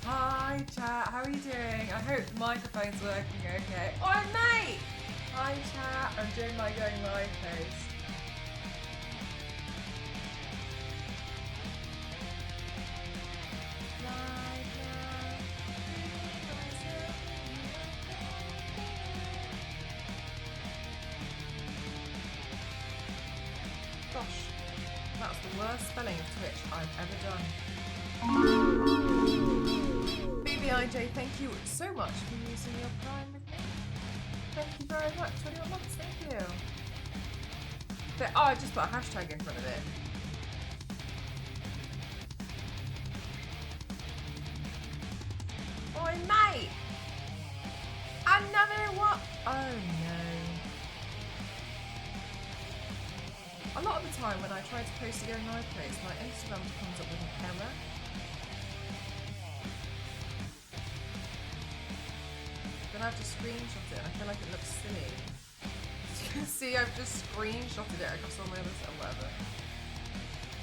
Hi chat, how are you doing? I hope the microphone's working okay. Oh mate! Hi chat, I'm doing my going live post. Gosh, that's the worst spelling of Twitch I've ever done. BBIJ, thank you so much for using your Prime with me. Thank you very much. 21 months, thank you. Oh, I just put a hashtag in front of it. Oi, mate! Another what? Oh no. A lot of the time when I try to post a going live post, my Instagram comes up with an error. Then I have to screenshot it and I feel like it looks silly. As you can see, I've just screenshotted it across all my other stuff, whatever.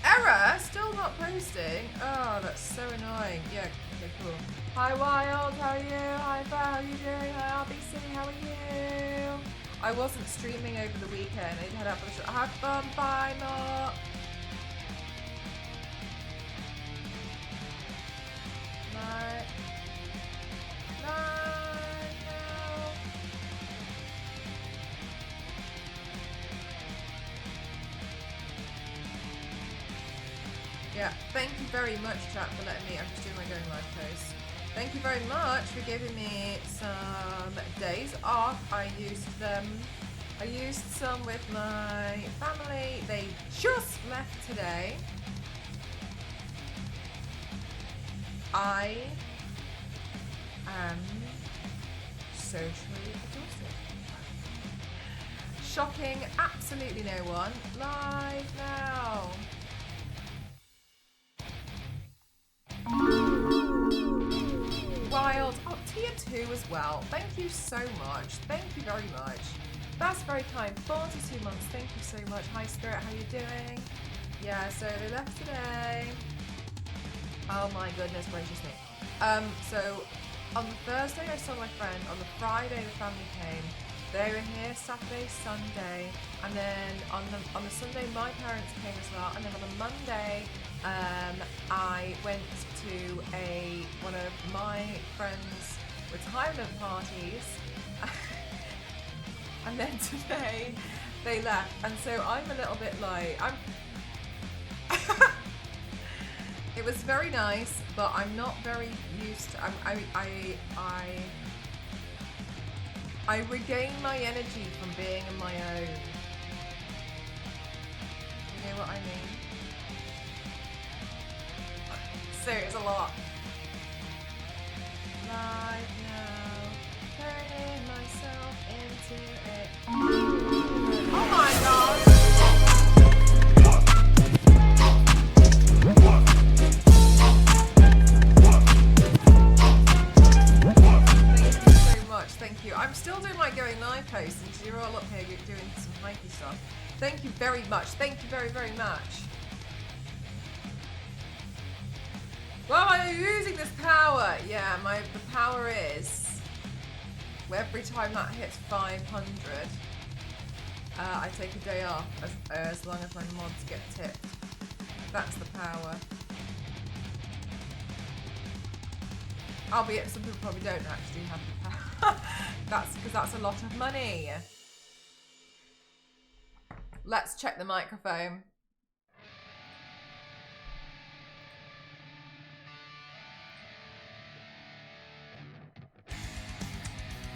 Error? Still not posting? Oh, that's so annoying. Yeah, okay, cool. Hi Wild, how are you? Hi Bar, how are you doing? Hi RBC, how are you? I wasn't streaming over the weekend. I did head out for the show. Have fun, bye Mark. Night. Night now. Yeah, thank you very much chat for letting me, I'm just doing my going live post. Thank you very much for giving me some days off. I used some with my family. They just left today. I am socially exhausted. Shocking, absolutely no one. Live now. Wild, oh, tier 2 as well. Thank you so much. Thank you very much. That's very kind. 42 months. Thank you so much. Hi Spirit, how you doing? Yeah, so they left today. Oh my goodness gracious me. So on the Thursday I saw my friend. On the Friday the family came. They were here Saturday, Sunday, and then on the Sunday my parents came as well. And then on the Monday I went to one of my friends' retirement parties. And then today they left, and so I'm a little bit like it was very nice, but I'm not very used to, I regain my energy from being on my own. You know what I mean? So it's a lot. Live now, turning myself into it. Oh my god! Thank you so much, thank you. I'm still doing my going live post, and you're all up here doing some hikey stuff. Thank you very much. Thank you very, very much. Well, I'm using this power. Yeah, the power is every time that hits 500, I take a day off as long as my mods get tipped. That's the power. Albeit some people probably don't actually have the power. That's because that's a lot of money. Let's check the microphone.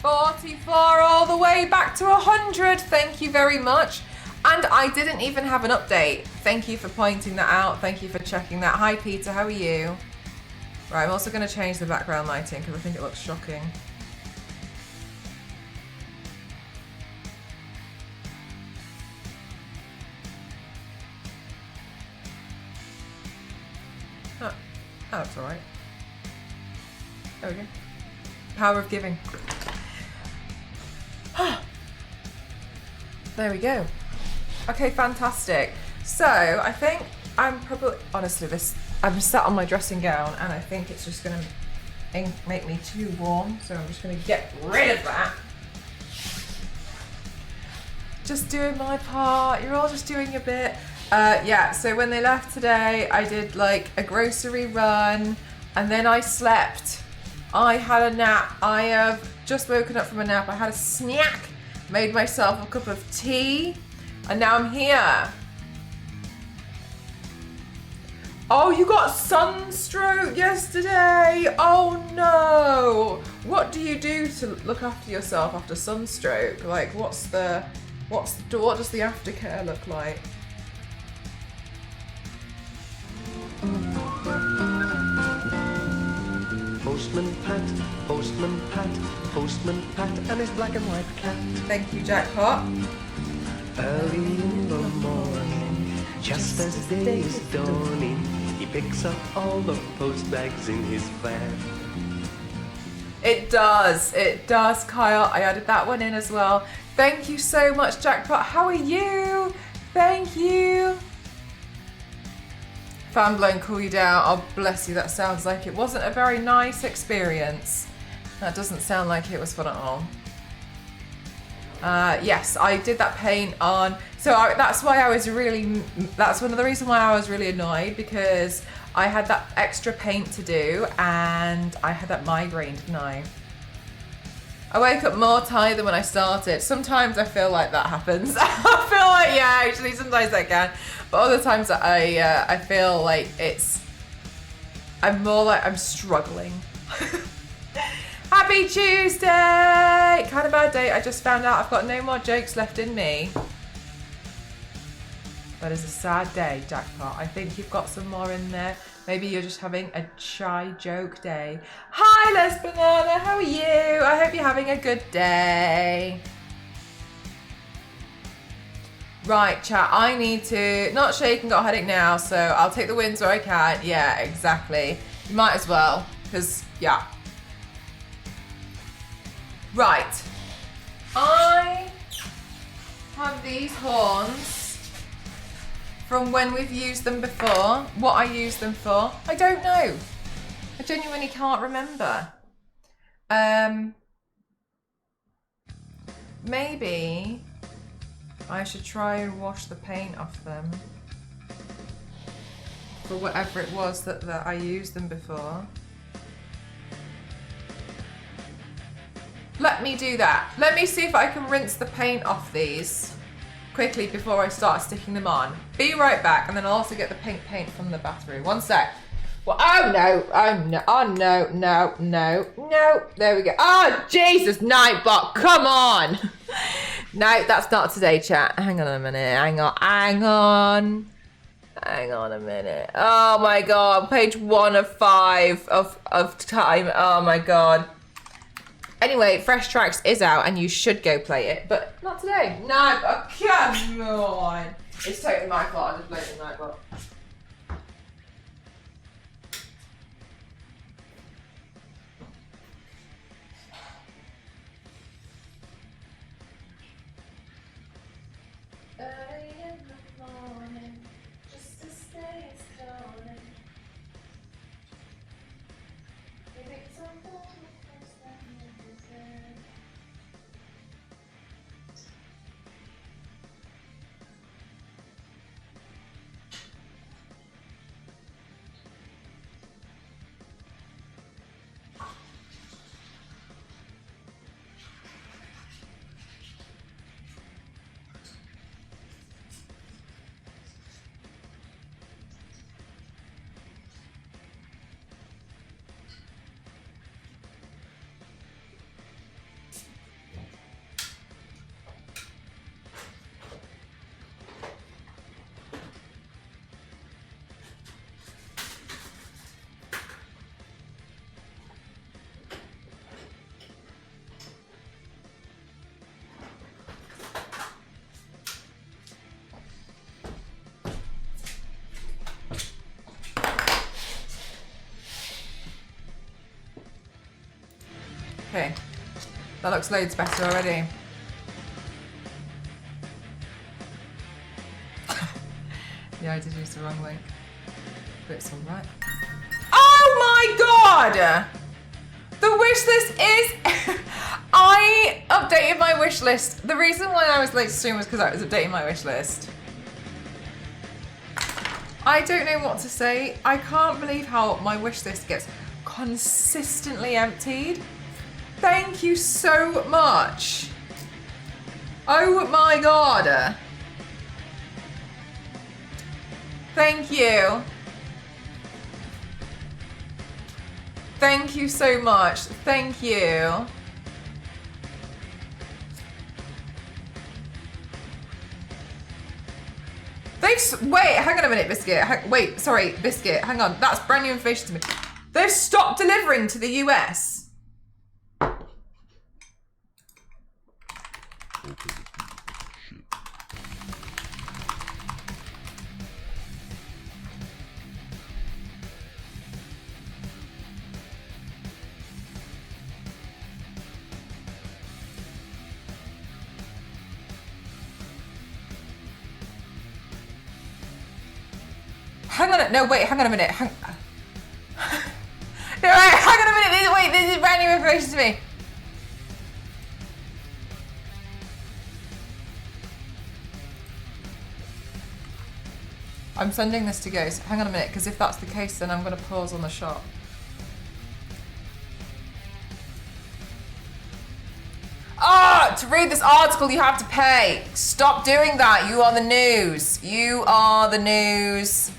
$44 all the way back to 100. Thank you very much. And I didn't even have an update. Thank you for pointing that out. Thank you for checking that. Hi Peter, how are you? Right, I'm also going to change the background lighting because I think it looks shocking. Oh, that's alright. There we go. Power of giving. There we go. Okay, fantastic. So I think I'm probably, honestly, this I'm sat on my dressing gown and I think it's just gonna make me too warm, so I'm just gonna get rid of that. Just doing my part, you're all just doing your bit. Yeah, so when they left today, I did like a grocery run and then I slept. I had a nap. I have just woken up from a nap. I had a snack, made myself a cup of tea, and now I'm here. Oh, you got sunstroke yesterday. Oh no. What do you do to look after yourself after sunstroke? Like what does the aftercare look like? Postman Pat, and his black and white cat. Thank you, Jackpot. Early in the morning, just as day is dawning, he picks up all the post bags in his van. It does, Kyle. I added that one in as well. Thank you so much, Jackpot. How are you? Thank you. Fan blown cool you down. Oh, bless you. That sounds like it wasn't a very nice experience. That doesn't sound like it was fun at all. Yes, I did that paint on. So that's why I was really. That's one of the reasons why I was really annoyed, because I had that extra paint to do and I had that migraine, didn't I? I wake up more tired than when I started. Sometimes I feel like that happens. I feel like, yeah, actually, sometimes I can. But other times I feel like I'm more like I'm struggling. Happy Tuesday! Kind of bad day. I just found out I've got no more jokes left in me. That is a sad day, Jackpot. I think you've got some more in there. Maybe you're just having a shy joke day. Hi, Les Banana. How are you? I hope you're having a good day. Right, chat. I need to not shake and got a headache now, so I'll take the wins where I can. Yeah, exactly. You might as well, because yeah. Right. I have these horns from when we've used them before. What I used them for, I don't know. I genuinely can't remember. Maybe I should try and wash the paint off them for whatever it was that I used them before. Let me do that. Let me see if I can rinse the paint off these quickly before I start sticking them on. Be right back, and then I'll also get the pink paint from the bathroom. One sec. Well, oh no, there we go. Oh, Jesus, Nightbot, come on. No, that's not today, chat. Hang on a minute, hang on a minute. Oh my God, page 1 of 5 of time. Oh my God. Anyway, Fresh Tracks is out and you should go play it, but not today. No, oh, come on. It's totally my fault, I just played the Nightbot. Early in the morning, just to stay starting. Maybe it's something that's okay, that looks loads better already. Yeah, I did use the wrong link. But it's all right. Oh my god! The wish list is... I updated my wish list. The reason why I was late to stream was because I was updating my wish list. I don't know what to say. I can't believe how my wish list gets consistently emptied. Thank you so much. Oh my god. Thank you. Thank you so much. Thank you. Wait, hang on a minute, Biscuit. Wait, sorry, Biscuit, hang on. That's brand new information to me. They've stopped delivering to the US. Hang on, no, wait, hang on a minute. No, wait, hang on a minute. This is brand new information to me. I'm sending this to Ghost. Hang on a minute, because if that's the case, then I'm going to pause on the shop. Ah, to read this article, you have to pay. Stop doing that. You are the news. You are the news.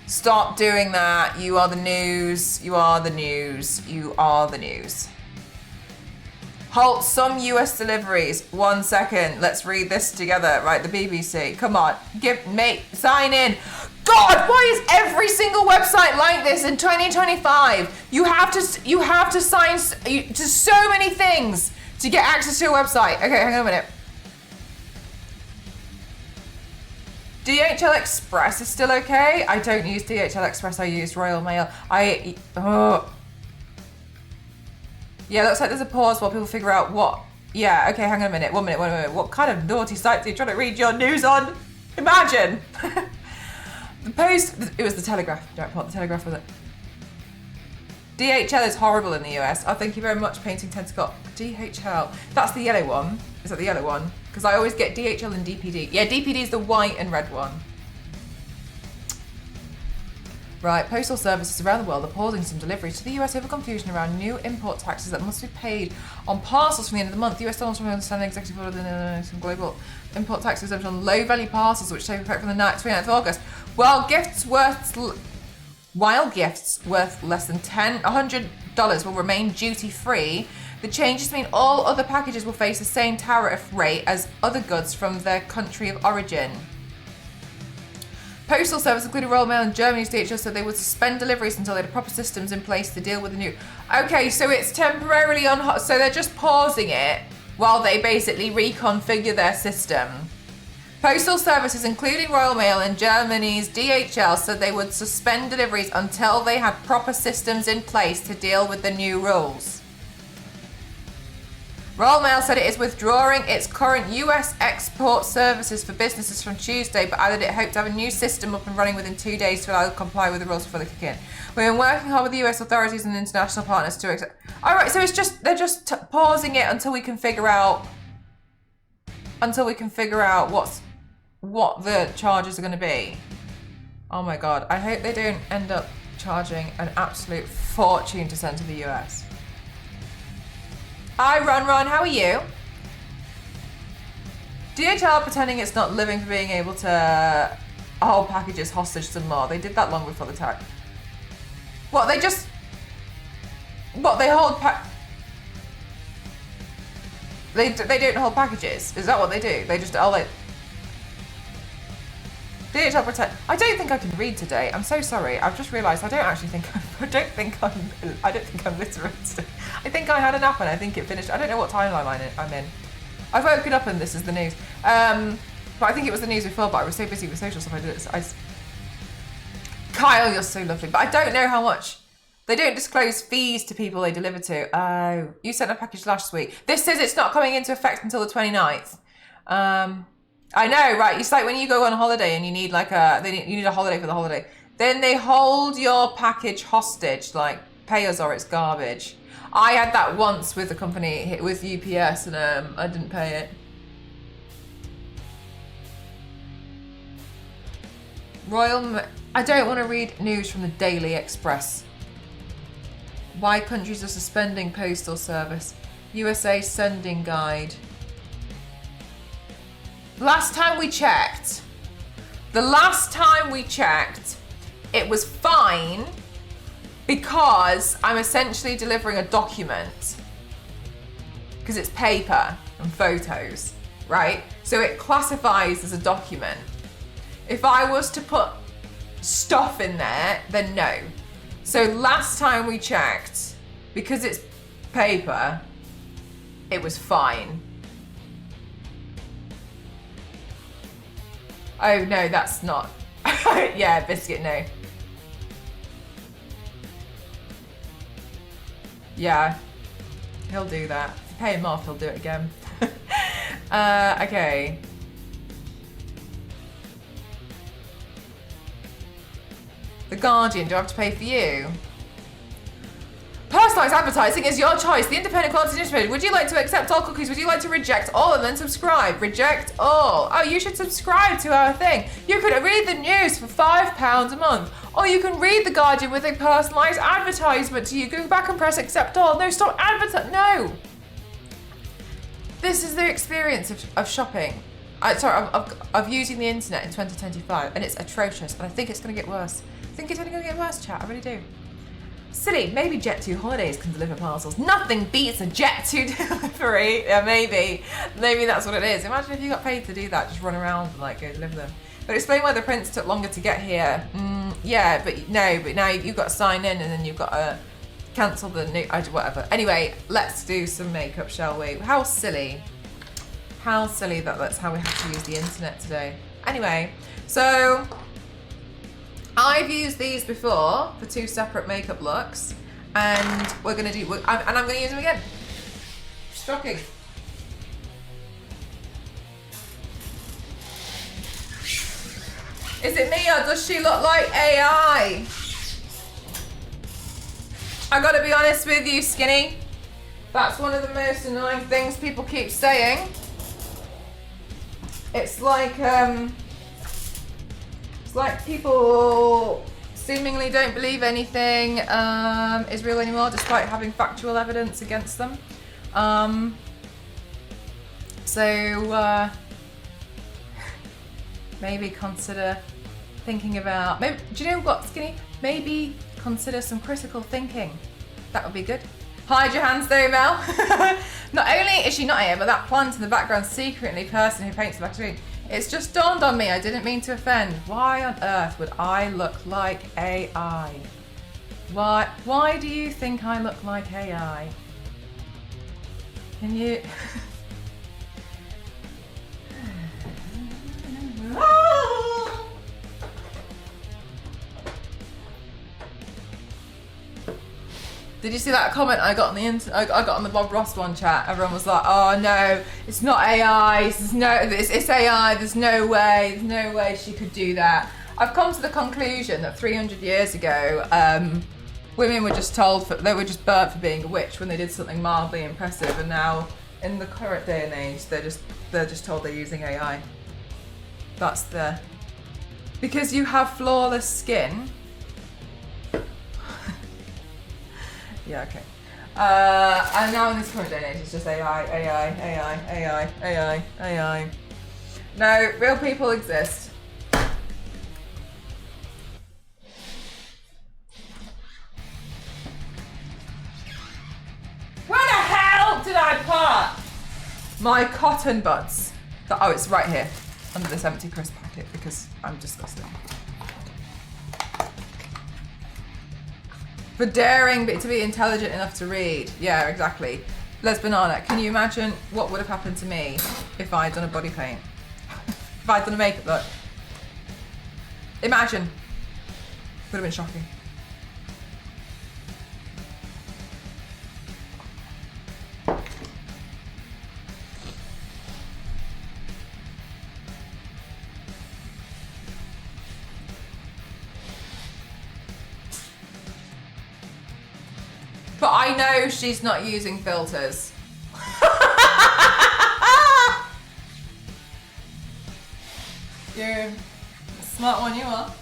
Stop doing that. You are the news. You are the news. You are the news. Halt some US deliveries. 1 second. Let's read this together. Right, the BBC. Come on. Sign in. God, why is every single website like this in 2025? You have to sign to so many things to get access to a website. Okay, hang on a minute. DHL Express is still okay. I don't use DHL Express. I use Royal Mail. Yeah, looks like there's a pause while people figure out what. Yeah, okay, hang on a minute. One minute. What kind of naughty sites are you trying to read your news on? Imagine. The Post. It was the Telegraph. Don't put the Telegraph with it. DHL is horrible in the US. Oh, thank you very much, Painting Tentacle. DHL. That's the yellow one. Is that the yellow one? Because I always get DHL and DPD. Yeah, DPD is the white and red one. Right, postal services around the world are pausing some deliveries to the US over confusion around new import taxes that must be paid on parcels from the end of the month. The US Donald Trump understanding executive order some global import tax exemption on low-value parcels, which take effect from the 29th of August. While gifts worth less than $100 will remain duty-free, the changes mean all other packages will face the same tariff rate as other goods from their country of origin. Postal Service, including Royal Mail and Germany's DHL, said they would suspend deliveries until they had proper systems in place to deal with the new... Okay, so it's temporarily on... So they're just pausing it while they basically reconfigure their system. Postal Services, including Royal Mail and Germany's DHL, said they would suspend deliveries until they had proper systems in place to deal with the new rules. Royal Mail said it is withdrawing its current US export services for businesses from Tuesday, but added it hoped to have a new system up and running within 2 days to allow it to comply with the rules before they kick in. We've been working hard with the US authorities and international partners to accept... All right, so it's just they're just pausing it until we can figure out what the charges are going to be. Oh my god, I hope they don't end up charging an absolute fortune to send to the US. Hi Ron, how are you? DHL pretending it's not living for being able to hold packages hostage some more. They did that long before the tariff. What, they just... What, they hold They don't hold packages? Is that what they do? They just... Oh, DHL pretend... I don't think I can read today. I'm so sorry. I've just realised I don't think I'm literate. I think I had a nap and I think it finished. I don't know what timeline I'm in. I've woken up and this is the news. But I think it was the news before, but I was so busy with social stuff I did it. Kyle, you're so lovely. But I don't know how much. They don't disclose fees to people they deliver to. Oh, you sent a package last week. This says it's not coming into effect until the 29th. I know, right? It's like when you go on holiday and you need you need a holiday for the holiday. Then they hold your package hostage, like pay us or it's garbage. I had that once with a company, with UPS, and I didn't pay it. I don't want to read news from the Daily Express. Why countries are suspending postal service. USA sending guide. The last time we checked, it was fine because I'm essentially delivering a document because it's paper and photos, right? So it classifies as a document. If I was to put stuff in there, then no. So last time we checked, because it's paper, it was fine. Oh no, that's not. Yeah, Biscuit, no. Yeah, he'll do that. If you pay him off, he'll do it again. Okay. The Guardian, do I have to pay for you? Personalised advertising is your choice. The independent quality newspaper. Would you like to accept all cookies? Would you like to reject all and then subscribe? Reject all. Oh, you should subscribe to our thing. You could read the news for £5 a month. Or you can read The Guardian with a personalised advertisement to you. Go back and press accept all. No, stop advertising. No. This is the experience of shopping. Of using the internet in 2025. And it's atrocious. And I think it's going to get worse. I think it's only going to get worse, chat. I really do. Silly, maybe Jet2 Holidays can deliver parcels. Nothing beats a Jet2 delivery. Yeah, maybe. Maybe that's what it is. Imagine if you got paid to do that, just run around and like go deliver them. But explain why the prints took longer to get here. Yeah, but now you've got to sign in and then you've got to cancel the new, whatever. Anyway, let's do some makeup, shall we? How silly. How silly that that's how we have to use the internet today. Anyway, so I've used these before for 2 separate makeup looks, and we're gonna do, and I'm gonna use them again. Shocking. Is it me or does she look like AI? I gotta be honest with you, Skinny. That's one of the most annoying things people keep saying. It's like people seemingly don't believe anything is real anymore, despite having factual evidence against them. So maybe consider thinking about. Maybe, do you know what, Skinny? Maybe consider some critical thinking. That would be good. Hide your hands though, Mel. Not only is she not here, but that plant in the background secretly person who paints the back screen. It's just dawned on me, I didn't mean to offend. Why on earth would I look like AI? Why do you think I look like AI? Can you... Did you see that comment I got on the I got on the Bob Ross one chat? Everyone was like, "Oh no, it's not AI. It's AI. There's no way she could do that." I've come to the conclusion that 300 years ago, women were just told they were just burnt for being a witch when they did something mildly impressive, and now in the current day and age, they're just told they're using AI. That's because you have flawless skin. Yeah, okay. And now in this current day and age, it's just AI. No, real people exist. Where the hell did I put my cotton buds? Oh, it's right here, under this empty crisp packet, because I'm disgusting. For daring to be intelligent enough to read. Yeah, exactly. Les Banana, can you imagine what would have happened to me if I'd done a body paint? If I'd done a makeup look? Imagine. Would have been shocking. But I know she's not using filters. You're a smart one, you are.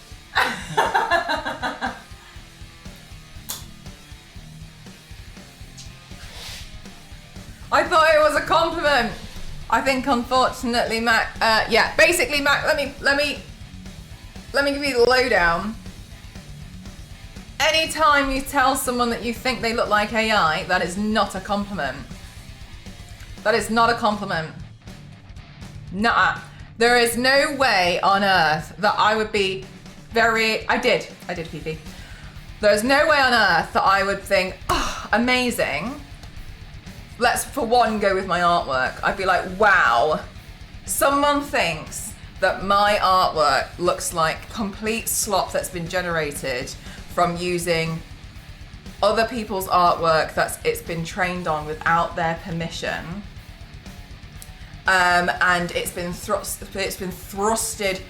I thought it was a compliment. I think unfortunately, Mac. Yeah, basically, Mac. Let me give you the lowdown. Anytime you tell someone that you think they look like AI, that is not a compliment. That is not a compliment. Nuh-uh. There is no way on earth that I would be very. I did, Fifi. There's no way on earth that I would think, oh, amazing. Let's, for one, go with my artwork. I'd be like, wow, someone thinks that my artwork looks like complete slop that's been generated from using other people's artwork it's been trained on without their permission. And it's been thrusted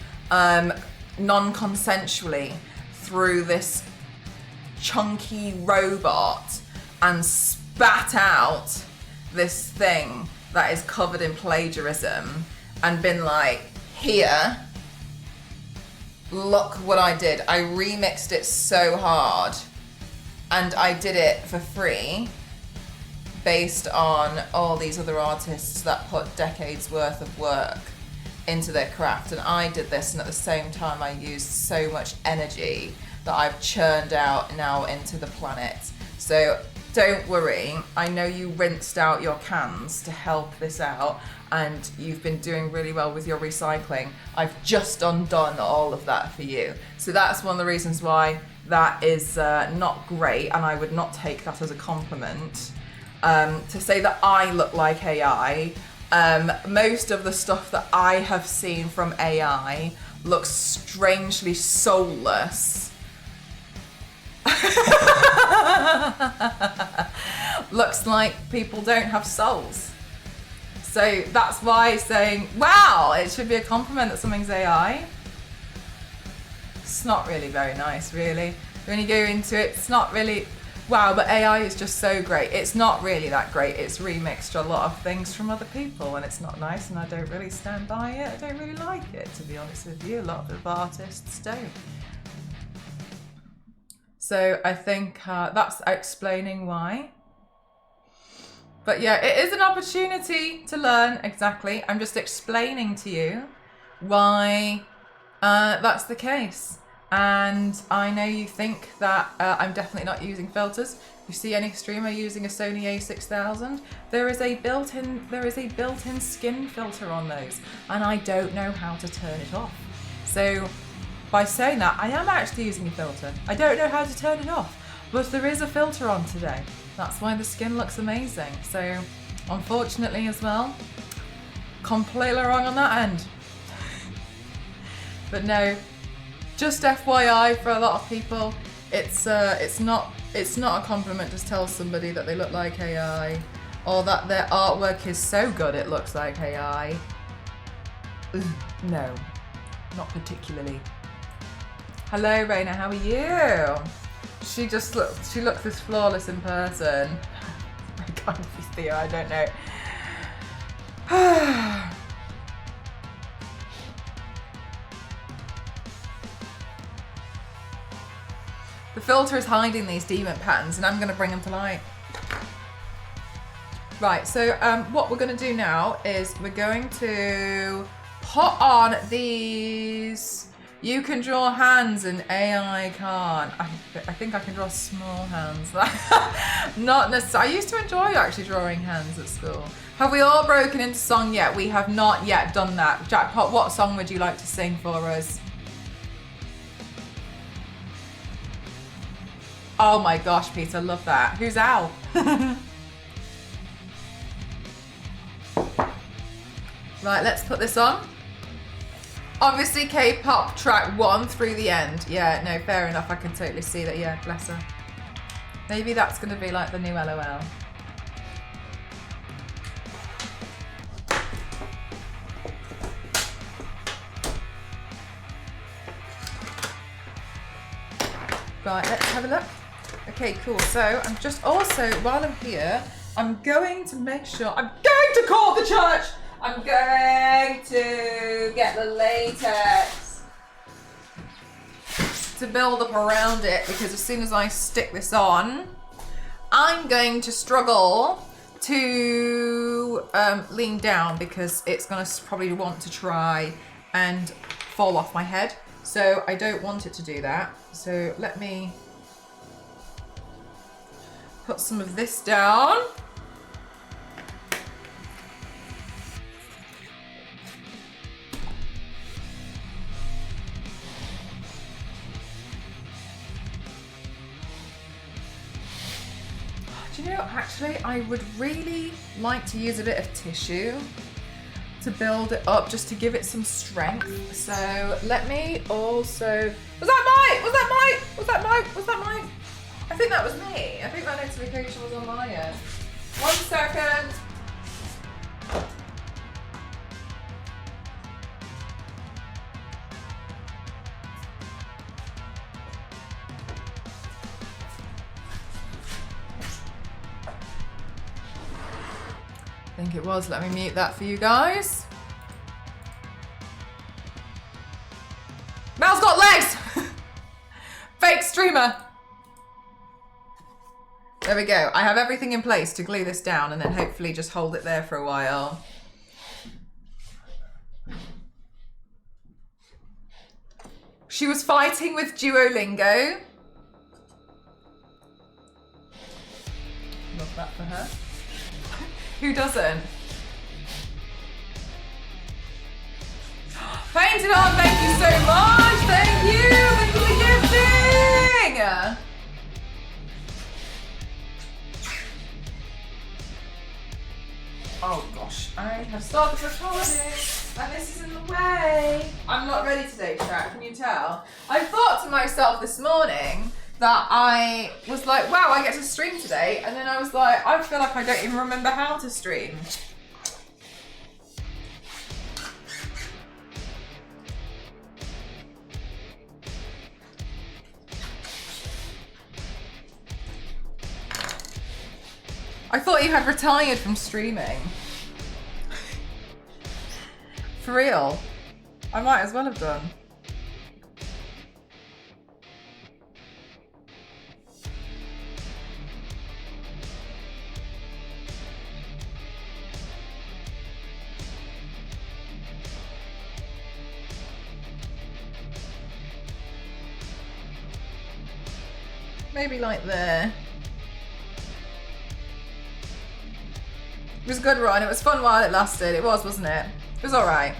non-consensually through this chunky robot and spat out this thing that is covered in plagiarism and been like, here, look what I did. I remixed it so hard and I did it for free based on all these other artists that put decades worth of work into their craft, and I did this, and at the same time I used so much energy that I've churned out now into the planet. So don't worry, I know you rinsed out your cans to help this out and you've been doing really well with your recycling. I've just undone all of that for you. So that's one of the reasons why that is not great, and I would not take that as a compliment. To say that I look like AI, most of the stuff that I have seen from AI looks strangely soulless. Looks like people don't have souls. So that's why saying, wow, it should be a compliment that something's AI. It's not really very nice, really. When you go into it, it's not really, wow, but AI is just so great. It's not really that great. It's remixed a lot of things from other people, and it's not nice, and I don't really stand by it. I don't really like it, to be honest with you. A lot of artists don't. So I think that's explaining why. But yeah, it is an opportunity to learn, exactly. I'm just explaining to you why that's the case. And I know you think that I'm definitely not using filters. If you see any streamer using a Sony a6000, there is a built-in skin filter on those, and I don't know how to turn it off. So by saying that, I am actually using a filter. I don't know how to turn it off, but there is a filter on today. That's why the skin looks amazing. So unfortunately as well, completely wrong on that end. But no, just FYI for a lot of people, it's not a compliment to tell somebody that they look like AI or that their artwork is so good it looks like AI. No, not particularly. Hello, Raina, how are you? She looks this flawless in person. I can't be Theo, I don't know. The filter is hiding these demon patterns, and I'm going to bring them to light. Right, so what we're going to do now is we're going to put on these. You can draw hands and AI can't. I think I can draw small hands. Not necessarily. I used to enjoy actually drawing hands at school. Have we all broken into song yet? We have not yet done that. Jackpot, what song would you like to sing for us? Oh my gosh, Peter, love that. Who's Al? Right, let's put this on. Obviously K-pop track 1 through the end. Yeah, no, fair enough. I can totally see that. Yeah, bless her. Maybe that's going to be like the new LOL. Right, let's have a look. Okay, cool. So I'm just also, while I'm here, I'm going to make sure, I'm going to call the church. I'm going to get the latex to build up around it, because as soon as I stick this on, I'm going to struggle to lean down, because it's going to probably want to try and fall off my head. So I don't want it to do that. So let me put some of this down. Do you know, actually, I would really like to use a bit of tissue to build it up, just to give it some strength. So let me also... Was that Mike? Was that Mike? Was that Mike? Was that Mike? I think that was me. I think that notification was on my end. 1 second. I think it was. Let me mute that for you guys. Mel's got legs! Fake streamer. There we go. I have everything in place to glue this down and then hopefully just hold it there for a while. She was fighting with Duolingo. Love that for her. Who doesn't? Painted on, thank you so much. Thank you. Thank you for gifting. Oh gosh, I have started recording and this is in the way. I'm not ready today, chat, can you tell? I thought to myself this morning that I was like, wow, I get to stream today. And then I was like, I feel like I don't even remember how to stream. I thought you had retired from streaming. For real. I might as well have done. Maybe like there. It was a good run. It was fun while it lasted. It was, wasn't it? It was alright.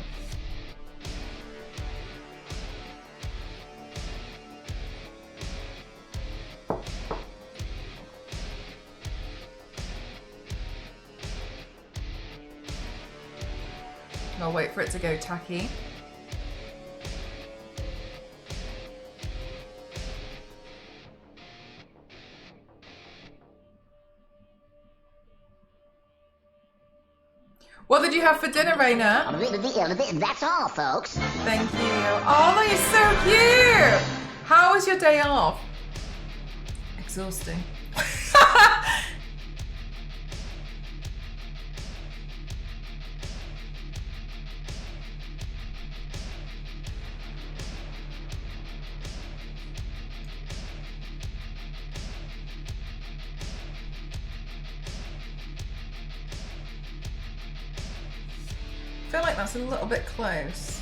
I'll wait for it to go tacky. What did you have for dinner, Raina? That's all, folks. Thank you. Oh, that is so cute. How was your day off? Exhausting. I feel like that's a little bit close.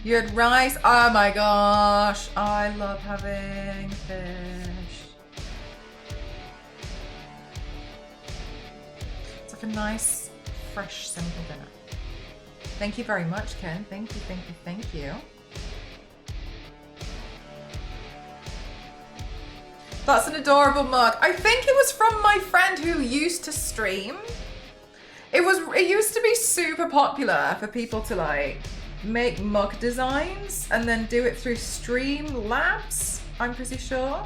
You had rice? Oh my gosh, I love having fish. It's like a nice, fresh, simple dinner. Thank you very much, Ken. Thank you, thank you, thank you. That's an adorable mug. I think it was from my friend who used to stream. It used to be super popular for people to like make mug designs and then do it through Streamlabs, I'm pretty sure.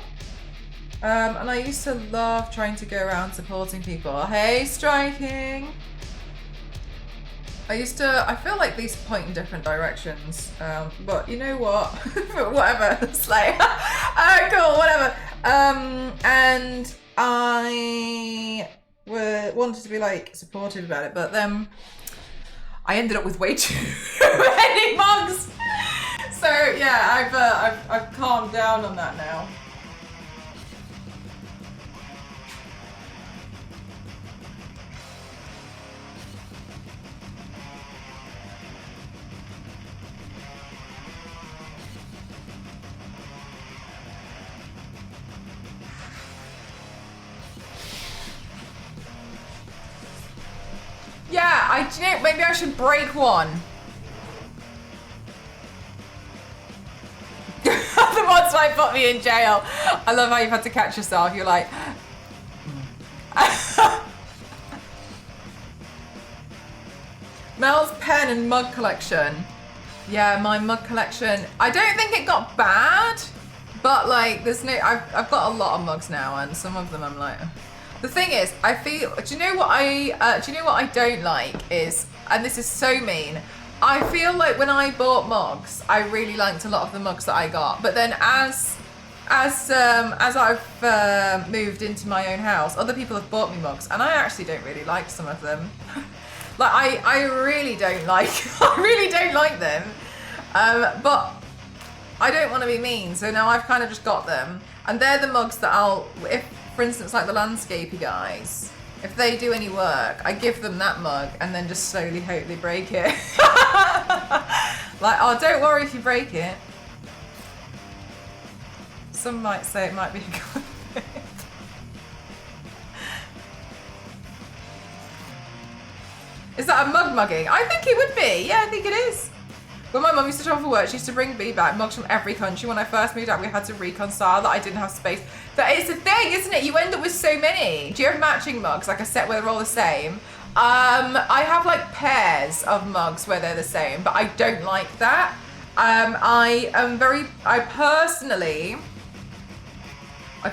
And I used to love trying to go around supporting people. Hey, Striking! I feel like these point in different directions, but you know what? Whatever, it's like, cool, whatever. And I wanted to be like supportive about it, but then I ended up with way too many mugs. So yeah, I've calmed down on that now. Yeah, do you know, maybe I should break one. The mods might put me in jail. I love how you've had to catch yourself. You're like... Mel's pen and mug collection. Yeah, my mug collection. I don't think it got bad, but like, there's no... I've got a lot of mugs now, and some of them I'm like... The thing is, I feel, do you know what I don't like is, and this is so mean, I feel like when I bought mugs, I really liked a lot of the mugs that I got, but then as I've moved into my own house, other people have bought me mugs, and I actually don't really like some of them. Like, I really don't like, I really don't like them, but I don't want to be mean, so now I've kind of just got them, and they're the mugs that for instance, like the landscapey guys, if they do any work, I give them that mug and then just slowly hope they break it. Like, oh, don't worry if you break it. Some might say it might be a good thing. Is that a mug mugging? I think it would be. Yeah, I think it is. When my mum used to travel for work, she used to bring me back mugs from every country. When I first moved out, we had to reconcile that I didn't have space. That is the thing, isn't it? You end up with so many. Do you have matching mugs, like a set where they're all the same? I have like pairs of mugs where they're the same, but I don't like that. I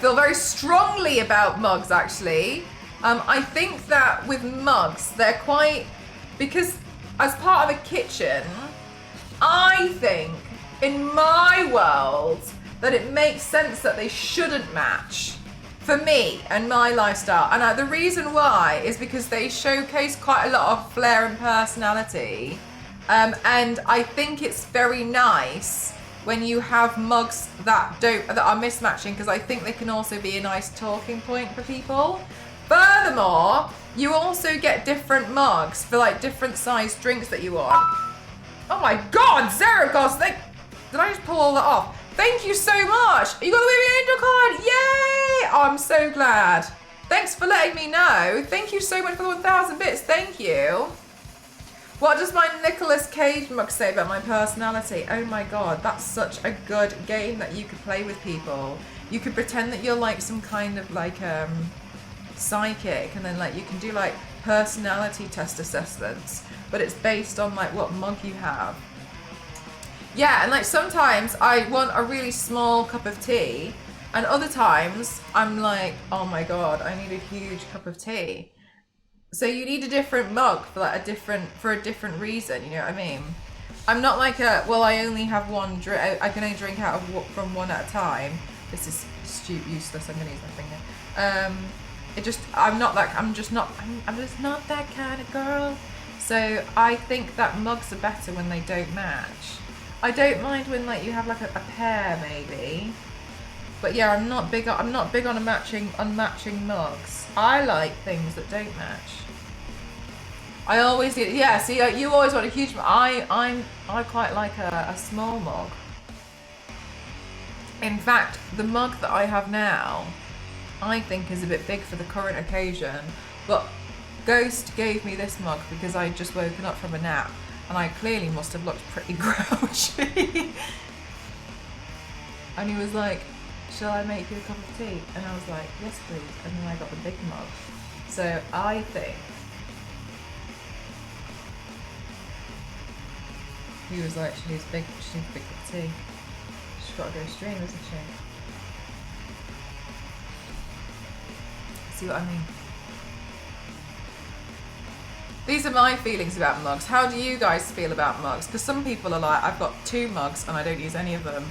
feel very strongly about mugs, actually. I think that with mugs, they're quite, because as part of a kitchen, I think, in my world, that it makes sense that they shouldn't match for me and my lifestyle. And the reason why is because they showcase quite a lot of flair and personality. And I think it's very nice when you have mugs that are mismatching, because I think they can also be a nice talking point for people. Furthermore, you also get different mugs for like different sized drinks that you want. Oh my God, Zeragos, did I just pull all that off? Thank you so much. You got the Baby Angel card, yay! Oh, I'm so glad. Thanks for letting me know. Thank you so much for the 1,000 bits, thank you. What does my Nicolas Cage mug say about my personality? Oh my God, that's such a good game that you could play with people. You could pretend that you're like some kind of like psychic, and then like you can do like personality test assessments, but it's based on like what mug you have. Yeah, and like sometimes I want a really small cup of tea, and other times I'm like, oh my God, I need a huge cup of tea. So you need a different mug for like a different reason, you know what I mean? I'm not like I only have one drink, I can only drink out of from one at a time. This is useless, I'm gonna use my finger. I'm just not that kind of girl. So I think that mugs are better when they don't match. I don't mind when like you have like a pair maybe, but yeah, I'm not big on unmatching mugs. I like things that don't match. I always do. Yeah, see, you always want a huge mug. I quite like a small mug. In fact, the mug that I have now, I think is a bit big for the current occasion, but Ghost gave me this mug because I'd just woken up from a nap and I clearly must have looked pretty grouchy. And he was like, shall I make you a cup of tea? And I was like, yes please. And then I got the big mug. So I think he was like, she needs a big cup of tea. She's got to go stream, isn't she? See what I mean? These are my feelings about mugs. How do you guys feel about mugs? Because some people are like, I've got 2 mugs and I don't use any of them.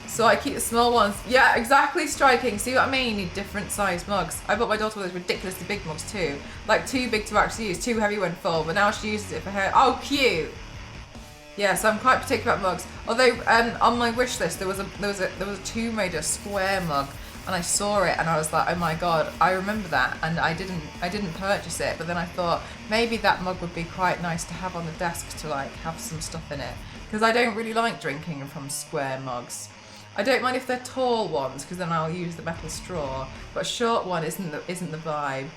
So I keep the small ones. Yeah, exactly, Striking. See what I mean? You need different size mugs. I bought my daughter one of those ridiculously big mugs too. Like too big to actually use, too heavy when full, but now she uses it for her. Oh, cute. Yeah, so I'm quite particular about mugs. Although on my wish list there was a Tomb Raider square mug, and I saw it and I was like, oh my god, I remember that, and I didn't purchase it. But then I thought maybe that mug would be quite nice to have on the desk to like have some stuff in it, because I don't really like drinking from square mugs. I don't mind if they're tall ones, because then I'll use the metal straw, but a short one isn't the vibe.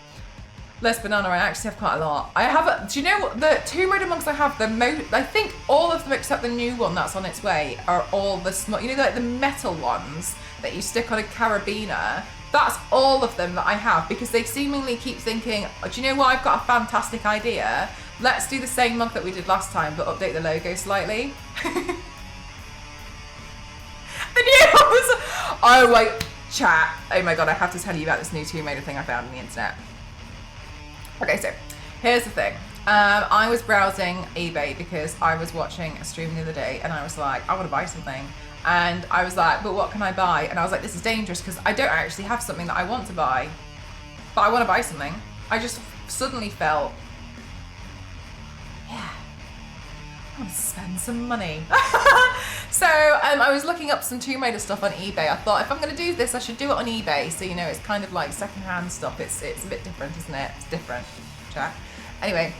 Less banana, I actually have quite a lot. I have, do you know what, the Tomb Raider mugs I have, I think all of them except the new one that's on its way are all the small, you know, like the metal ones that you stick on a carabiner. That's all of them that I have, because they seemingly keep thinking, oh, do you know what, I've got a fantastic idea. Let's do the same mug that we did last time, but update the logo slightly. The new ones. Oh wait, chat. Oh my god, I have to tell you about this new Tomb Raider thing I found on the internet. Okay, so here's the thing. I was browsing eBay because I was watching a stream the other day and I was like, I want to buy something. And I was like, but what can I buy? And I was like, this is dangerous because I don't actually have something that I want to buy, but I want to buy something. I just suddenly felt, yeah, I want to spend some money. So I was looking up some Tomb Raider stuff on eBay. I thought if I'm going to do this, I should do it on eBay. So, you know, it's kind of like secondhand stuff. It's a bit different, isn't it? It's different, chat. Anyway,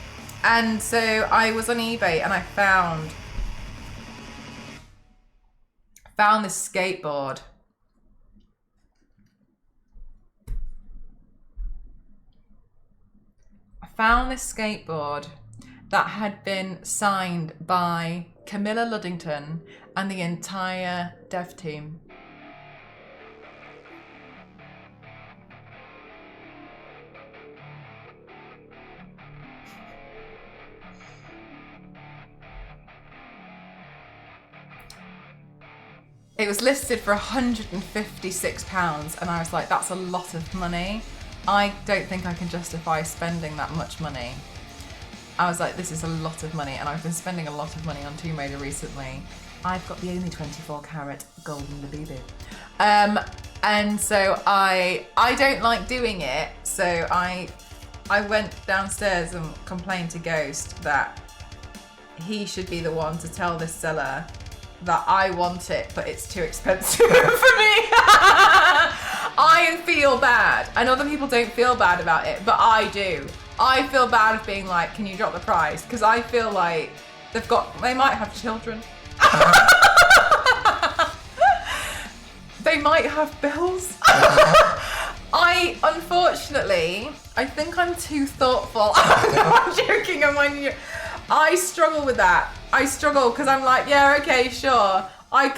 and so I was on eBay and I found this skateboard. I found this skateboard that had been signed by Camilla Luddington and the entire dev team. It was listed for £156 and I was like, that's a lot of money. I don't think I can justify spending that much money. I was like, this is a lot of money, and I've been spending a lot of money on Tomb Raider recently. I've got the only 24 karat golden Labubu. And so I don't like doing it, so I went downstairs and complained to Ghost that he should be the one to tell this seller that I want it, but it's too expensive for me. I feel bad, and other people don't feel bad about it, but I do. I feel bad of being like, can you drop the price? Because I feel like they might have children. They might have bills. Unfortunately, I think I'm too thoughtful. I'm joking, I struggle with that. I struggle because I'm like, yeah, okay, sure. I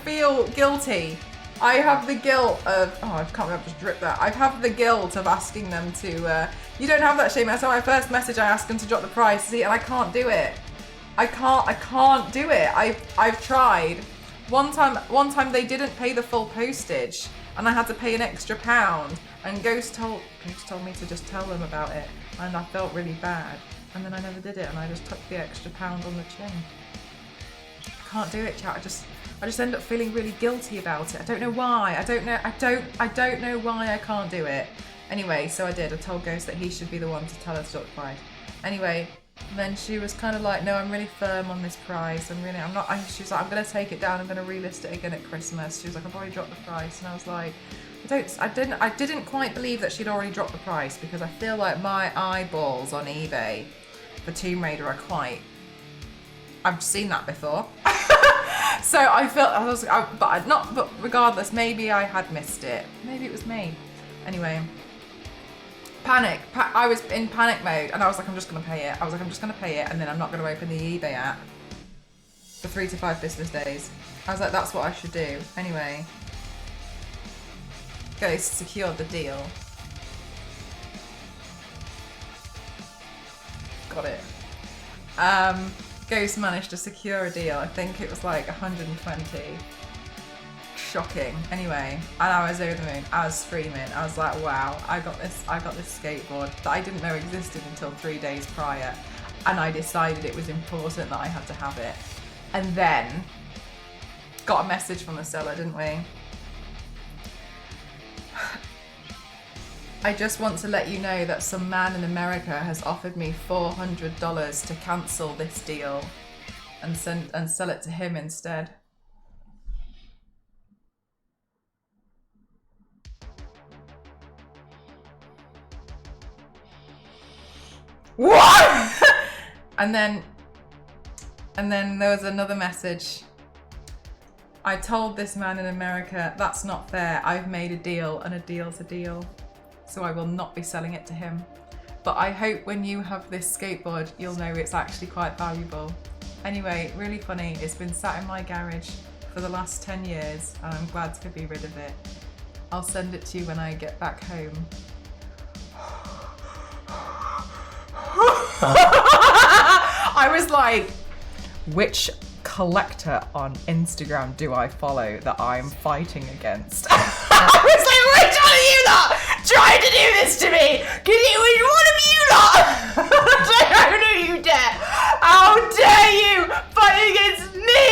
feel guilty. I have the guilt of, I can't remember, just drip that. I have the guilt of asking them to, you don't have that shame. That's my first message. I asked them to drop the price, see, and I can't do it. I can't do it. I've tried. One time they didn't pay the full postage and I had to pay an extra £1, and Ghost told me to just tell them about it, and I felt really bad. And then I never did it, and I just took the extra £1 on the chin. I can't do it, chat. I just end up feeling really guilty about it. I don't know why. I don't know why I can't do it. Anyway, so I did. I told Ghost that he should be the one to tell us to drop the price. Anyway, then she was kind of like, no, I'm really firm on this price. She was like, I'm gonna take it down. I'm gonna relist it again at Christmas. She was like, I've already dropped the price, and I was like, I didn't quite believe that she'd already dropped the price, because I feel like my eyeballs on eBay for Tomb Raider are quite. I've seen that before. So I felt but regardless, maybe I had missed it. Maybe it was me. Anyway, panic. I was in panic mode, and I was like, I'm just gonna pay it. And then I'm not gonna open the eBay app for 3 to 5 business days. I was like, that's what I should do. Anyway, Ghost secured the deal. Got it. Ghost managed to secure a deal. I think it was like 120. shocking. Anyway, and I was over the moon. I was screaming. I was like, wow, I got this skateboard that I didn't know existed until 3 days prior. And I decided it was important that I had to have it. And then got a message from the seller, didn't we? I just want to let you know that some man in America has offered me $400 to cancel this deal and sell it to him instead. What? and then there was another message. I told this man in America, that's not fair. I've made a deal, and a deal's a deal. So I will not be selling it to him. But I hope when you have this skateboard, you'll know it's actually quite valuable. Anyway, really funny. It's been sat in my garage for the last 10 years, and I'm glad to be rid of it. I'll send it to you when I get back home. I was like, which collector on Instagram do I follow that I'm fighting against? I was like, which one of you lot trying to do this to me? Which one of you lot? How do you dare? How dare you fight against me?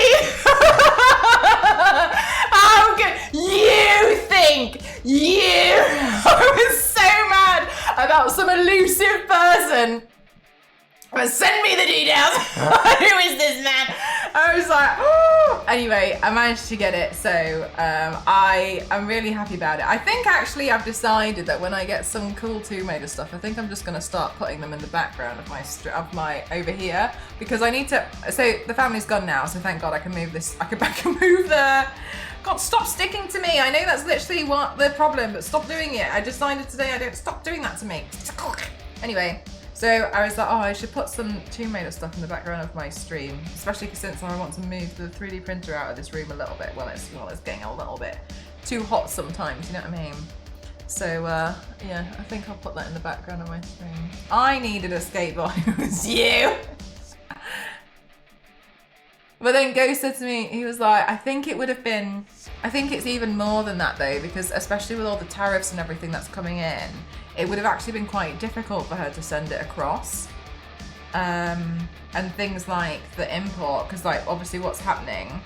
How could you think you? I was so mad about some elusive person. Send me the details. Who is this man? I was like, oh. Anyway, I managed to get it, so I am really happy about it. I think actually I've decided that when I get some cool Two Mader stuff, I think I'm just going to start putting them in the background of my over here, because I need to. So the family's gone now, so thank God I can move this. I can move the. God, stop sticking to me. I know that's literally what the problem, but stop doing it. I decided today I don't stop doing that to me. Anyway. So I was like, oh, I should put some Two Mader stuff in the background of my stream, especially since I want to move the 3D printer out of this room a little bit. Well, it's getting a little bit too hot sometimes, you know what I mean? So yeah, I think I'll put that in the background of my stream. I needed a skateboard. It was you. But then Ghost said to me, he was like, I think it's even more than that though, because especially with all the tariffs and everything that's coming in, it would have actually been quite difficult for her to send it across. And things like the import, because like obviously what's happening.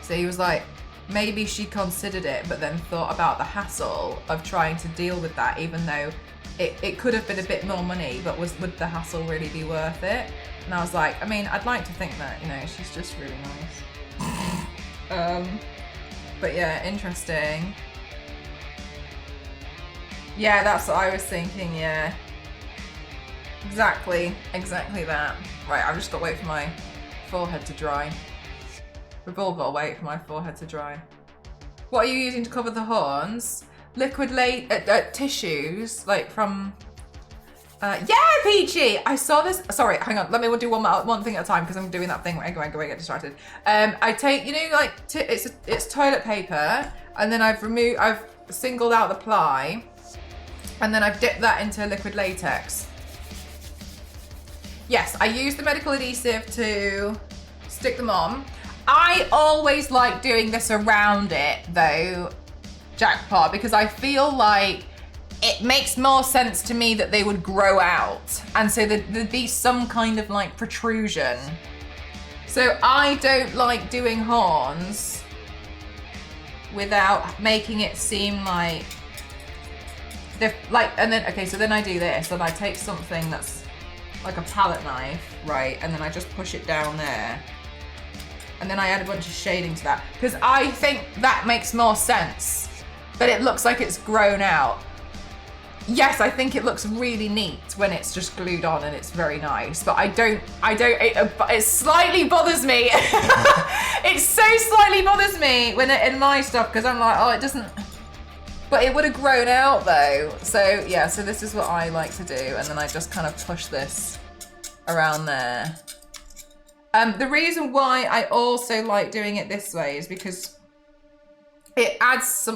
So he was like, maybe she considered it, but then thought about the hassle of trying to deal with that, even though it could have been a bit more money, but would the hassle really be worth it? And I was like, I mean, I'd like to think that, you know, she's just really nice. But yeah, interesting. Yeah, that's what I was thinking, yeah. Exactly that. Right, I've just got to wait for my forehead to dry. We've all got to wait for my forehead to dry. What are you using to cover the horns? Liquid tissues, like from... yeah, Peachy! I saw this... Sorry, hang on. Let me do one thing at a time, because I'm doing that thing where I get distracted. I take, you know, like, it's toilet paper, and then I've singled out the ply, and then I've dipped that into liquid latex. Yes, I use the medical adhesive to stick them on. I always like doing this around it, though, Jackpot, because I feel like it makes more sense to me that they would grow out, and so there'd be some kind of like protrusion. So I don't like doing horns without making it seem like they're like, and then okay, so then I do this, and I take something that's like a palette knife, right, and then I just push it down there, and then I add a bunch of shading to that, because I think that makes more sense, but it looks like it's grown out. Yes, I think it looks really neat when it's just glued on and it's very nice, but it slightly bothers me. It so slightly bothers me when in my stuff, because I'm like, oh, it doesn't, but it would have grown out though. So yeah, so this is what I like to do, and then I just kind of push this around there. The reason why I also like doing it this way is because it adds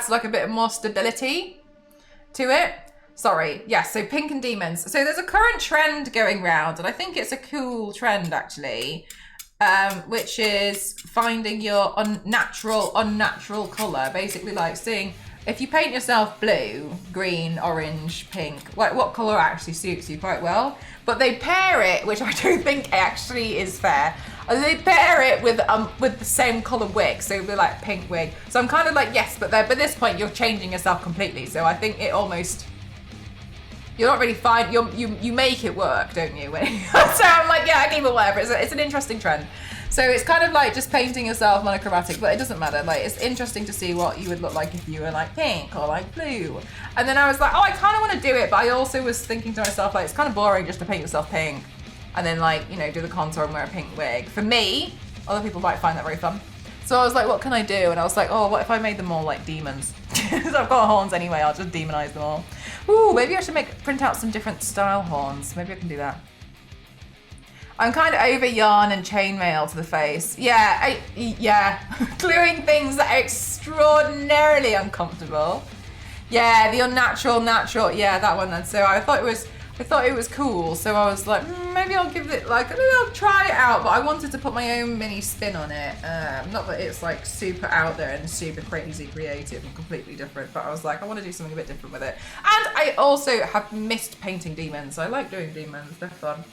like a bit more stability to it. Sorry, yes, so Pink and Demons. So there's a current trend going round, and I think it's a cool trend actually, which is finding your unnatural colour. Basically, like seeing if you paint yourself blue, green, orange, pink, what colour actually suits you quite well. But they pair it, which I don't think actually is fair. They pair it with the same colour wig, so it'd be like pink wig. So I'm kind of like, yes, but by this point you're changing yourself completely. So I think it almost, you're not really fine. You make it work, don't you? So I'm like, yeah, I keep it whatever. It's an interesting trend. So it's kind of like just painting yourself monochromatic, but it doesn't matter. Like, it's interesting to see what you would look like if you were like pink or like blue. And then I was like, oh, I kind of want to do it, but I also was thinking to myself, like, it's kind of boring just to paint yourself pink and then, like, you know, do the contour and wear a pink wig. For me, other people might find that very fun. So I was like, what can I do? And I was like, oh, what if I made them all like demons? So I've got horns anyway, I'll just demonize them all. Ooh, maybe I should print out some different style horns. Maybe I can do that. I'm kind of over yarn and chainmail to the face. Yeah, gluing things that are extraordinarily uncomfortable. Yeah, the unnatural, natural. Yeah, that one then. So I thought it was cool. So I was like, maybe I'll give it like, I'll try it out. But I wanted to put my own mini spin on it. Not that it's like super out there and super crazy creative and completely different. But I was like, I want to do something a bit different with it. And I also have missed painting demons. I like doing demons. They're fun.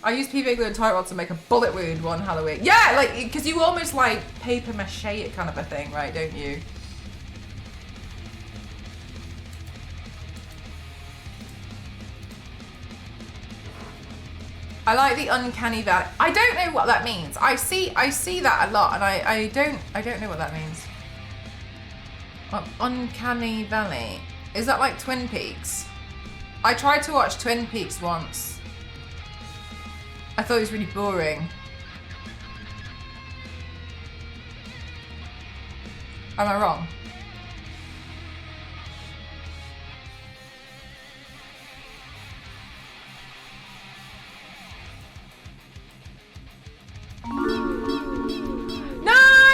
I used PVA glue and tight rod to make a bullet wound one Halloween. Yeah, like, because you almost like paper mache it kind of a thing, right, don't you? I like the uncanny valley. I don't know what that means. I see that a lot, and I don't know what that means. Uncanny valley. Is that like Twin Peaks? I tried to watch Twin Peaks once. I thought it was really boring. Am I wrong? No,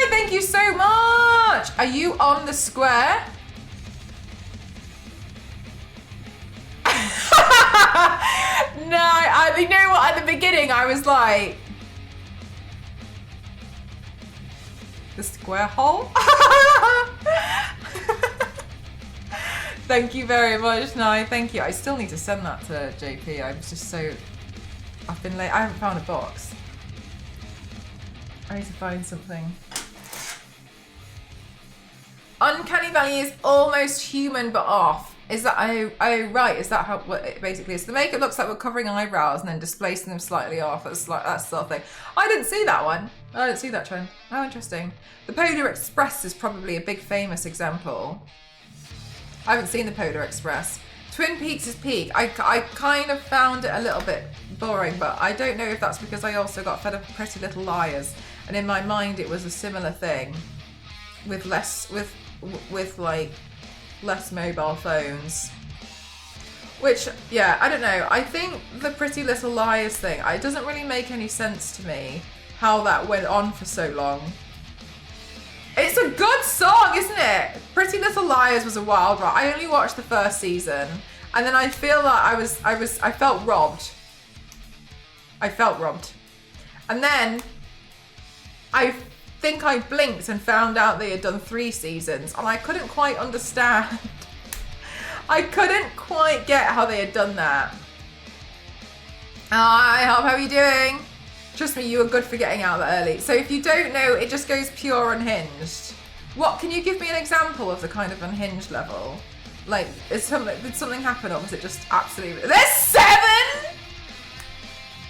thank you so much. Are you on the square? No, you know what? At the beginning, I was like, the square hole. Thank you very much. No, thank you. I still need to send that to JP. I was just so, I've been late. I haven't found a box. I need to find something. Uncanny Valley is almost human but off. Is that, oh right, is that how, what it basically is? The makeup looks like we're covering eyebrows and then displacing them slightly off. That's like, that's the sort of thing. I didn't see that one. I didn't see that trend. How interesting. The Polar Express is probably a big famous example. I haven't seen the Polar Express. Twin Peaks is peak. I kind of found it a little bit boring, but I don't know if that's because I also got fed up with Pretty Little Liars. And in my mind, it was a similar thing with less mobile phones. Which, yeah, I don't know. I think the Pretty Little Liars thing, it doesn't really make any sense to me how that went on for so long. It's a good song, isn't it? Pretty Little Liars was a wild ride. I only watched the first season, and then I feel like I felt robbed. I felt robbed. And then I think I blinked and found out they had done 3 seasons, and I couldn't quite understand. I couldn't quite get how they had done that. Hi, how are you doing? Trust me, you were good for getting out that early. So if you don't know, it just goes pure unhinged. What, can you give me an example of the kind of unhinged level? Like, did something happen, or was it just absolutely... There's 7?!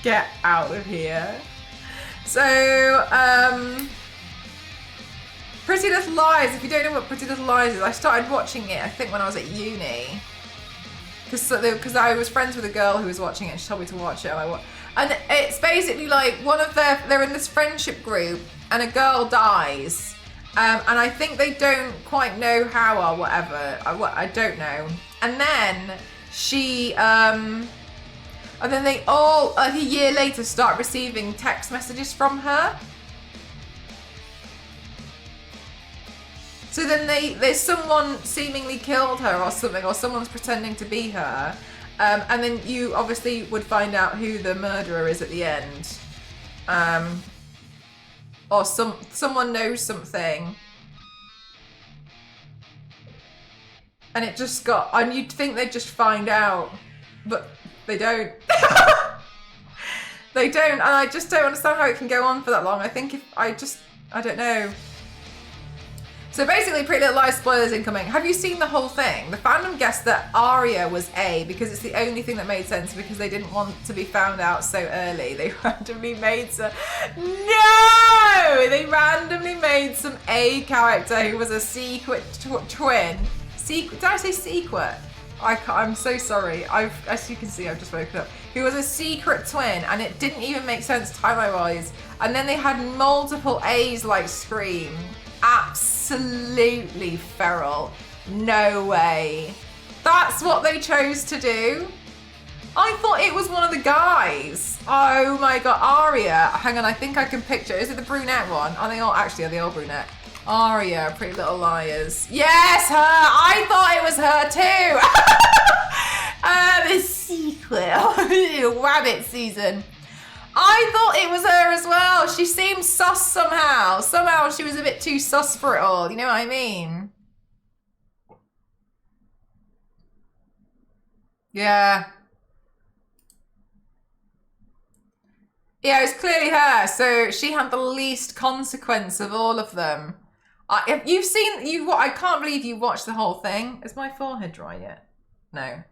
Get out of here. So, Pretty Little Lies, if you don't know what Pretty Little Lies is, I started watching it, I think, when I was at uni. Because I was friends with a girl who was watching it, and she told me to watch it, and it's basically like they're in this friendship group, and a girl dies. And I think they don't quite know how or whatever. I don't know. And then and then they all, like a year later, start receiving text messages from her. So then there's someone seemingly killed her or something, or someone's pretending to be her. And then you obviously would find out who the murderer is at the end. Or someone knows something. And it just got, and you'd think they'd just find out, but they don't. They don't, and I just don't understand how it can go on for that long. I think I don't know. So basically, Pretty Little Lies spoilers incoming. Have you seen the whole thing? The fandom guessed that Aria was A because it's the only thing that made sense because they didn't want to be found out so early. They randomly made some... No! They randomly made some A character who was a secret twin. Did I say secret? I'm so sorry. As you can see, I've just woken up. Who was a secret twin, and it didn't even make sense timeline-wise. And then they had multiple A's like Scream. Absolutely feral. No way. That's what they chose to do? I thought it was one of the guys. Oh my god, Aria. Hang on, I think I can picture. Is it the brunette one? Are they all brunette? Aria, Pretty Little Liars. Yes, her! I thought it was her too! The sequel. Rabbit season. I thought it was her as well. She seemed sus somehow. Somehow she was a bit too sus for it all. You know what I mean? Yeah. Yeah, it was clearly her. So she had the least consequence of all of them. If you've seen, I can't believe you watched the whole thing. Is my forehead dry yet? No.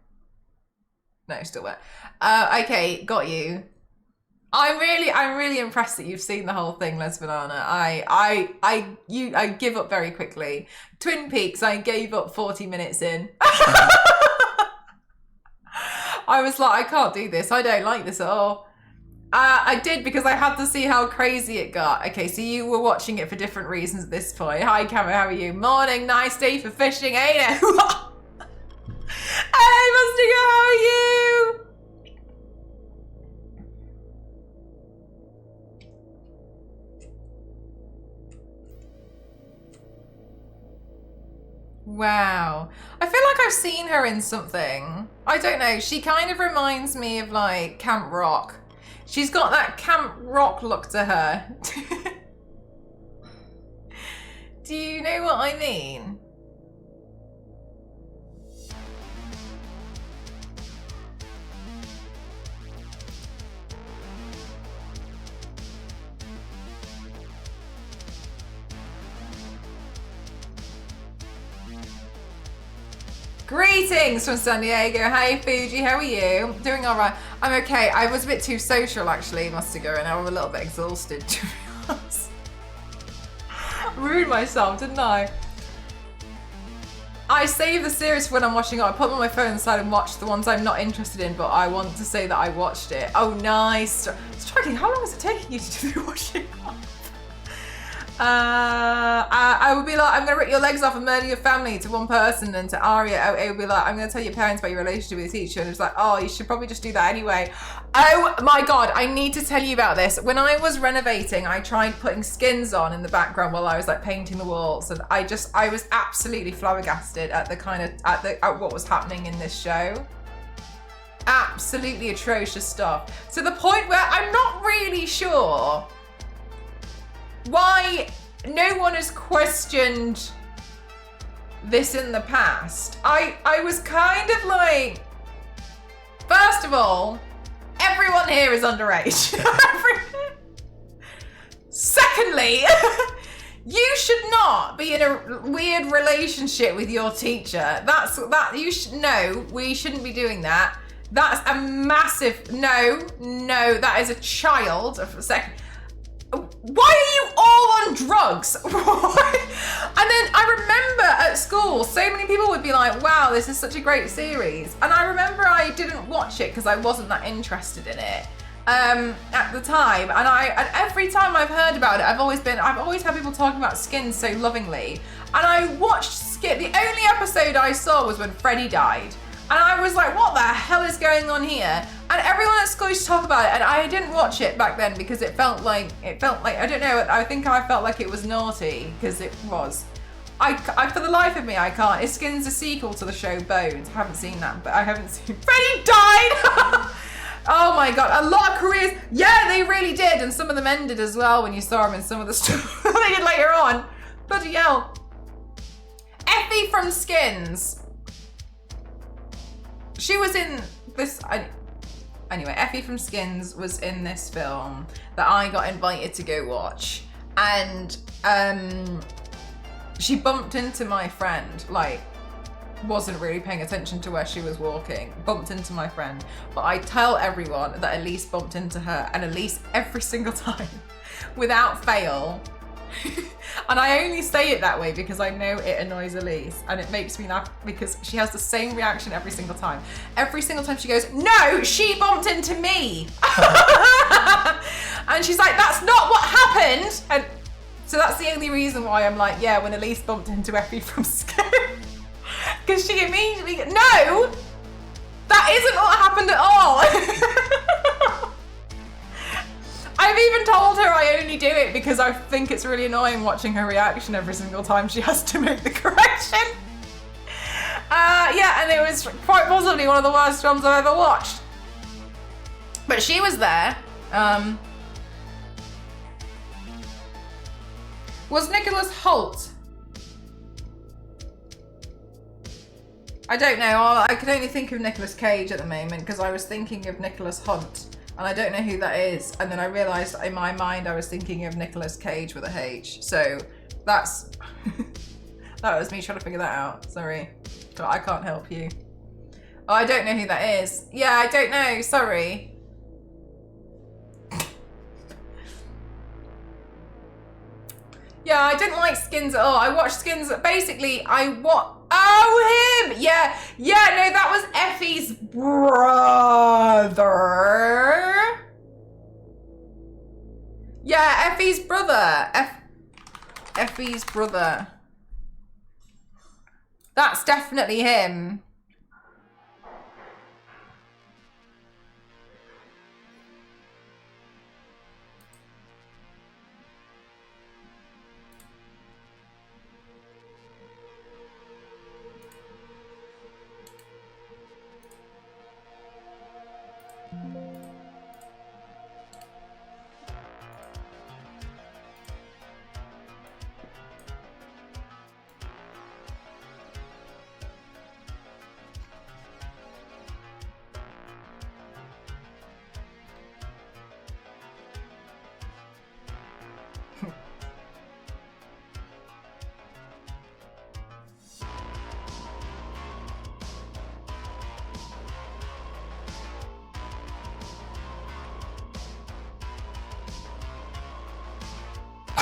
No, still wet. Okay, got you. I'm really impressed that you've seen the whole thing, Les Banana. I give up very quickly. Twin Peaks, I gave up 40 minutes in. I was like, I can't do this. I don't like this at all. I did because I had to see how crazy it got. Okay, so you were watching it for different reasons at this point. Hi, Camo, how are you? Morning, nice day for fishing, ain't it? Hey, Mustigo, how are you? Wow. I feel like I've seen her in something. I don't know. She kind of reminds me of like Camp Rock. She's got that Camp Rock look to her. Do you know what I mean? Greetings from San Diego. Hey Fuji, how are you? Doing all right. I'm okay. I was a bit too social actually, Mustigo, and I'm a little bit exhausted to be honest. Ruined myself, didn't I? I save the series for when I'm watching it. I put them on my phone aside and watch the ones I'm not interested in, but I want to say that I watched it. Oh, nice. Striking, how long is it taking you to do the washing up? I would be like, I'm gonna rip your legs off and murder your family to one person, and to Aria, it would be like, I'm gonna tell your parents about your relationship with the teacher, and it's like, oh, you should probably just do that anyway. Oh my god, I need to tell you about this. When I was renovating, I tried putting skins on in the background while I was like painting the walls, and I was absolutely flabbergasted at at what was happening in this show. Absolutely atrocious stuff. To the point where I'm not really sure why no one has questioned this in the past. I was kind of like, first of all, everyone here is underage. Secondly, you should not be in a weird relationship with your teacher. You should know. We shouldn't be doing that. That's a massive no. That is a child. Why are you all on drugs? And then I remember at school, so many people would be like, wow, this is such a great series. And I remember I didn't watch it because I wasn't that interested in it at the time. And every time I've heard about it, I've always had people talking about Skin so lovingly. And I watched Skin. The only episode I saw was when Freddie died. And I was like, what the hell is going on here? And everyone at school used to talk about it, and I didn't watch it back then because it felt like, I don't know, I think I felt like it was naughty, because it was. I for the life of me, I can't. Is Skin's a sequel to the show Bones? I haven't seen that, but I haven't seen. Freddie died! Oh my god, a lot of careers. Yeah, they really did, and some of them ended as well when you saw them in some of the stuff they did later on. Bloody hell. Effie from Skins. She was in this. Anyway, Effie from Skins was in this film that I got invited to go watch, and she bumped into my friend, like, wasn't really paying attention to where she was walking, bumped into my friend, but I tell everyone that Elise bumped into her, and Elise every single time, without fail, and I only say it that way because I know it annoys Elise, and it makes me laugh because she has the same reaction every single time. Every single time she goes, no, she bumped into me. And she's like, that's not what happened. And so that's the only reason why I'm like, yeah, when Elise bumped into Effie from Skin. Because she immediately, no, that isn't what happened at all. I've even told her I only do it because I think it's really annoying watching her reaction every single time she has to make the correction. Yeah, and it was quite possibly one of the worst films I've ever watched. But she was there. Was Nicholas Hoult? I don't know. I can only think of Nicolas Cage at the moment because I was thinking of Nicholas Hunt, and I don't know who that is. And then I realised in my mind I was thinking of Nicolas Cage with a H. So that's that was me trying to figure that out. Sorry, but I can't help you. Oh, I don't know who that is. Yeah, I don't know. Sorry. Yeah, I didn't like Skins at all. I watched Skins. Basically, Oh, him! Yeah, no, that was Effie's brother. Yeah, Effie's brother. Effie's brother. That's definitely him.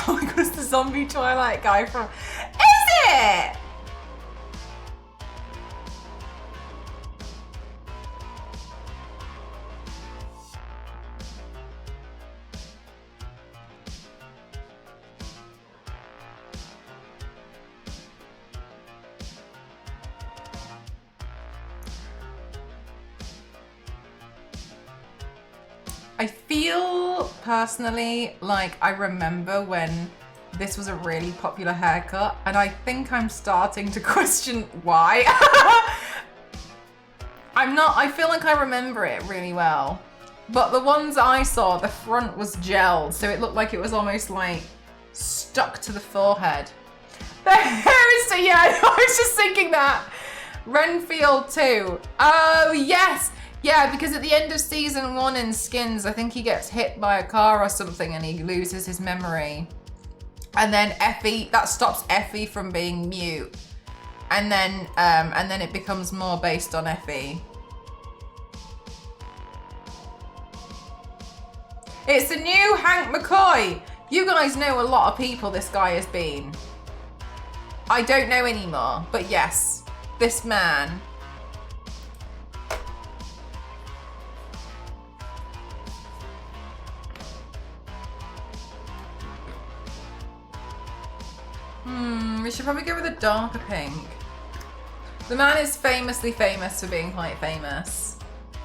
Oh my god, it's the zombie Twilight guy from... Is it? I feel personally like I remember when this was a really popular haircut, and I think I'm starting to question why. I feel like I remember it really well. But the ones I saw, the front was gelled, so it looked like it was almost like stuck to the forehead. The hair is, yeah, I was just thinking that. Renfield too. Oh, yes. Yeah, because at the end of season 1 in Skins, I think he gets hit by a car or something and he loses his memory. And then Effie, that stops Effie from being mute. And then it becomes more based on Effie. It's the new Hank McCoy. You guys know a lot of people this guy has been. I don't know anymore, but yes, this man. We should probably go with a darker pink. The man is famously famous for being quite famous.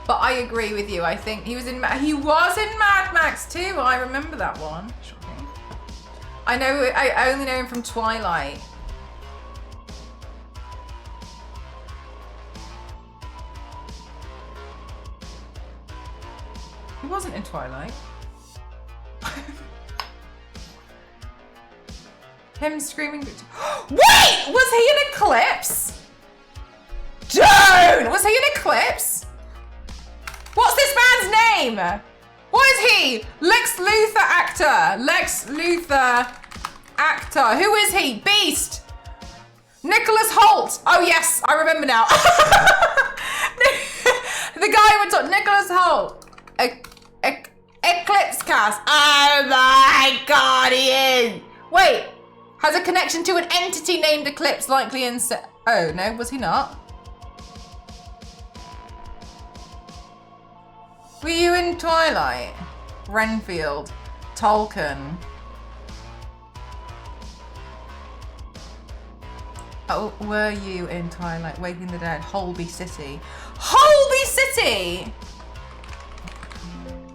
But I agree with you. I think he was in Mad Max too. I remember that one. Shocking. I only know him from Twilight. wasn't in Twilight. Him screaming. Wait! Was he in Eclipse? Don't! Was he in Eclipse? What's this man's name? What is he? Lex Luthor actor. Lex Luthor actor. Who is he? Beast. Nicholas Hoult. Oh yes, I remember now. The guy who talk. Nicholas Hoult. Eclipse cast. Oh my god, he is. Wait. Has a connection to an entity named Eclipse, likely in. Oh no, was he not? Were you in Twilight? Renfield, Tolkien. Oh, were you in Twilight? Waking the Dead, Holby City. Holby City!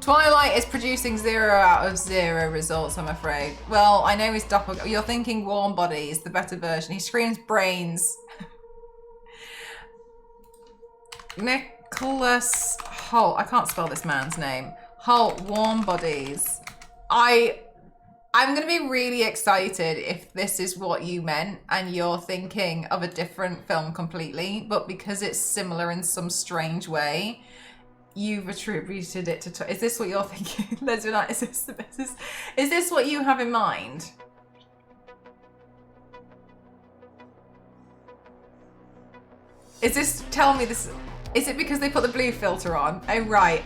Twilight is producing 0 out of 0 results, I'm afraid. Well, I know he's doppelganger. You're thinking Warm Bodies, the better version. He screams brains. Nicholas Hoult. I can't spell this man's name. Hoult, Warm Bodies. I'm going to be really excited if this is what you meant and you're thinking of a different film completely, but because it's similar in some strange way, you've attributed it to... Is this what you're thinking? Lesbian, is this what you have in mind? Is this... Tell me this... Is it because they put the blue filter on? Oh, right.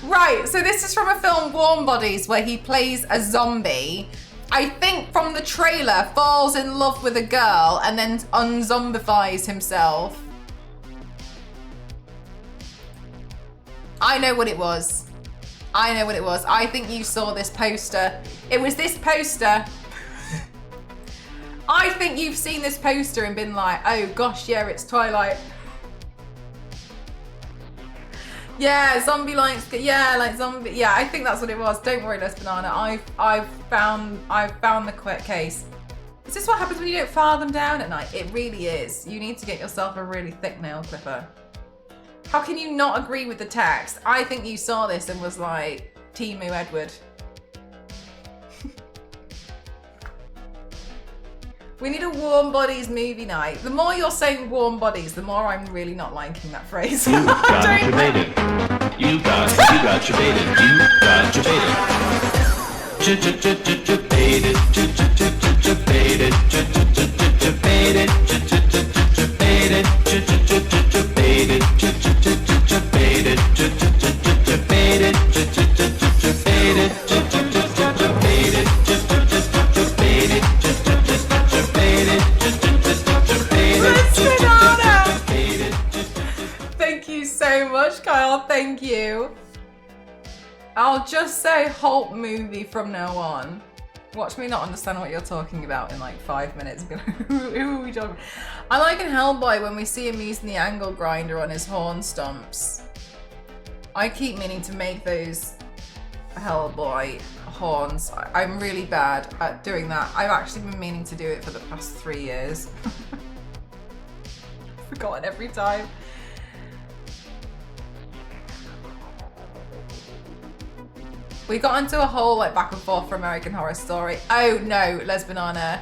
Right, so this is from a film, Warm Bodies, where he plays a zombie. I think from the trailer, falls in love with a girl and then unzombifies himself. I know what it was. I think you saw this poster. It was this poster. I think you've seen this poster and been like, oh gosh, yeah, it's Twilight. Yeah, zombie likes, yeah, like zombie, yeah, I think that's what it was. Don't worry, Les Banana. I've found the quick case. Is this what happens when you don't file them down at night? It really is. You need to get yourself a really thick nail clipper. How can you not agree with the text? I think you saw this and was like, Timu Edward. We need a Warm Bodies movie night. The more you're saying Warm Bodies, the more I'm really not liking that phrase. You got your baited. You got your baited. You got your baited. Baited. Baited. Baited. Thank you so much, Kyle. Thank you. I'll just say Hoult movie from now on. Watch me not understand what you're talking about in like 5 minutes. Who are we talking? I like in Hellboy when we see him using the angle grinder on his horn stumps. I keep meaning to make those Hellboy horns. I'm really bad at doing that. I've actually been meaning to do it for the past 3 years. Forgotten every time. We got into a whole like back and forth for American Horror Story. Oh no, Les Banana.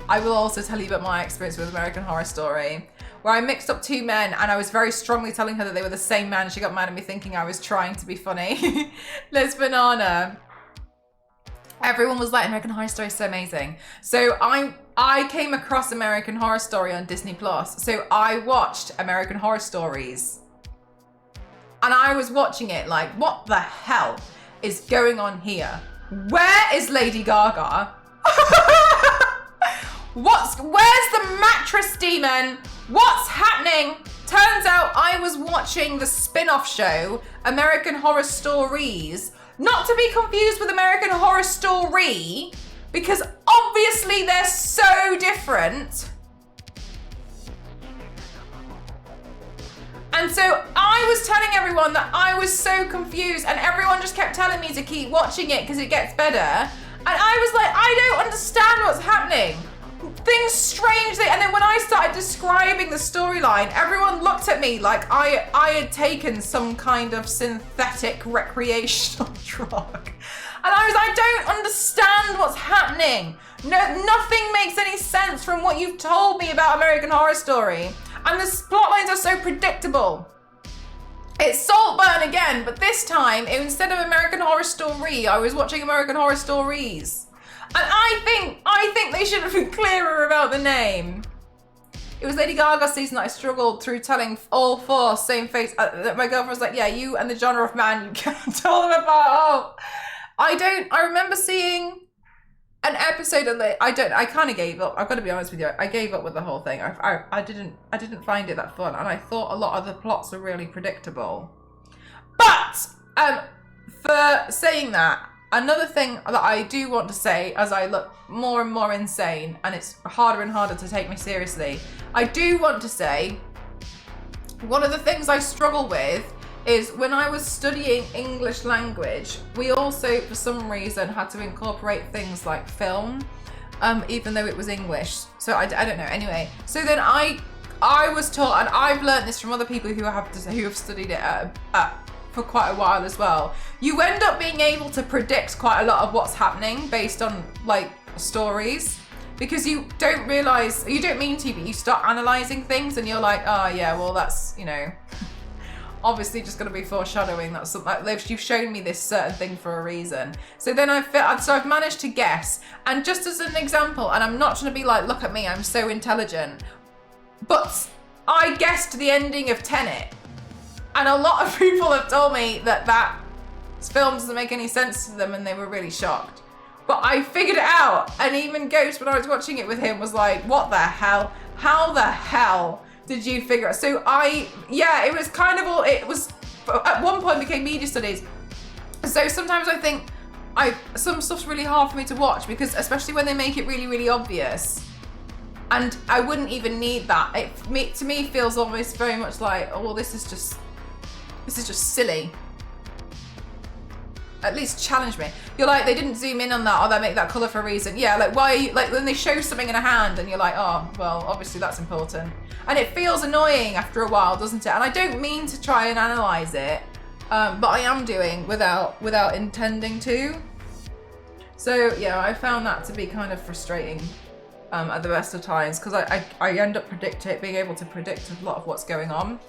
I will also tell you about my experience with American Horror Story, where I mixed up 2 men and I was very strongly telling her that they were the same man. She got mad at me thinking I was trying to be funny. Les Banana. Everyone was like, American Horror Story is so amazing. So I came across American Horror Story on Disney Plus. So I watched American Horror Stories. And I was watching it like, what the hell is going on here? Where is Lady Gaga? Where's the mattress demon? What's happening? Turns out I was watching the spin-off show, American Horror Stories, not to be confused with American Horror Story, because obviously they're so different. And so I was telling everyone that I was so confused and everyone just kept telling me to keep watching it because it gets better. And I was like, I don't understand what's happening. things strangely, and then when I started describing the storyline, everyone looked at me like I had taken some kind of synthetic recreational drug. And I was like, I don't understand what's happening. No, nothing makes any sense from what you've told me about American Horror Story. And the plot lines are so predictable. It's Saltburn again, but this time, instead of American Horror Story, I was watching American Horror Stories. And I think they should have been clearer about the name. It was Lady Gaga season that I struggled through telling all four same face. My girlfriend was like, yeah, you and the genre of man you can't tell them about. Oh, I remember seeing an episode of it. I kind of gave up. I've got to be honest with you. I gave up with the whole thing. I didn't find it that fun. And I thought a lot of the plots are really predictable. But, for saying that, another thing that I do want to say as I look more and more insane, and it's harder and harder to take me seriously, I do want to say one of the things I struggle with is when I was studying English language, we also, for some reason, had to incorporate things like film, even though it was English. So I don't know. Anyway, so then I was taught, and I've learned this from other people who have studied it for quite a while as well. You end up being able to predict quite a lot of what's happening based on like stories, because you don't realize, you don't mean to, but you start analyzing things and you're like, oh yeah, well that's, you know, obviously just going to be foreshadowing. That's something you've shown me this certain thing for a reason. So then I've managed to guess, and just as an example, and I'm not trying to be like, look at me, I'm so intelligent, but I guessed the ending of Tenet. And a lot of people have told me that film doesn't make any sense to them, and they were really shocked. But I figured it out, and even Ghost, when I was watching it with him, was like, what the hell? How the hell did you figure it? So it was kind of all, it was, at one point became media studies. So sometimes I think some stuff's really hard for me to watch, because especially when they make it really, really obvious. And I wouldn't even need that. To me feels almost very much like, oh, well, this is just silly. At least challenge me. You're like, they didn't zoom in on that, or they make that colour for a reason. Yeah, like why are you, like when they show something in a hand and you're like, oh, well, obviously that's important. And it feels annoying after a while, doesn't it? And I don't mean to try and analyse it, but I am doing without intending to. So yeah, I found that to be kind of frustrating at the best of times, because I end up being able to predict a lot of what's going on.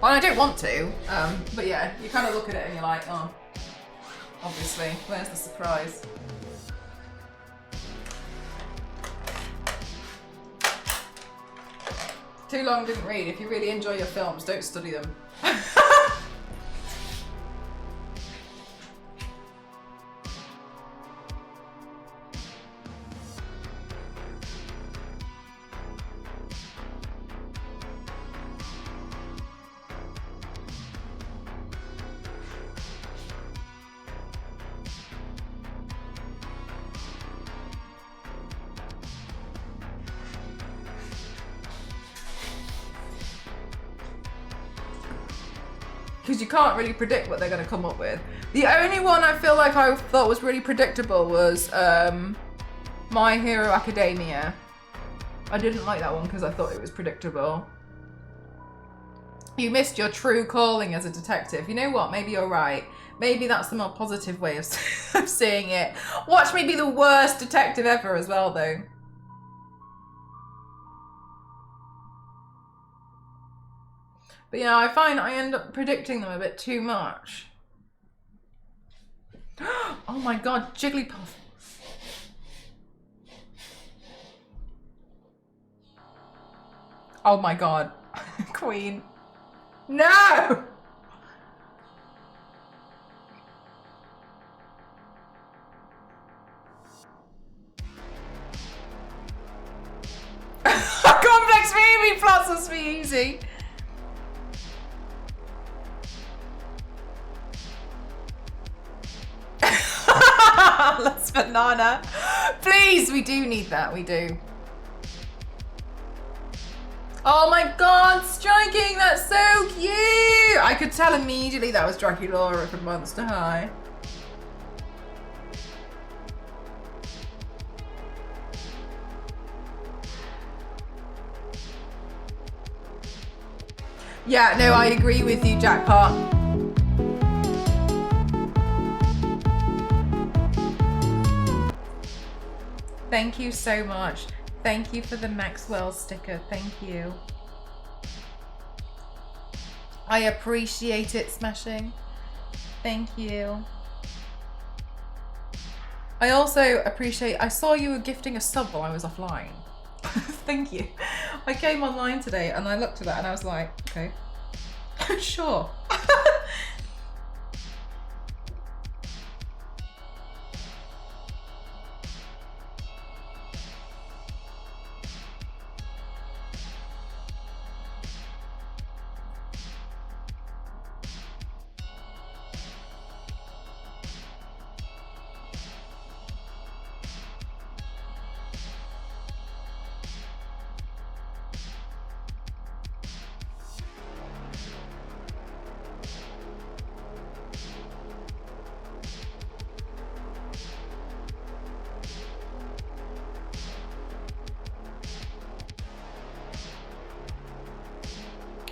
Well, I don't want to, but yeah, you kind of look at it and you're like, oh, obviously, where's the surprise? Too long, didn't read. If you really enjoy your films, don't study them. Because you can't really predict what they're going to come up with. The only one I feel like I thought was really predictable was My Hero Academia. I didn't like that one because I thought it was predictable. You missed your true calling as a detective. You know what? Maybe you're right. Maybe that's the more positive way of seeing it. Watch me be the worst detective ever as well, though. But yeah, I find I end up predicting them a bit too much. Oh my god, Jigglypuff. Oh my god. Queen. No! Complex baby plots must be easy. Let's banana. Please, we do need that. We do. Oh my god, striking! That's so cute! I could tell immediately that was Draculaura from Monster High. Yeah, no, I agree with you, Jackpot. Thank you so much. Thank you for the Maxwell sticker. Thank you. I appreciate it, Smashing. Thank you. I also appreciate, I saw you were gifting a sub while I was offline. Thank you. I came online today and I looked at that and I was like, okay, sure.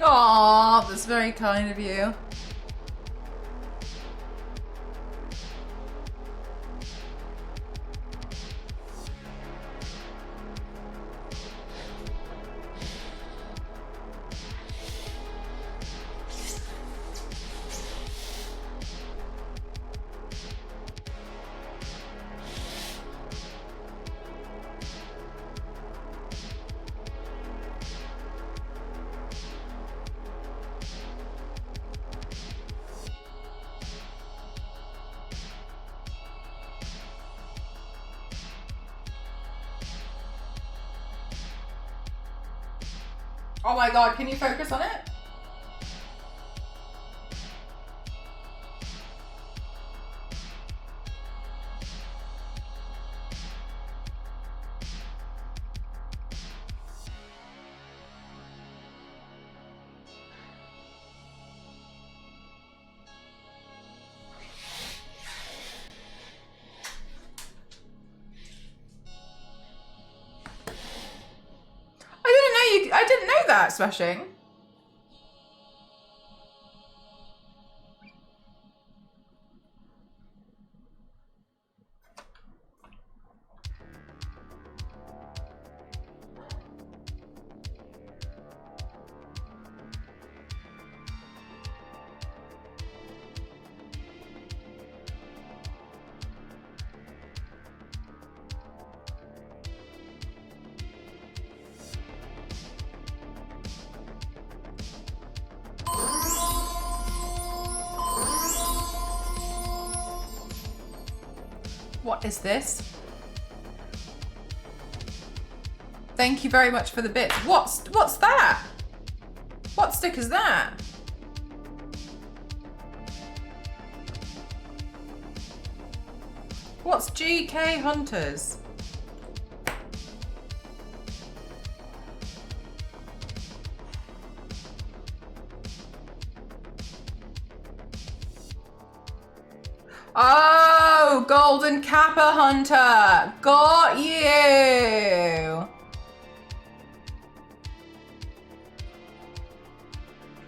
Aw, that's very kind of you. Oh my god, can you focus on it? I didn't know that, Smashing. What is this? Thank you very much for the bits. What's that? What stick is that? What's GK Hunters? Oh, Golden Kappa Hunter. Got you.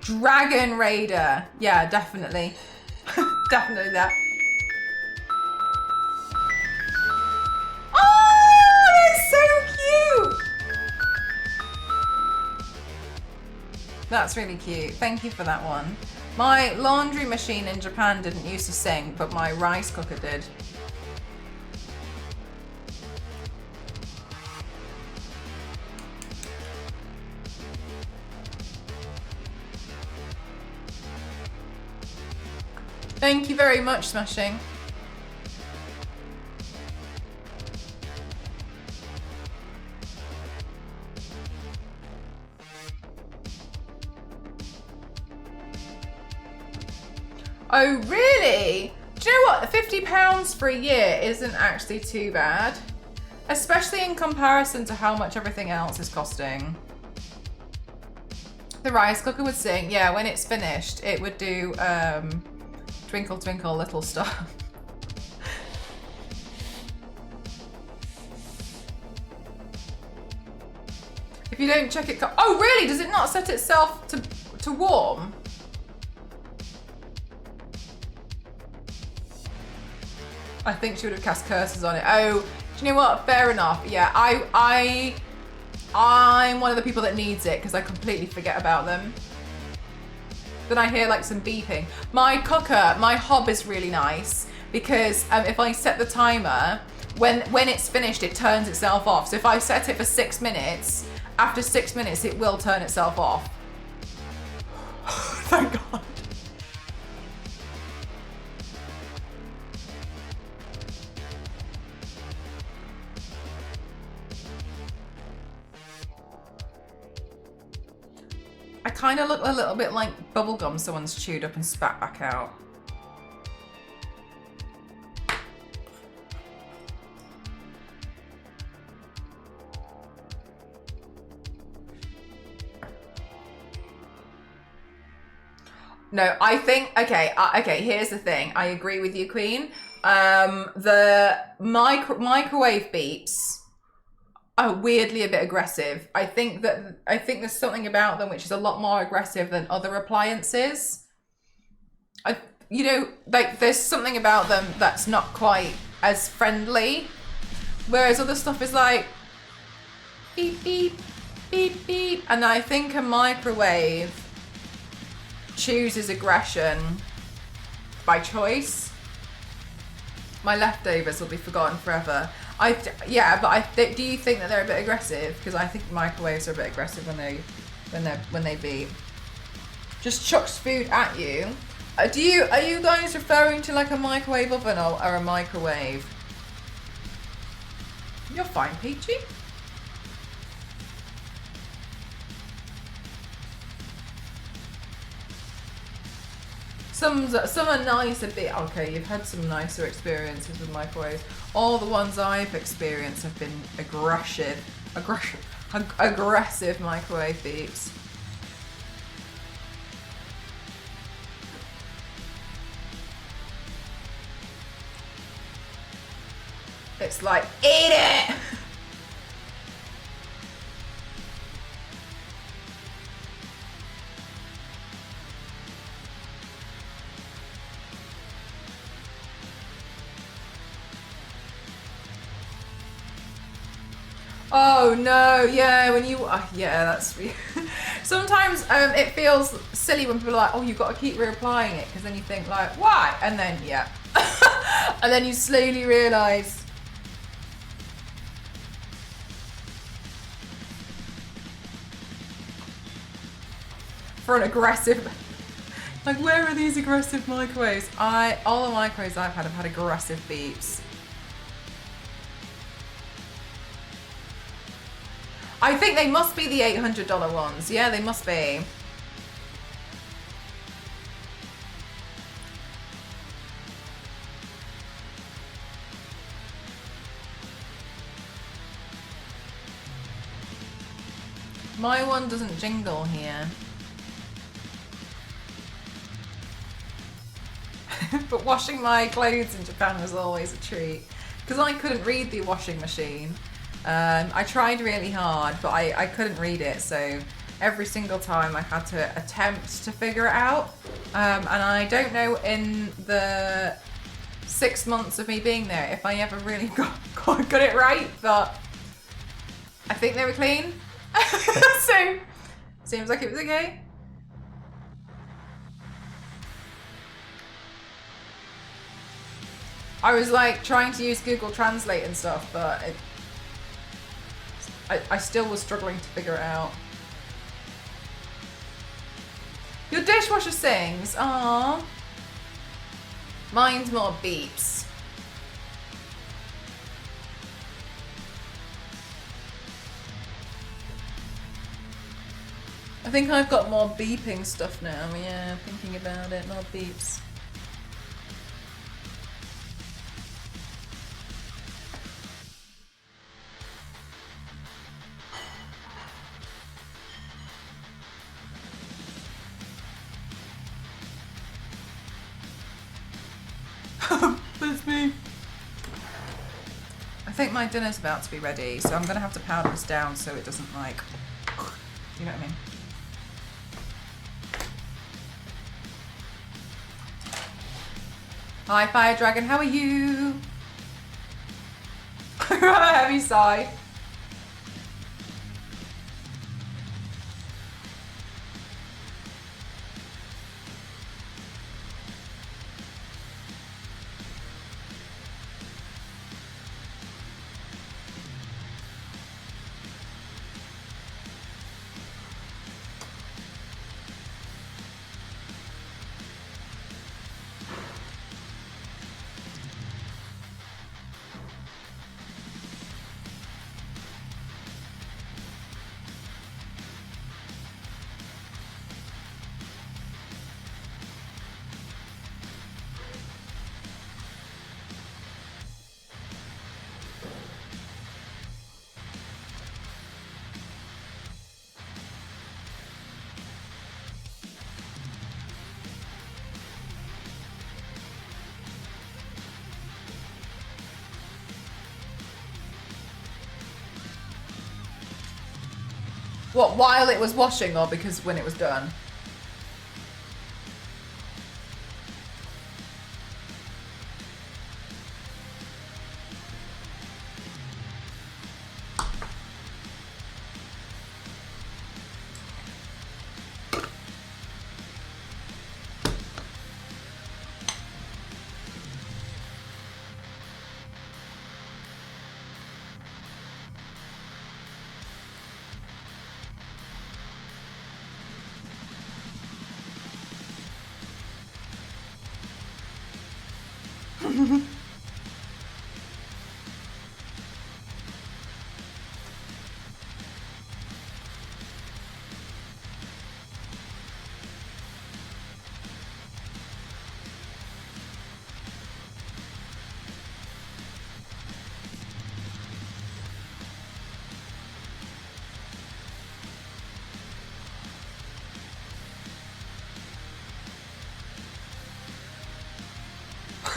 Dragon Raider. Yeah, definitely. Definitely that. Oh, that's so cute. That's really cute. Thank you for that one. My laundry machine in Japan didn't used to sing, but my rice cooker did. Thank you very much, Smashing. Oh, really? Do you know what? £50 for a year isn't actually too bad, especially in comparison to how much everything else is costing. The rice cooker would sing. Yeah, when it's finished, it would do Twinkle Twinkle Little Star. If you don't check it, oh really? Does it not set itself to To warm? I think she would have cast curses on it. Oh, do you know what? Fair enough. Yeah, I'm one of the people that needs it because I completely forget about them. Then I hear like some beeping. My cooker, my hob is really nice because if I set the timer, when it's finished, it turns itself off. So if I set it for 6 minutes, after 6 minutes, it will turn itself off. Thank God. I kind of look a little bit like bubblegum someone's chewed up and spat back out. No, I think, okay, here's the thing. I agree with you, Queen. The microwave beeps are weirdly a bit aggressive. I think there's something about them which is a lot more aggressive than other appliances. You know, like there's something about them that's not quite as friendly. Whereas other stuff is like beep, beep, beep, beep. And I think a microwave chooses aggression by choice. My leftovers will be forgotten forever. Do you think that they're a bit aggressive? Because I think microwaves are a bit aggressive when they beep. Just chucks food at you. Are you guys referring to like a microwave oven or a microwave? You're fine, Peachy. Some are nice a bit. Okay, you've had some nicer experiences with microwaves. All the ones I've experienced have been aggressive microwave beeps. It's like, eat it! Oh no, yeah, when you, yeah, that's, sometimes it feels silly when people are like, oh, you've got to keep reapplying it, because then you think like, why? And then, yeah. And then you slowly realise. For an aggressive, like where are these aggressive microwaves? All the microwaves I've had have had aggressive beeps. I think they must be the $800 ones. Yeah, they must be. My one doesn't jingle here. But washing my clothes in Japan was always a treat. Because I couldn't read the washing machine. I tried really hard, but I couldn't read it, so every single time I had to attempt to figure it out. And I don't know in the 6 months of me being there if I ever really got it right, but I think they were clean. So, seems like it was okay. I was like trying to use Google Translate and stuff, but I still was struggling to figure it out. Your dishwasher sings. Aww. Mine's more beeps. I think I've got more beeping stuff now. Yeah, thinking about it, more beeps. That's me. I think my dinner's about to be ready, so I'm gonna have to powder this down so it doesn't like, you know what I mean? Hi, Fire Dragon. How are you? Heavy sigh. What, while it was washing or because when it was done?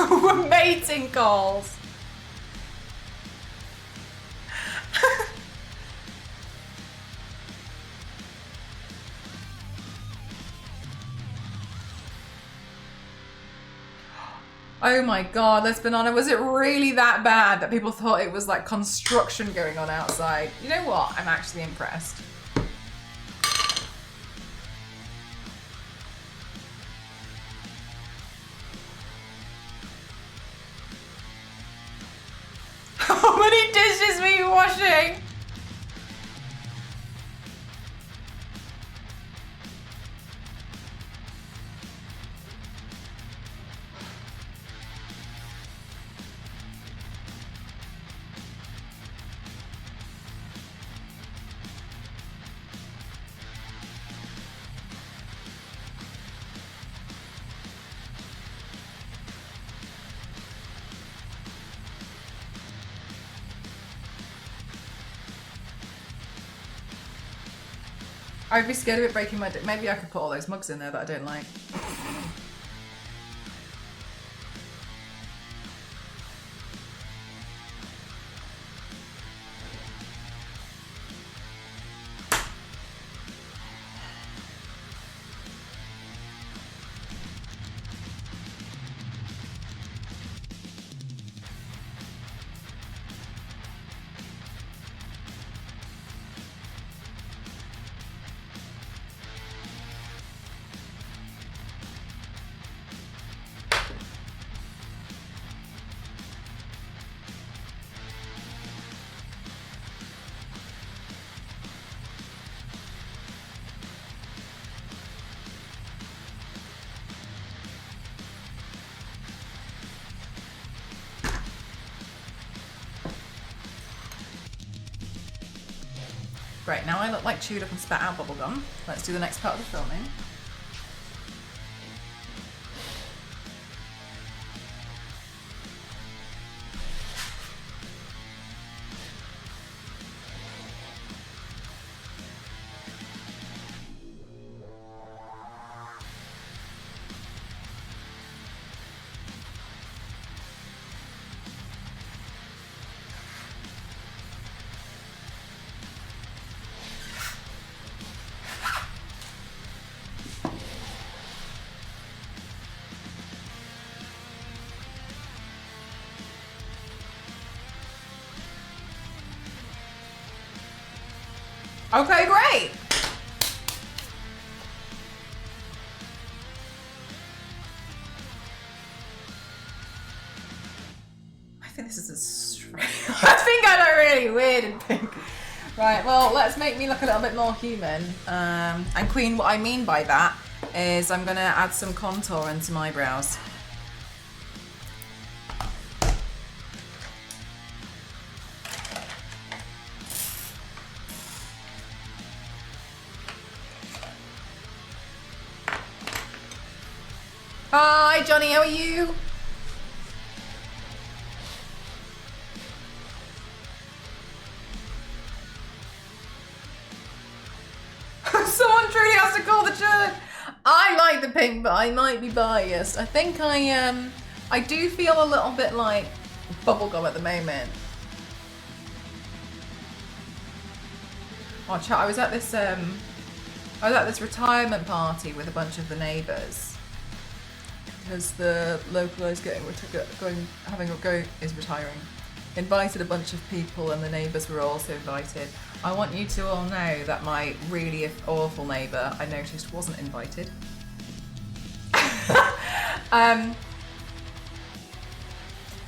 We're mating calls. Oh my god, let's be honest, was it really that bad that people thought it was like construction going on outside? You know what? I'm actually impressed. How many dishes were you washing? I'd be scared of it breaking my... Maybe I could put all those mugs in there that I don't like. Great, now I look like chewed up and spat out bubblegum. Let's do the next part of the filming. Okay, great. I think this is a strange. I think I look really weird in pink. Right, well, let's make me look a little bit more human. And Queen, what I mean by that is I'm gonna add some contour into my brows. Hi, Johnny, how are you? Someone truly has to call the church. I like the pink, but I might be biased. I think I do feel a little bit like bubblegum at the moment. Oh, chat, I was at this retirement party with a bunch of the neighbours. Because the local is is retiring. Invited a bunch of people and the neighbours were also invited. I want you to all know that my really awful neighbour, I noticed, wasn't invited. And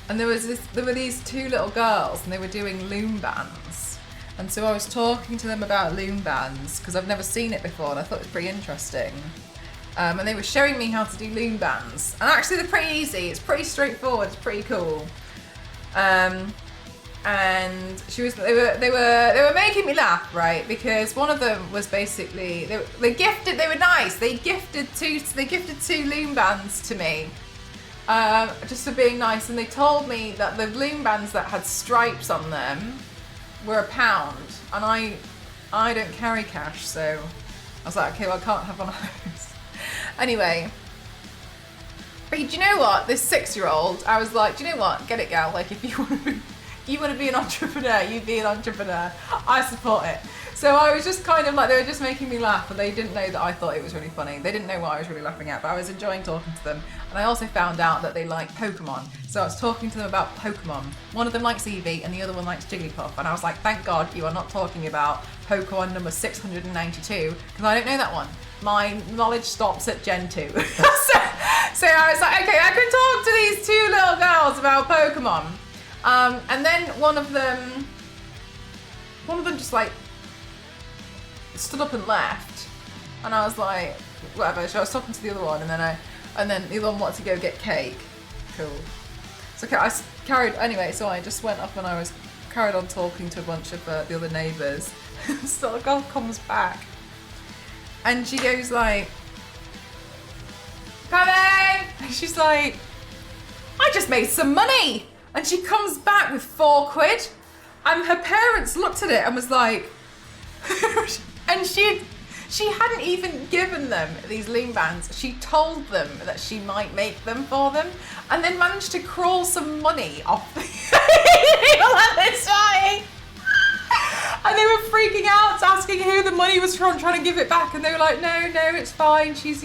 there were these two little girls and they were doing loom bands. And so I was talking to them about loom bands because I've never seen it before and I thought it was pretty interesting. And they were showing me how to do loom bands. And actually they're pretty easy, it's pretty straightforward, it's pretty cool. And they were making me laugh, right? Because one of them was basically they were nice. They gifted two loom bands to me, just for being nice. And they told me that the loom bands that had stripes on them were £1, and I don't carry cash, so I was like, okay, well I can't have one of those. Anyway. But do you know what? This 6-year-old, I was like, do you know what? Get it, gal. Like, if you want to be an entrepreneur, you be an entrepreneur. I support it. So I was just kind of like, they were just making me laugh, but they didn't know that I thought it was really funny. They didn't know what I was really laughing at, but I was enjoying talking to them. And I also found out that they like Pokemon. So I was talking to them about Pokemon. One of them likes Eevee and the other one likes Jigglypuff. And I was like, thank God you are not talking about Pokemon number 692, because I don't know that one. My knowledge stops at Gen 2. so I was like, okay, I can talk to these two little girls about Pokemon. And then one of them just like stood up and left, and I was like, whatever. So I was talking to the other one, and then the other one wanted to go get cake. Cool. So so I just went up and I was carried on talking to a bunch of the other neighbours. So the girl comes back, and she goes like, "Coming!" And she's like, "I just made some money." And she comes back with £4, and her parents looked at it and was like, and she hadn't even given them these loom bands. She told them that she might make them for them, and then managed to crawl some money off the people at this time. And they were freaking out, asking who the money was from, trying to give it back. And they were like, no, it's fine. She's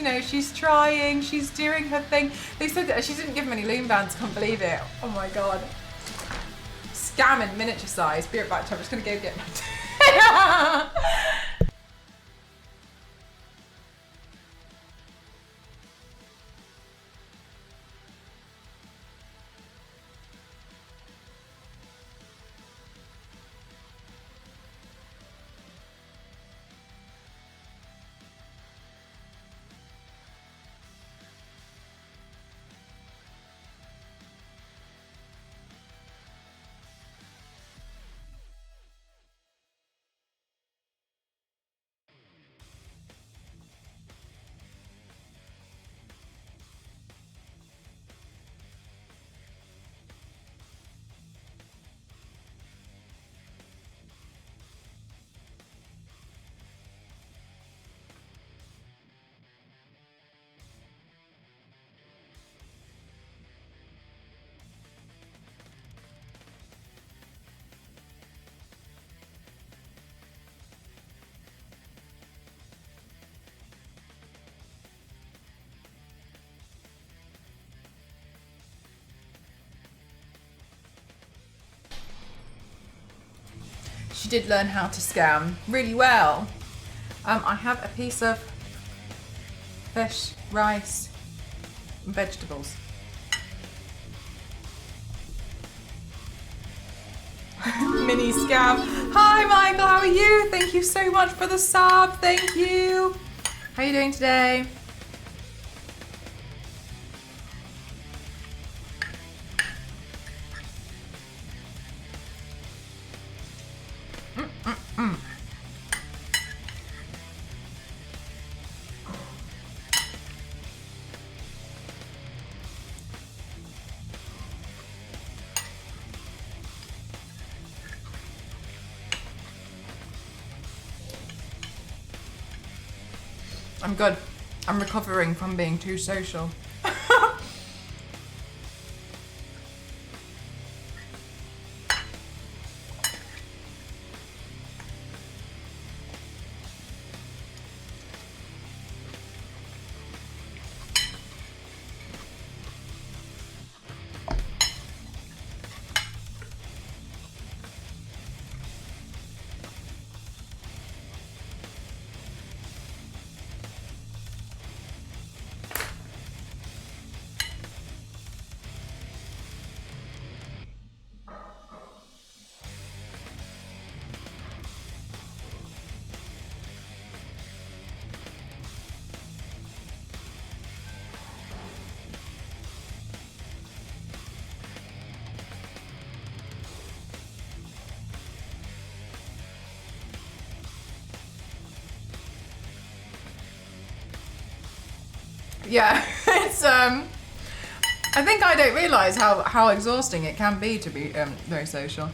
trying. She's doing her thing. They said that she didn't give them any loom bands. Can't believe it. Oh my God. Scam in miniature size. Be right back. I'm just going to go get my She did learn how to scam really well. I have a piece of fish, rice, and vegetables. Mini scam. Hi Michael, how are you? Thank you so much for the sub. Thank you. How are you doing today? I'm good. I'm recovering from being too social. Yeah, it's I think I don't realise how exhausting it can be to be very social.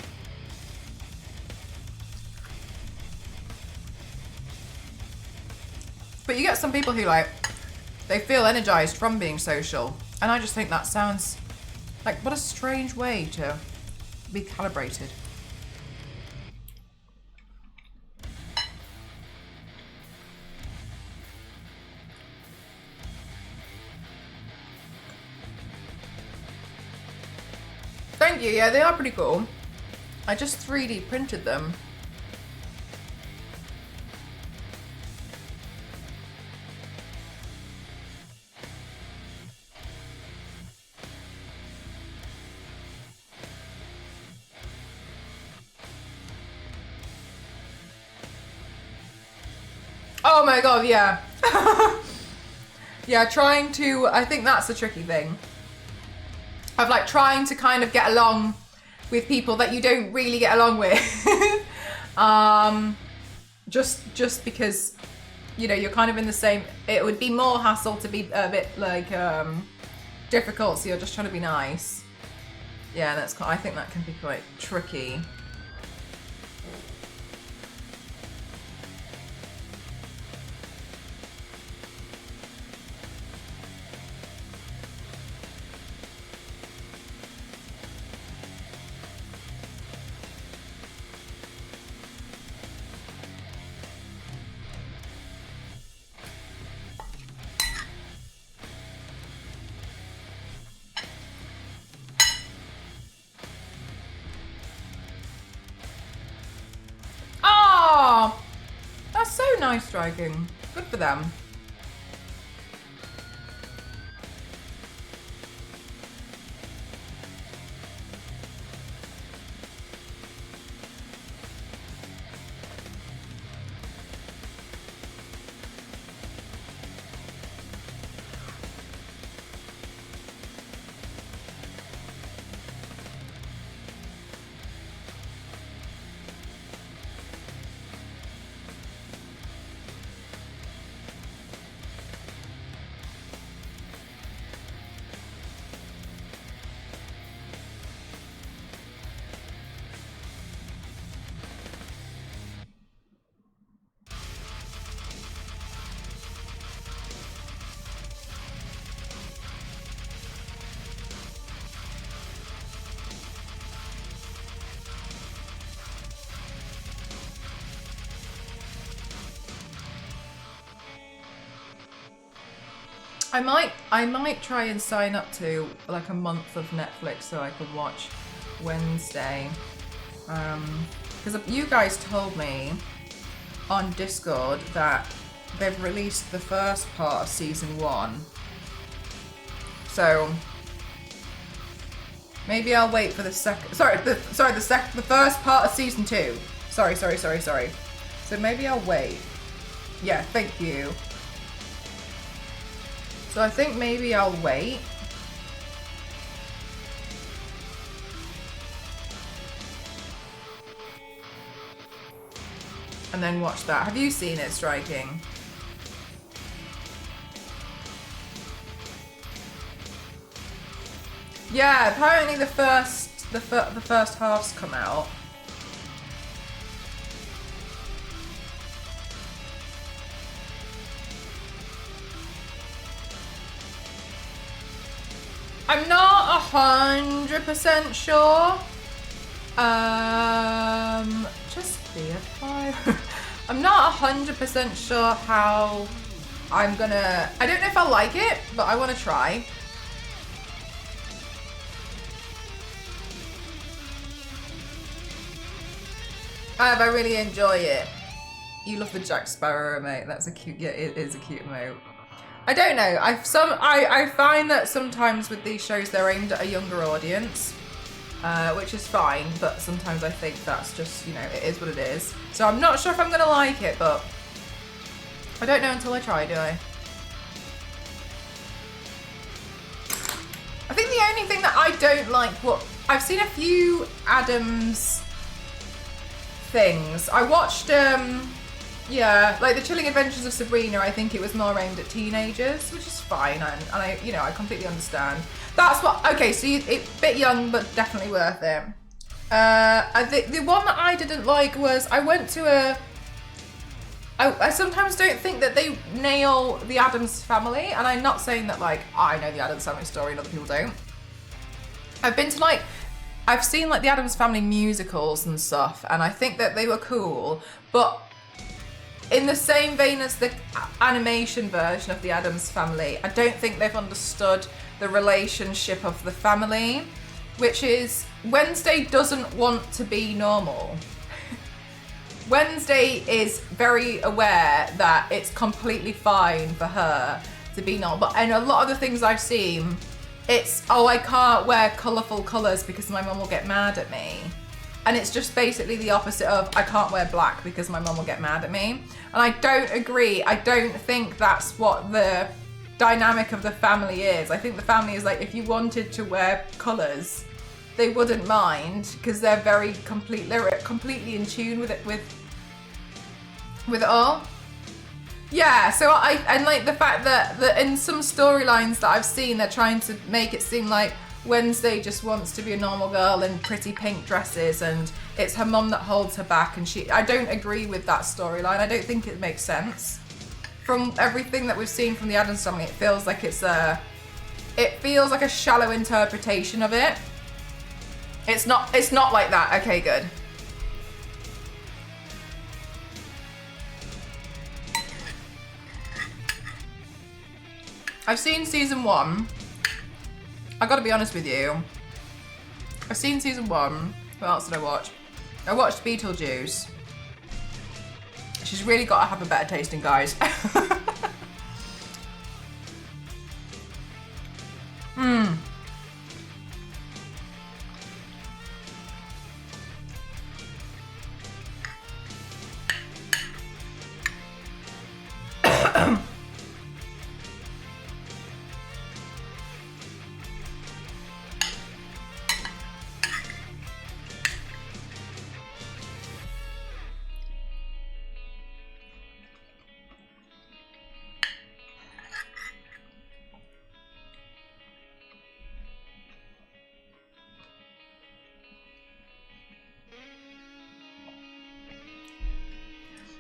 But you get some people who like, they feel energized from being social. And I just think that sounds like, what a strange way to be calibrated. Thank you, yeah, they are pretty cool. I just 3D printed them. Oh my god, yeah. Yeah, trying to, I think that's the tricky thing. Of like trying to kind of get along with people that you don't really get along with. Just because, you know, you're kind of in the same, it would be more hassle to be a bit like difficult, so you're just trying to be nice. Yeah, that's, I think that can be quite tricky. That's so nice striking. Good for them. I might try and sign up to like a month of Netflix so I can watch Wednesday. because you guys told me on Discord that they've released the first part of season 1. So maybe I'll wait for the second. The first part of season 2. Sorry. So maybe I'll wait. Yeah, thank you. So I think maybe I'll wait. And then watch that. Have you seen it, Striking? Yeah, apparently the first half's come out. I'm not 100% sure. Just be a fire. I'm not 100% sure how I'm gonna. I don't know if I like it, but I want to try. I really enjoy it. You love the Jack Sparrow emote. That's a cute. Yeah, it is a cute emote. I don't know. I find that sometimes with these shows they're aimed at a younger audience, which is fine. But sometimes I think that's just, you know, it is what it is. So I'm not sure if I'm gonna like it, but I don't know until I try, do I? I think the only thing that I don't like, I've seen a few Addams things. I watched, yeah, like The Chilling Adventures of Sabrina. I think it was more aimed at teenagers, which is fine, and I, you know, I completely understand. That's what. Okay, so it's a bit young, but definitely worth it. The one that I didn't like was I went to a. I sometimes don't think that they nail the Addams Family, and I'm not saying that like I know the Addams Family story and other people don't. I've seen like the Addams Family musicals and stuff, and I think that they were cool, but in the same vein as the animation version of the Addams Family, I don't think they've understood the relationship of the family, which is Wednesday doesn't want to be normal. Wednesday is very aware that it's completely fine for her to be normal, and a lot of the things I've seen, it's, oh, I can't wear colourful colours because my mum will get mad at me. And it's just basically the opposite of, I can't wear black because my mum will get mad at me. And I don't agree. I don't think that's what the dynamic of the family is. I think the family is like, if you wanted to wear colours, they wouldn't mind because they're very completely in tune with it, with it all. Yeah, so I like the fact that in some storylines that I've seen, they're trying to make it seem like Wednesday just wants to be a normal girl in pretty pink dresses, and it's her mum that holds her back, and I don't agree with that storyline. I don't think it makes sense. From everything that we've seen from the Addams Family, it feels like it feels like a shallow interpretation of it. It's not like that. Okay, good. I've seen season 1. I gotta be honest with you. I've seen season 1. What else did I watch? I watched Beetlejuice. She's really got to have a better taste in guys.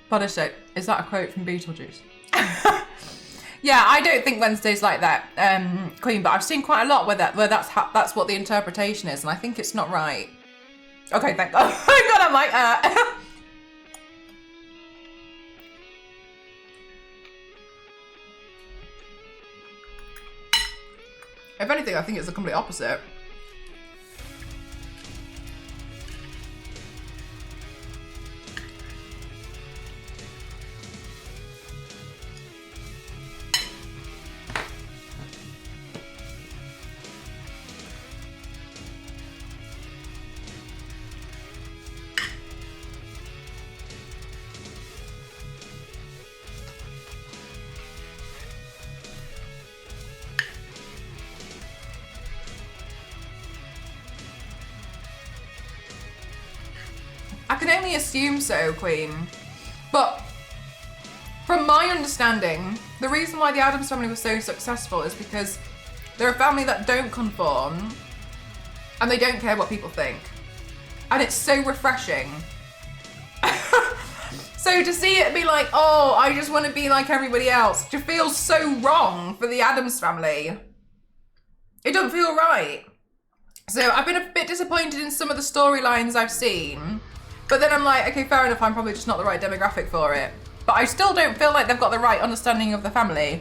Bodyshake, is that a quote from Beetlejuice? Yeah, I don't think Wednesday's like that, Queen, but I've seen quite a lot where that's what the interpretation is, and I think it's not right. Okay, thank God. Thank God, I'm like, If anything, I think it's the complete opposite. I can only assume so, Queen. But from my understanding, the reason why the Addams Family was so successful is because they're a family that don't conform and they don't care what people think. And it's so refreshing. So to see it be like, oh, I just want to be like everybody else, just feels so wrong for the Addams Family. It doesn't feel right. So I've been a bit disappointed in some of the storylines I've seen, but then I'm like, okay, fair enough, I'm probably just not the right demographic for it. But I still don't feel like they've got the right understanding of the family.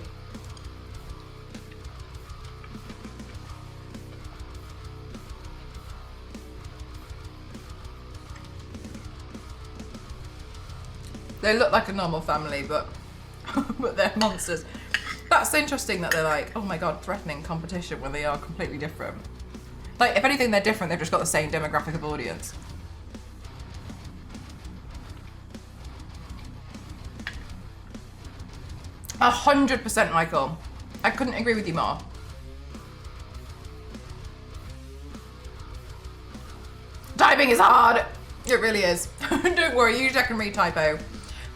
They look like a normal family, but but they're monsters. That's interesting that they're like, oh my god, threatening competition when they are completely different. Like, if anything, they're different, they've just got the same demographic of audience. 100%, Michael. I couldn't agree with you more. Typing is hard. It really is. Don't worry, usually I can read typo.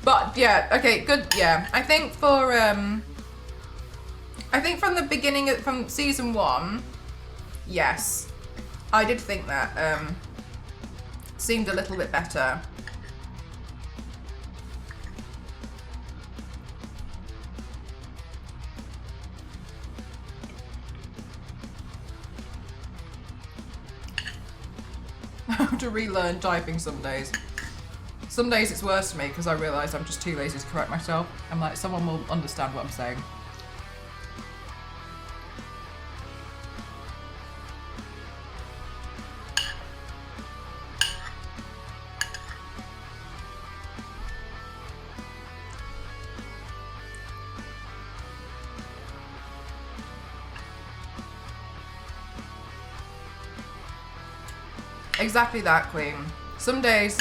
But yeah, okay, good, yeah. I think for, I think from the beginning, from season 1, yes. I did think that, seemed a little bit better. I have to relearn typing some days. Some days it's worse for me because I realise I'm just too lazy to correct myself. I'm like, someone will understand what I'm saying. Exactly that, Queen. Some days,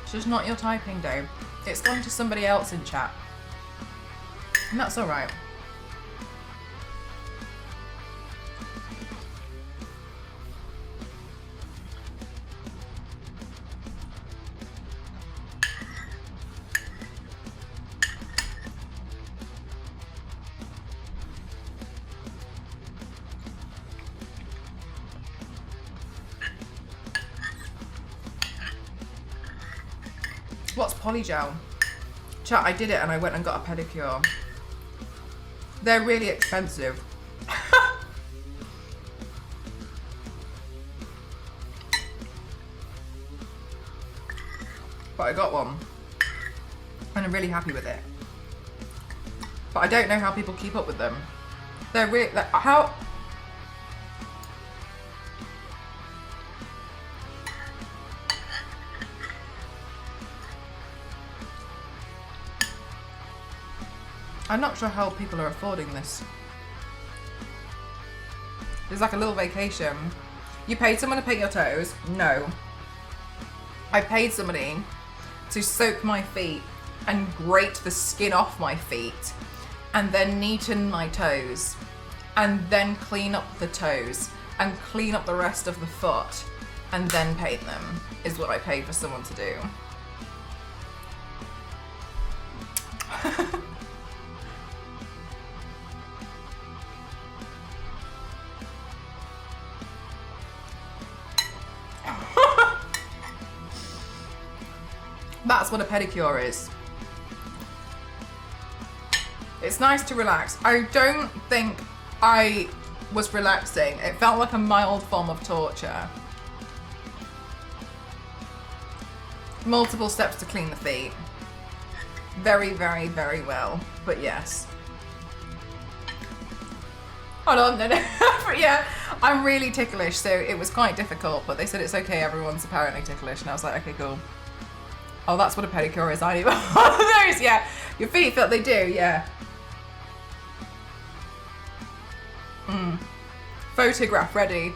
it's just not your typing day. It's gone to somebody else in chat. And that's alright. What's polygel? Chat, I did it and I went and got a pedicure. They're really expensive. But I got one. And I'm really happy with it. But I don't know how people keep up with them. They're really, how? I'm not sure how people are affording this. It's like a little vacation. You paid someone to paint your toes? No. I paid somebody to soak my feet and grate the skin off my feet and then neaten my toes and then clean up the toes and clean up the rest of the foot and then paint them is what I paid for someone to do. That's what a pedicure is. It's nice to relax. I don't think I was relaxing. It felt like a mild form of torture. Multiple steps to clean the feet. Very, very, very well, but yes. Hold on, no. Yeah, I'm really ticklish, so it was quite difficult, but they said it's okay, everyone's apparently ticklish, and I was like, okay, cool. Oh, that's what a pedicure is. I need one of those. Yeah, your feet feel, they do. Yeah. Photograph ready.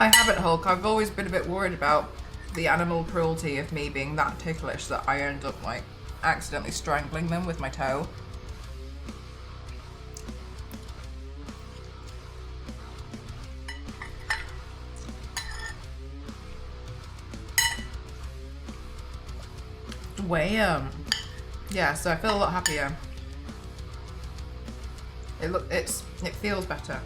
I haven't, Hulk. I've always been a bit worried about the animal cruelty of me being that ticklish that I end up like accidentally strangling them with my toe. Yeah, so I feel a lot happier. It feels better.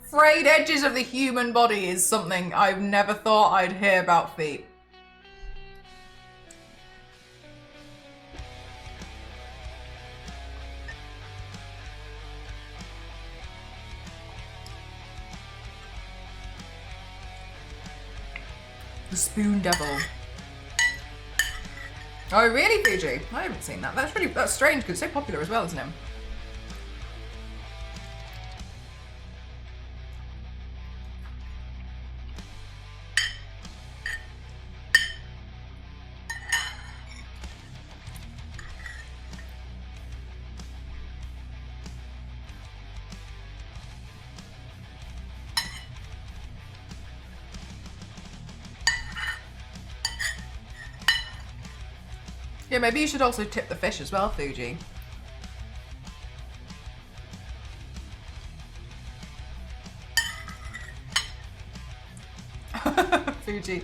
Frayed edges of the human body is something I've never thought I'd hear about feet. The Spoon Devil. Oh, really, Fuji? I haven't seen that. That's strange because it's so popular as well, isn't it? Yeah, maybe you should also tip the fish as well, Fuji. Fuji.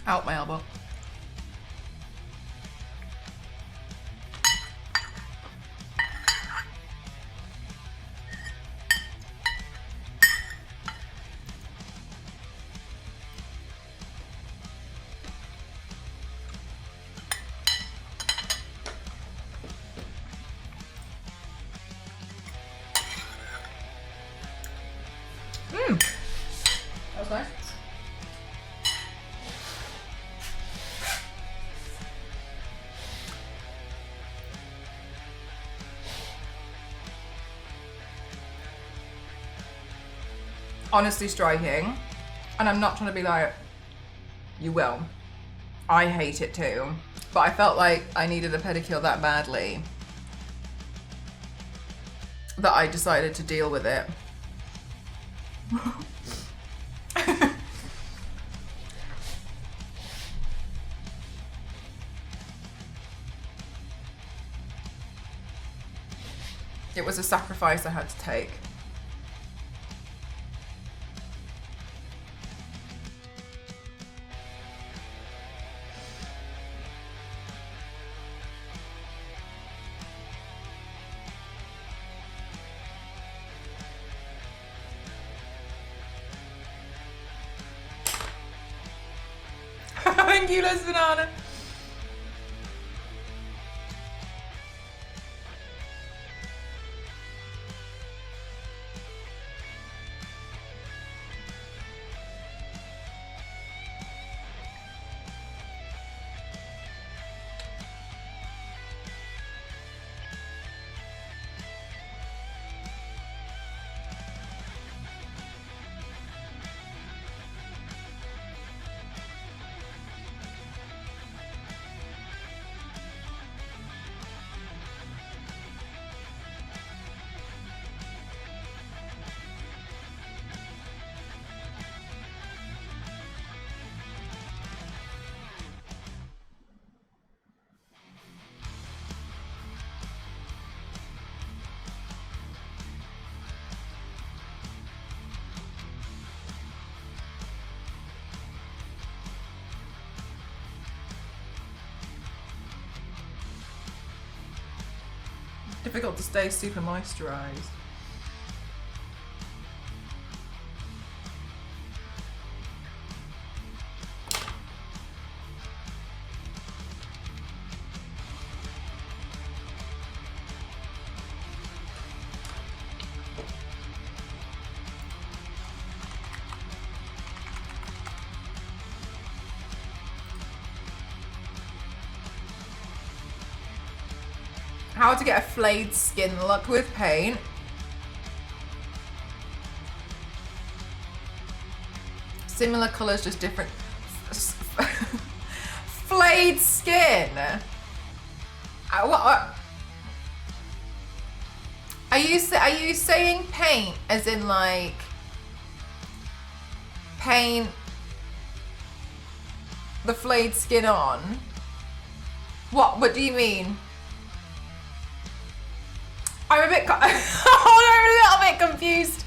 Out my elbow. That was nice. Honestly striking, and I'm not trying to be like, you will. I hate it too, but I felt like I needed a pedicure that badly that I decided to deal with it. It was a sacrifice I had to take. Thank you, Les Banana. difficult to stay super moisturized. How to get a flayed skin look with paint. Similar colours, just different. Flayed skin. What? Are you saying paint as in like paint the flayed skin on? What do you mean? I'm a bit, I'm a little bit confused.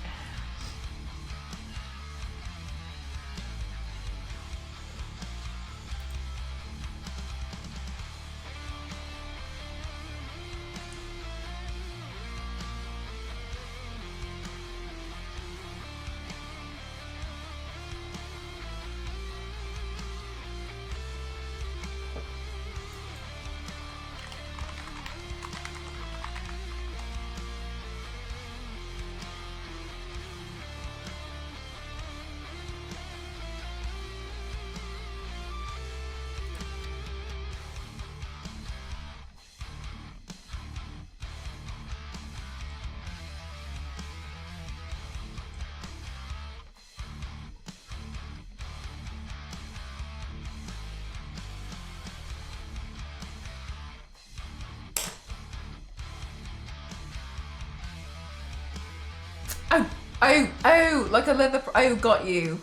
Oh, like a leather, oh, got you.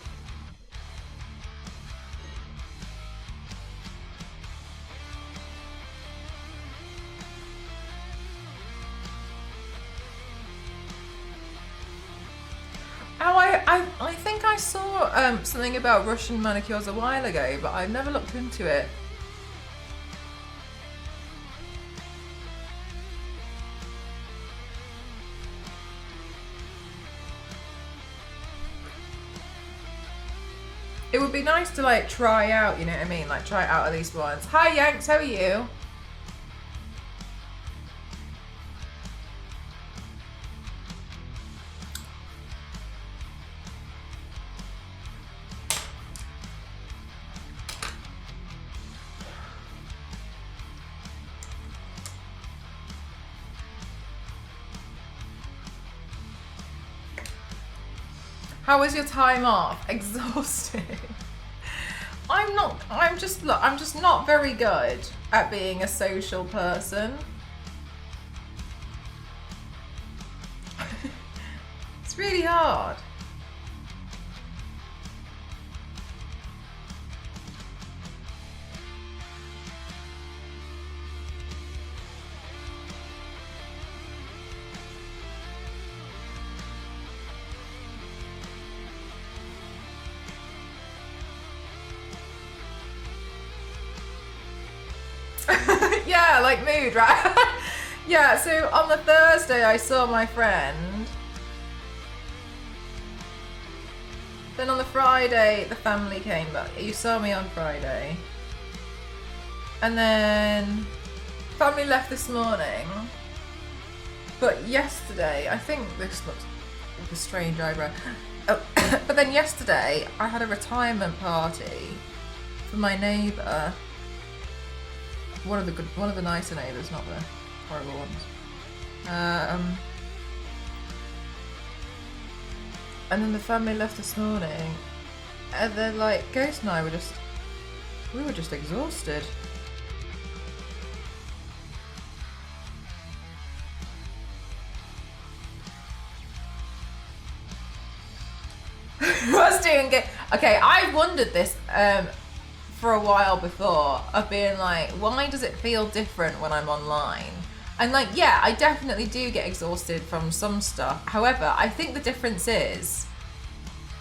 Oh, I think I saw something about Russian manicures a while ago, but I've never looked into it. It would be nice to like try out, you know what I mean? Like try out at least once. Hi Yanks, how are you? How was your time off? Exhausting. I'm just not very good at being a social person. It's really hard. Yeah, like mood, right? Yeah, so on the Thursday I saw my friend. Then on the Friday the family came back. You saw me on Friday. And then family left this morning. But yesterday, I think this looks like a strange eyebrow. Oh, but then yesterday I had a retirement party for my neighbour. One of the nicer neighbours, not the horrible ones. And then the family left this morning, and then like Ghost and I were just exhausted. What's doing good? Okay, I wondered this for a while before, of being like, why does it feel different when I'm online? And like, yeah, I definitely do get exhausted from some stuff. However, I think the difference is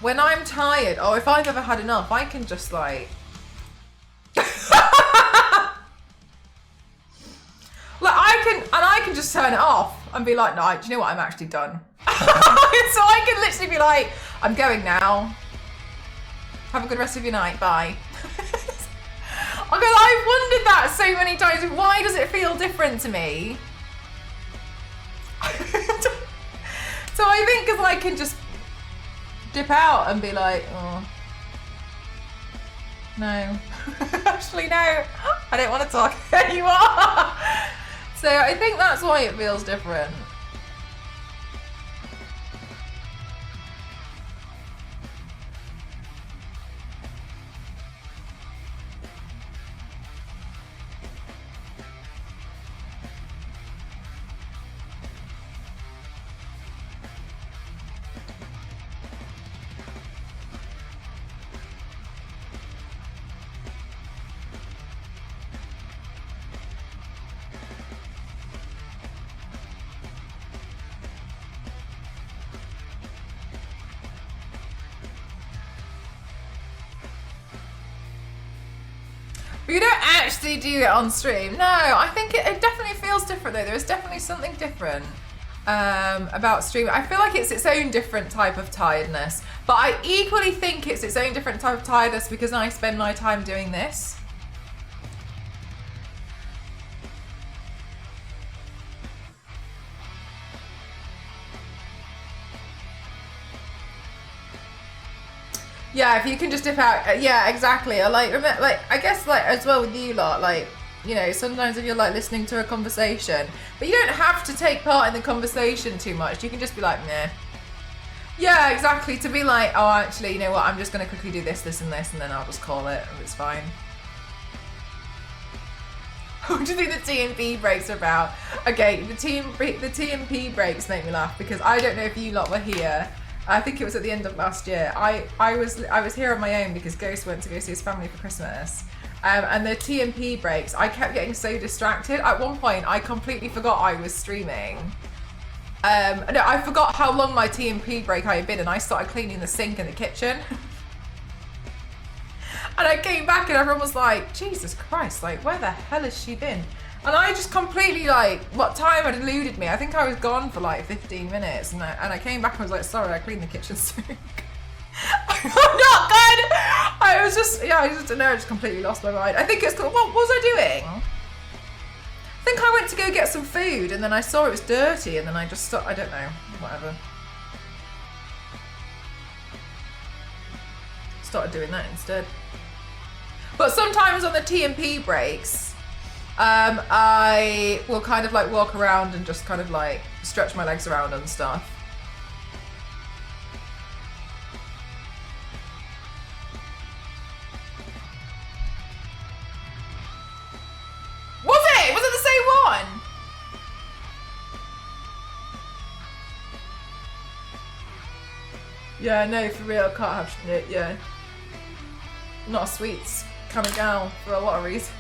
when I'm tired, or if I've ever had enough, I can just like like I can just turn it off and be like, no, do you know what? I'm actually done. So I can literally be like, I'm going now. Have a good rest of your night. Bye. I've wondered that so many times. Why does it feel different to me? So I think because I can just dip out and be like, oh, no. Actually, no. I don't want to talk anymore. So I think that's why it feels different. But you don't actually do it on stream. No, I think it definitely feels different though. There is definitely something different about streaming. I feel like it's its own different type of tiredness. But I equally think it's its own different type of tiredness because I spend my time doing this. Yeah, if you can just dip out. Yeah, exactly. I I guess like as well with you lot, like, you know, sometimes if you're like listening to a conversation, but you don't have to take part in the conversation too much. You can just be like, nah. Yeah, exactly. To be like, oh, actually, you know what? I'm just gonna quickly do this, this, and this, and then I'll just call it, and it's fine. What do you think the TMP breaks are about? Okay, the TMP breaks make me laugh because I don't know if you lot were here. I think it was at the end of last year. I was here on my own because Ghost went to go see his family for Christmas. And the TMP breaks, I kept getting so distracted. At one point, I completely forgot I was streaming. No, I forgot how long my TMP break I had been, and I started cleaning the sink in the kitchen. And I came back and everyone was like, Jesus Christ, like, where the hell has she been? And I just completely, like, what time had eluded me. I think I was gone for like 15 minutes. And I came back and was like, sorry, I cleaned the kitchen sink. I'm not good. I was just, yeah, I just don't know. I just completely lost my mind. I think it's called, what was I doing? I think I went to go get some food and then I saw it was dirty and then I just stopped. I don't know, whatever. Started doing that instead. But sometimes on the TMP breaks, I will kind of like walk around and just kind of like stretch my legs around and stuff. Was it? Was it the same one? Yeah, no, for real, can't have shit, yeah. Not a sweets kind of gal for a lot of reasons.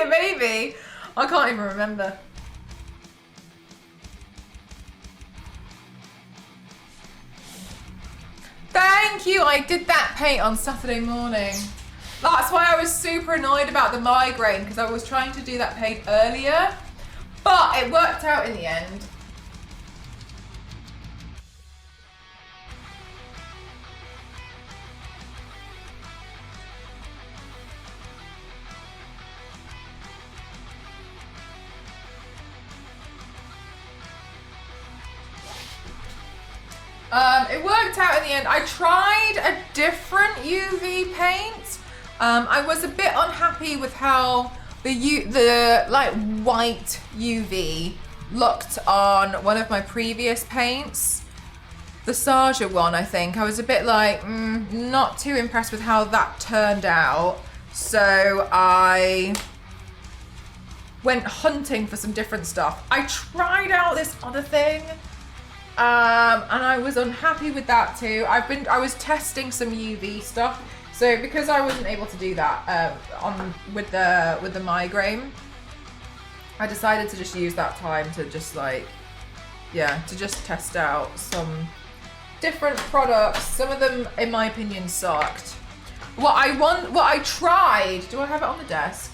Maybe. I can't even remember. Thank you. I did that paint on Saturday morning. That's why I was super annoyed about the migraine because I was trying to do that paint earlier, but it worked out in the end. It worked out in the end. I tried a different UV paint. I was a bit unhappy with how the like white UV looked on one of my previous paints. The Saja one, I think. I was a bit like, not too impressed with how that turned out. So I went hunting for some different stuff. I tried out this other thing, and I was unhappy with that too. I was testing some UV stuff. So because I wasn't able to do that with the migraine, I decided to just use that time to just like, yeah, to just test out some different products. Some of them, in my opinion, sucked. What I tried, do I have it on the desk?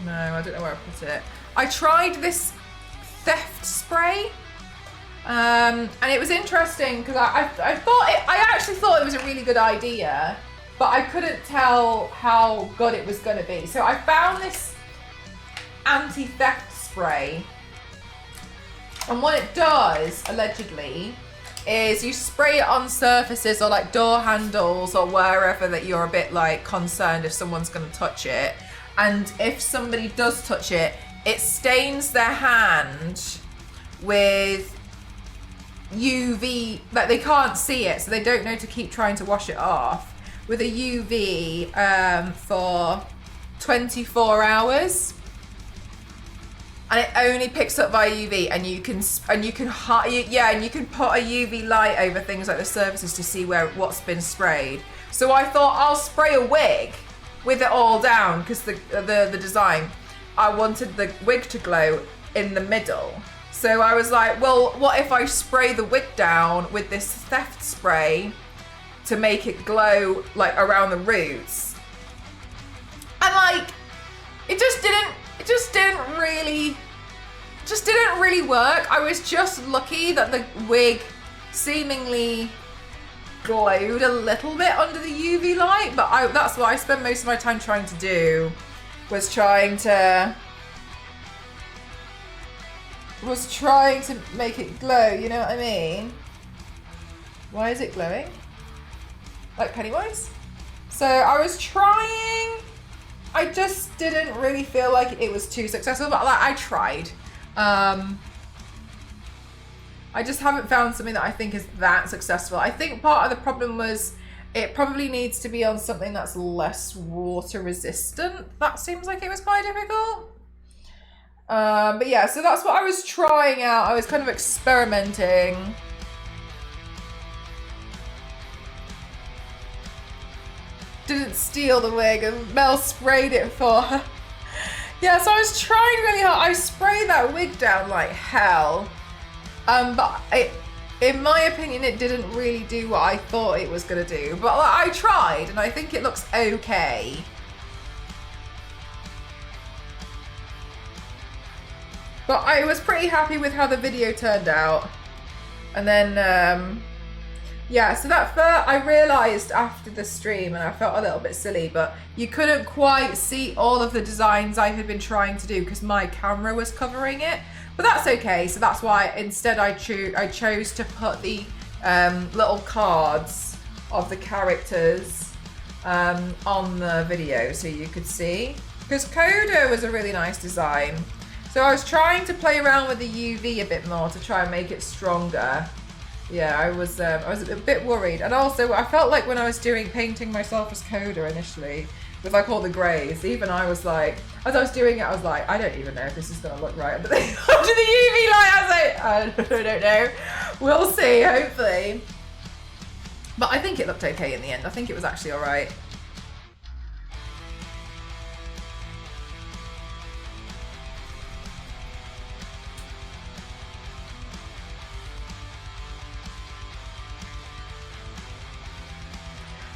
No, I don't know where I put it. I tried this theft spray. And it was interesting because I actually thought it was a really good idea, but I couldn't tell how good it was going to be. So I found this anti-theft spray, and what it does, allegedly, is you spray it on surfaces or like door handles or wherever that you're a bit like concerned if someone's going to touch it. And if somebody does touch it, it stains their hand with UV, like they can't see it, so they don't know to keep trying to wash it off, with a UV for 24 hours, and it only picks up by UV, and you can put a UV light over things like the surfaces to see what's been sprayed. So I thought I'll spray a wig with it all down, because the design, I wanted the wig to glow in the middle. So I was like, well, what if I spray the wig down with this theft spray to make it glow like around the roots? And like, it just didn't really work. I was just lucky that the wig seemingly glowed a little bit under the UV light, but that's what I spent most of my time trying to do, was trying to make it glow, you know what I mean? Why is it glowing? Like Pennywise? So I was trying, I just didn't really feel like it was too successful, but like I tried. I just haven't found something that I think is that successful. I think part of the problem was it probably needs to be on something that's less water resistant. That seems like it was quite difficult. But yeah, so that's what I was trying out. I was kind of experimenting. Didn't steal the wig, and Mel sprayed it for her. Yeah, so I was trying really hard. I sprayed that wig down like hell. But in my opinion, it didn't really do what I thought it was gonna do. But I tried, and I think it looks okay. But I was pretty happy with how the video turned out. And then, yeah, so I realised after the stream, and I felt a little bit silly, but you couldn't quite see all of the designs I had been trying to do because my camera was covering it. But that's okay, so that's why instead I chose to put the little cards of the characters on the video so you could see. Because Coda was a really nice design. So I was trying to play around with the UV a bit more to try and make it stronger. Yeah, I was a bit worried. And also I felt like when I was painting myself as Coda initially, with like all the greys, even I was like, as I was doing it, I was like, I don't even know if this is gonna look right. But then under the UV light, I was like, I don't know. We'll see, hopefully. But I think it looked okay in the end. I think it was actually all right.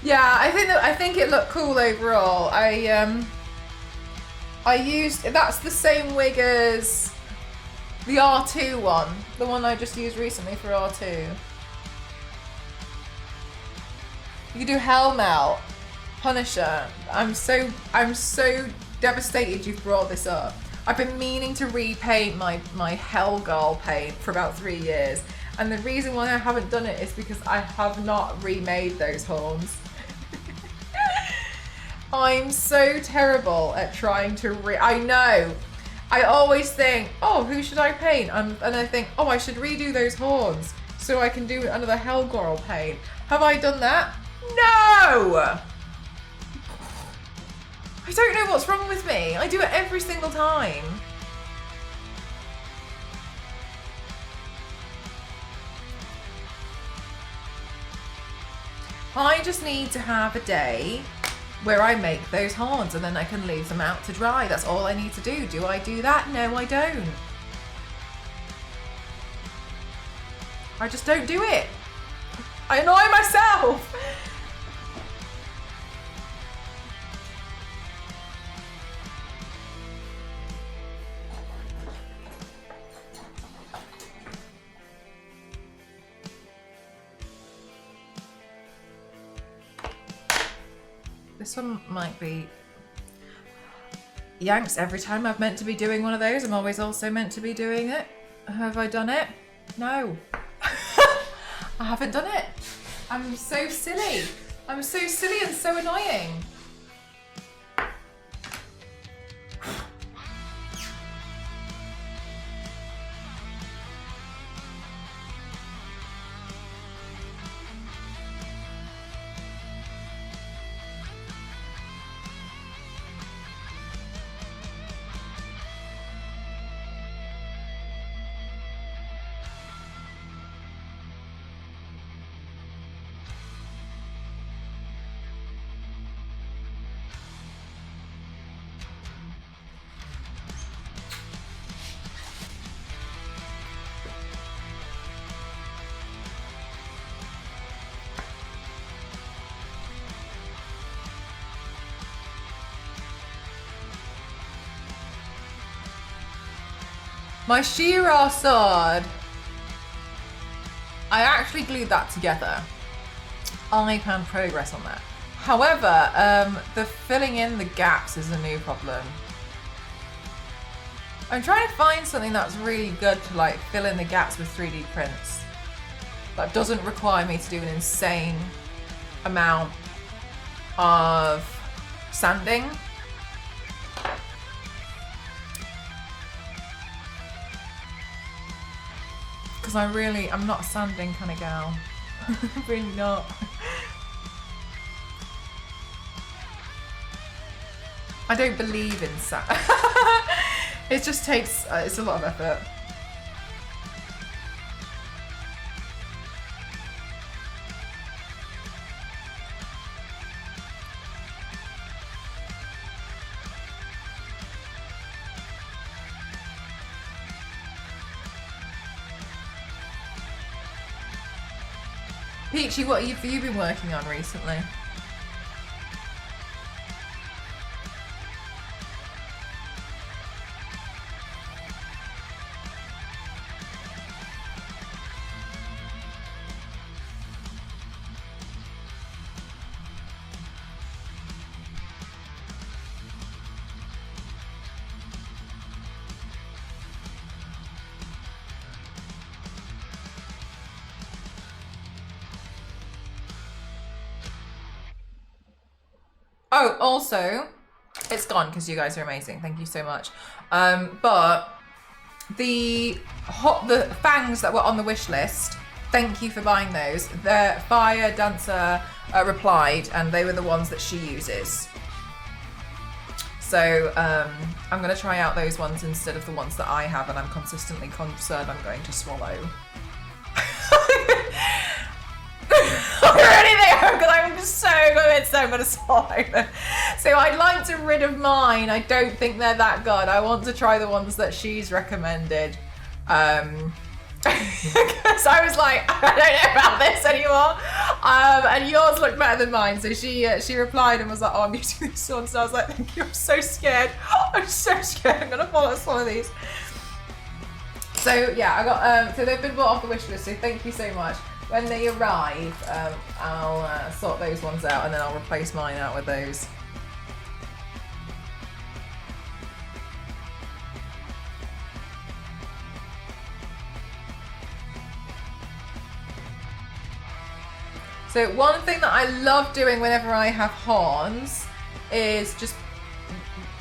Yeah, I think it looked cool overall. I used, that's the same wig as the R2 one, the one I just used recently for R2. You can do Hellmelt. Punisher, I'm so devastated you've brought this up. I've been meaning to repaint my Hellgirl paint for about 3 years, and the reason why I haven't done it is because I have not remade those horns. I'm so terrible at trying to I know. I always think, oh, who should I paint? And I think, oh, I should redo those horns so I can do another Hellgirl paint. Have I done that? No! I don't know what's wrong with me. I do it every single time. I just need to have a day where I make those horns and then I can leave them out to dry. That's all I need to do. Do I do that? No, I don't. I just don't do it. I annoy myself. This one might be Yanks. Every time I've meant to be doing one of those, I'm always also meant to be doing it. Have I done it? No. I haven't done it. I'm so silly. I'm so silly and so annoying. My She-Ra sword. I actually glued that together. I can progress on that. However, the filling in the gaps is a new problem. I'm trying to find something that's really good to like fill in the gaps with 3D prints. That doesn't require me to do an insane amount of sanding. Because I'm not a sanding kind of gal. Really not. I don't believe in sand. It just takes, it's a lot of effort. Peachy, what have you been working on recently? Oh, also, it's gone because you guys are amazing. Thank you so much. But the fangs that were on the wish list, thank you for buying those. The Fire Dancer replied, and they were the ones that she uses. So I'm going to try out those ones instead of the ones that I have, and I'm consistently concerned I'm going to swallow. Already there, because I'm just so convinced I'm going to swallow them. So I'd like to rid of mine. I don't think they're that good. I want to try the ones that she's recommended. Because I was like, I don't know about this anymore. And yours looked better than mine. So she replied and was like, oh, I'm using these ones. So I was like, thank you, I'm so scared. I'm so scared. I'm going to swallow these. So yeah, I got so they've been bought off the wish list. So thank you so much. When they arrive, I'll sort those ones out and then I'll replace mine out with those. So one thing that I love doing whenever I have horns is just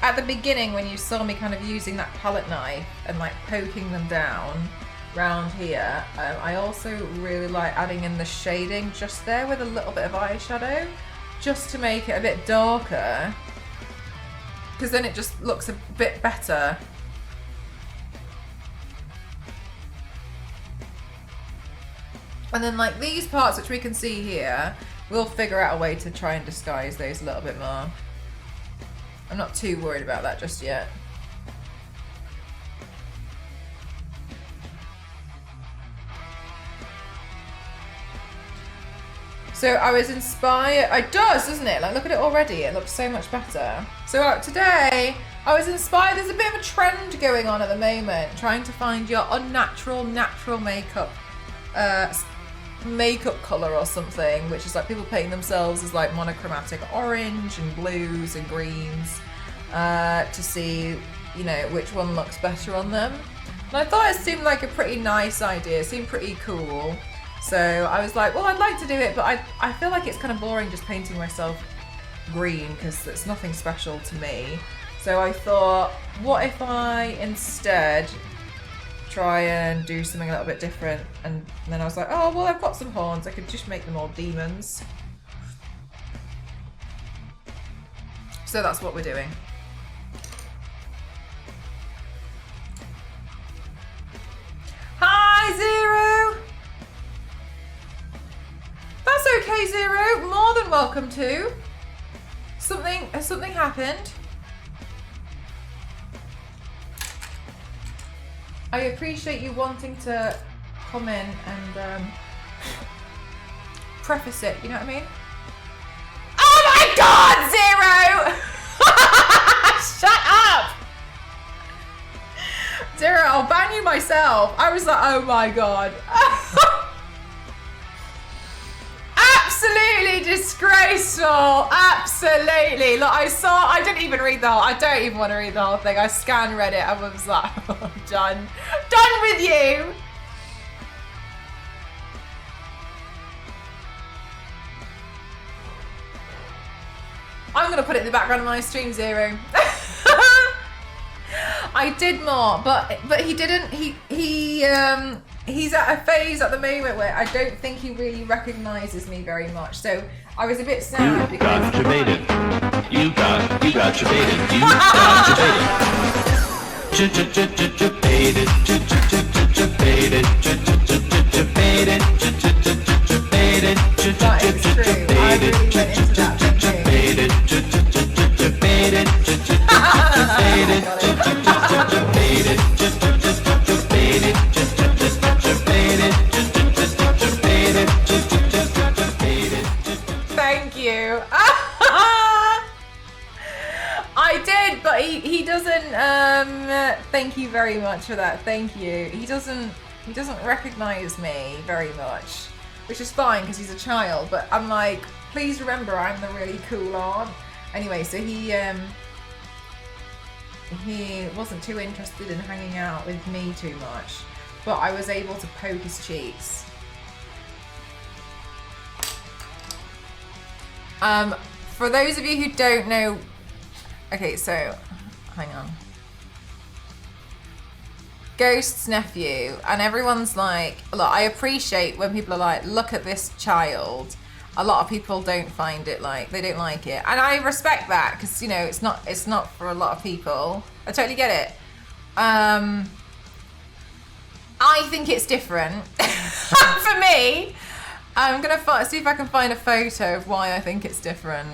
at the beginning when you saw me kind of using that palette knife and like poking them down round here, I also really like adding in the shading just there with a little bit of eyeshadow just to make it a bit darker, because then it just looks a bit better. And then like these parts which we can see here, we'll figure out a way to try and disguise those a little bit more. I'm not too worried about that just yet. So I was inspired, it does, doesn't it? Like look at it already, it looks so much better. So today, I was inspired, there's a bit of a trend going on at the moment, trying to find your unnatural, natural makeup colour or something, which is like people painting themselves as like monochromatic orange and blues and greens to see, you know, which one looks better on them. And I thought it seemed like a pretty nice idea, it seemed pretty cool. So I was like, well, I'd like to do it, but I feel like it's kind of boring just painting myself green because it's nothing special to me. So I thought, what if I instead try and do something a little bit different? And then I was like, oh, well, I've got some horns. I could just make them all demons. So that's what we're doing. Hi, Zero! That's okay, Zero. More than welcome to. Something happened. I appreciate you wanting to come in and preface it, you know what I mean? Oh my god, Zero! Shut up! Zero, I'll ban you myself. I was like, oh my god. Absolutely disgraceful. Absolutely. Look, I didn't even read the whole, I don't even want to read the whole thing. I scanned Reddit and was like, oh, done. Done with you. I'm going to put it in the background of my stream, Zero. I did more, but he didn't, he's at a phase at the moment where I don't think he really recognises me very much. So I was a bit sad You because got jebaited. You got jebaited. You got jebaited. Jebaited. Jebaited. that is true. I really went into that Thank you. I did, but he doesn't. Thank you very much for that. Thank you. He doesn't recognize me very much, which is fine because he's a child. But I'm like, please remember, I'm the really cool aunt. Anyway, so he wasn't too interested in hanging out with me too much, but I was able to poke his cheeks. For those of you who don't know, okay, so hang on. Ghost's nephew, and everyone's like, look, I appreciate when people are like, look at this child. A lot of people don't find it like, they don't like it, and I respect that because, you know, it's not for a lot of people. I totally get it. I think it's different. For me, I'm gonna see if I can find a photo of why I think it's different.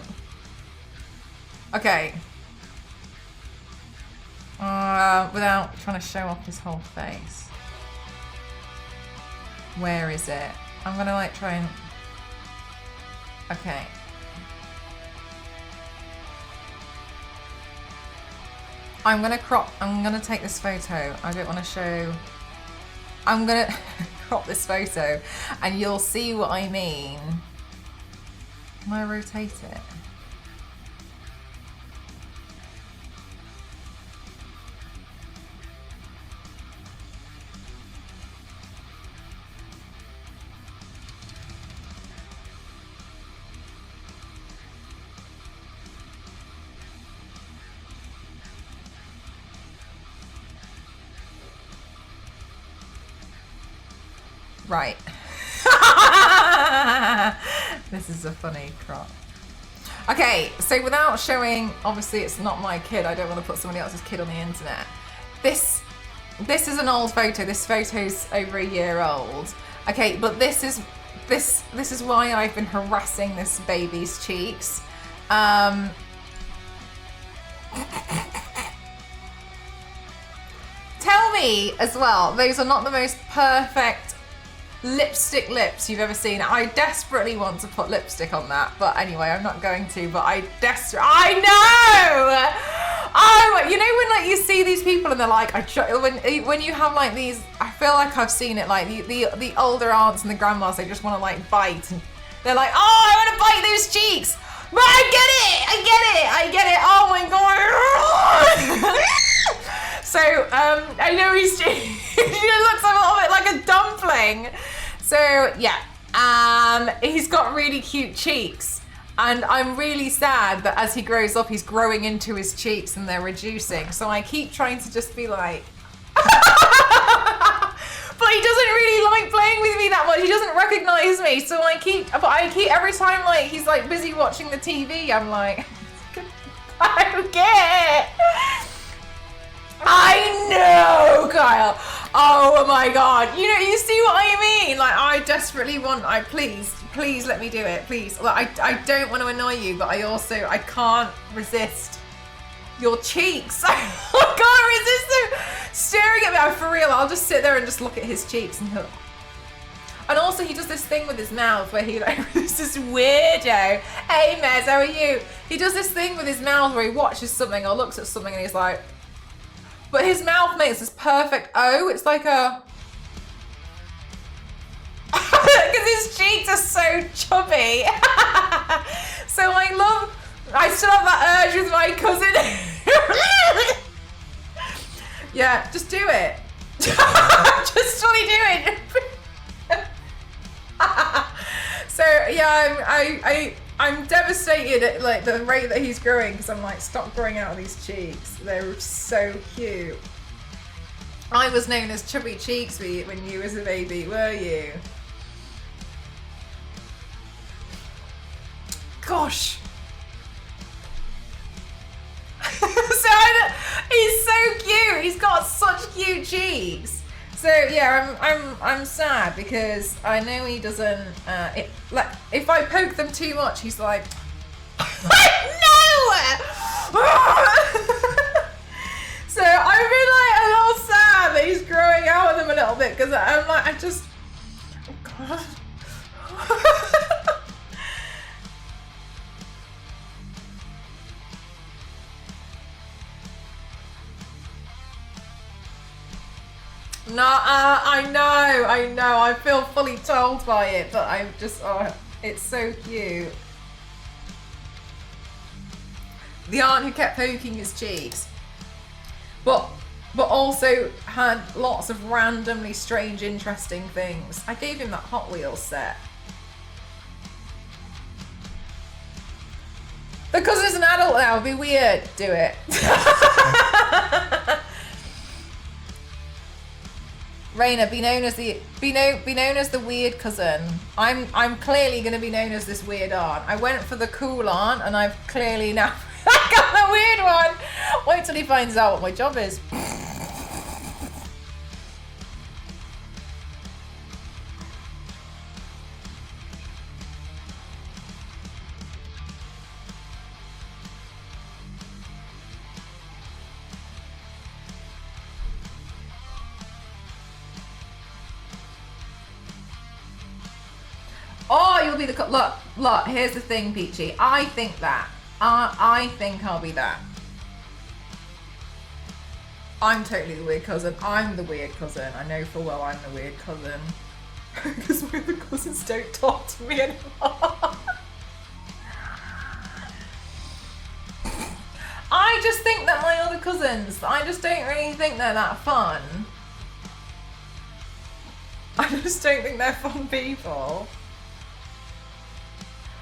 Okay. Without trying to show off his whole face. Where is it? I'm gonna like try and. Okay. I'm gonna take this photo. I don't want to show I'm gonna crop this photo and you'll see what I mean. Can I rotate it? Right. This is a funny crop. Okay, so without showing, obviously it's not my kid, I don't want to put somebody else's kid on the internet. This is an old photo. This photo's over a year old. Okay, but this is why I've been harassing this baby's cheeks. Tell me as well, those are not the most perfect lipstick lips you've ever seen. I desperately want to put lipstick on that, but anyway, I'm not going to, but I know! Oh, you know when like you see these people and they're like, when you have like these, I feel like I've seen it, like the older aunts and the grandmas, they just want to like bite, and they're like, oh, I want to bite those cheeks, but I get it, oh my god. So, I know he looks a little bit like a dumpling. So, yeah, he's got really cute cheeks. And I'm really sad that as he grows up, he's growing into his cheeks and they're reducing. So I keep trying to just be like... But he doesn't really like playing with me that much. He doesn't recognize me. So I keep every time like he's like busy watching the TV, I'm like, I don't get it. I know, Kyle. Oh my god. You know, you see what I mean? Like, I desperately want, please let me do it, please. Like, I don't want to annoy you, but I can't resist your cheeks. I can't resist them staring at me. Oh, for real, I'll just sit there and just look at his cheeks and look. And also he does this thing with his mouth where he like, this is weirdo. Hey Mez, how are you? He does this thing with his mouth where he watches something or looks at something and he's like, but his mouth makes this perfect O. It's like a... Because his cheeks are so chubby. So I still have that urge with my cousin. Yeah, just do it. Just fully do it. So yeah, I'm devastated at like the rate that he's growing because I'm like, stop growing out of these cheeks. They're so cute. I was known as Chubby Cheeks when you was a baby, were you? Gosh. He's so cute. He's got such cute cheeks. So yeah, I'm sad because I know he doesn't. Like if I poke them too much, he's like, no. So I've been like a little sad that he's growing out of them a little bit because I'm like, oh god. No, I know. I feel fully told by it, but I'm just, oh, it's so cute. The aunt who kept poking his cheeks, but also had lots of randomly strange, interesting things. I gave him that Hot Wheels set. Because he's an adult now, it'd be weird. Do it. Raina, be known as the weird cousin. I'm clearly gonna be known as this weird aunt. I went for the cool aunt and I've clearly now got the weird one. Wait till he finds out what my job is. Oh, you'll be the look. Here's the thing, Peachy. I think that. I think I'll be that. I'm totally the weird cousin. I'm the weird cousin. I know full well I'm the weird cousin. Because my other cousins don't talk to me anymore. I just think that my other cousins, I just don't really think they're that fun. I just don't think they're fun people.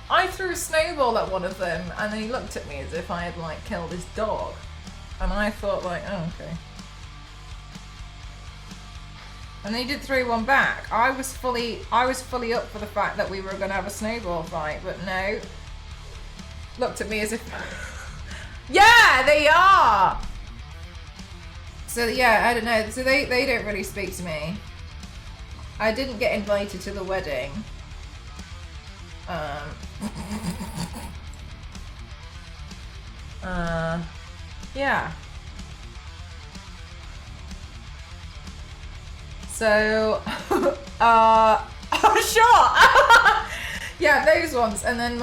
I threw a snowball at one of them and then he looked at me as if I had like killed his dog. And I thought like, oh, okay. And then he did throw one back. I was fully up for the fact that we were gonna have a snowball fight, but no. Looked at me as if yeah, they are! So yeah, I don't know. So they don't really speak to me. I didn't get invited to the wedding. Yeah. So, sure. Yeah, those ones. And then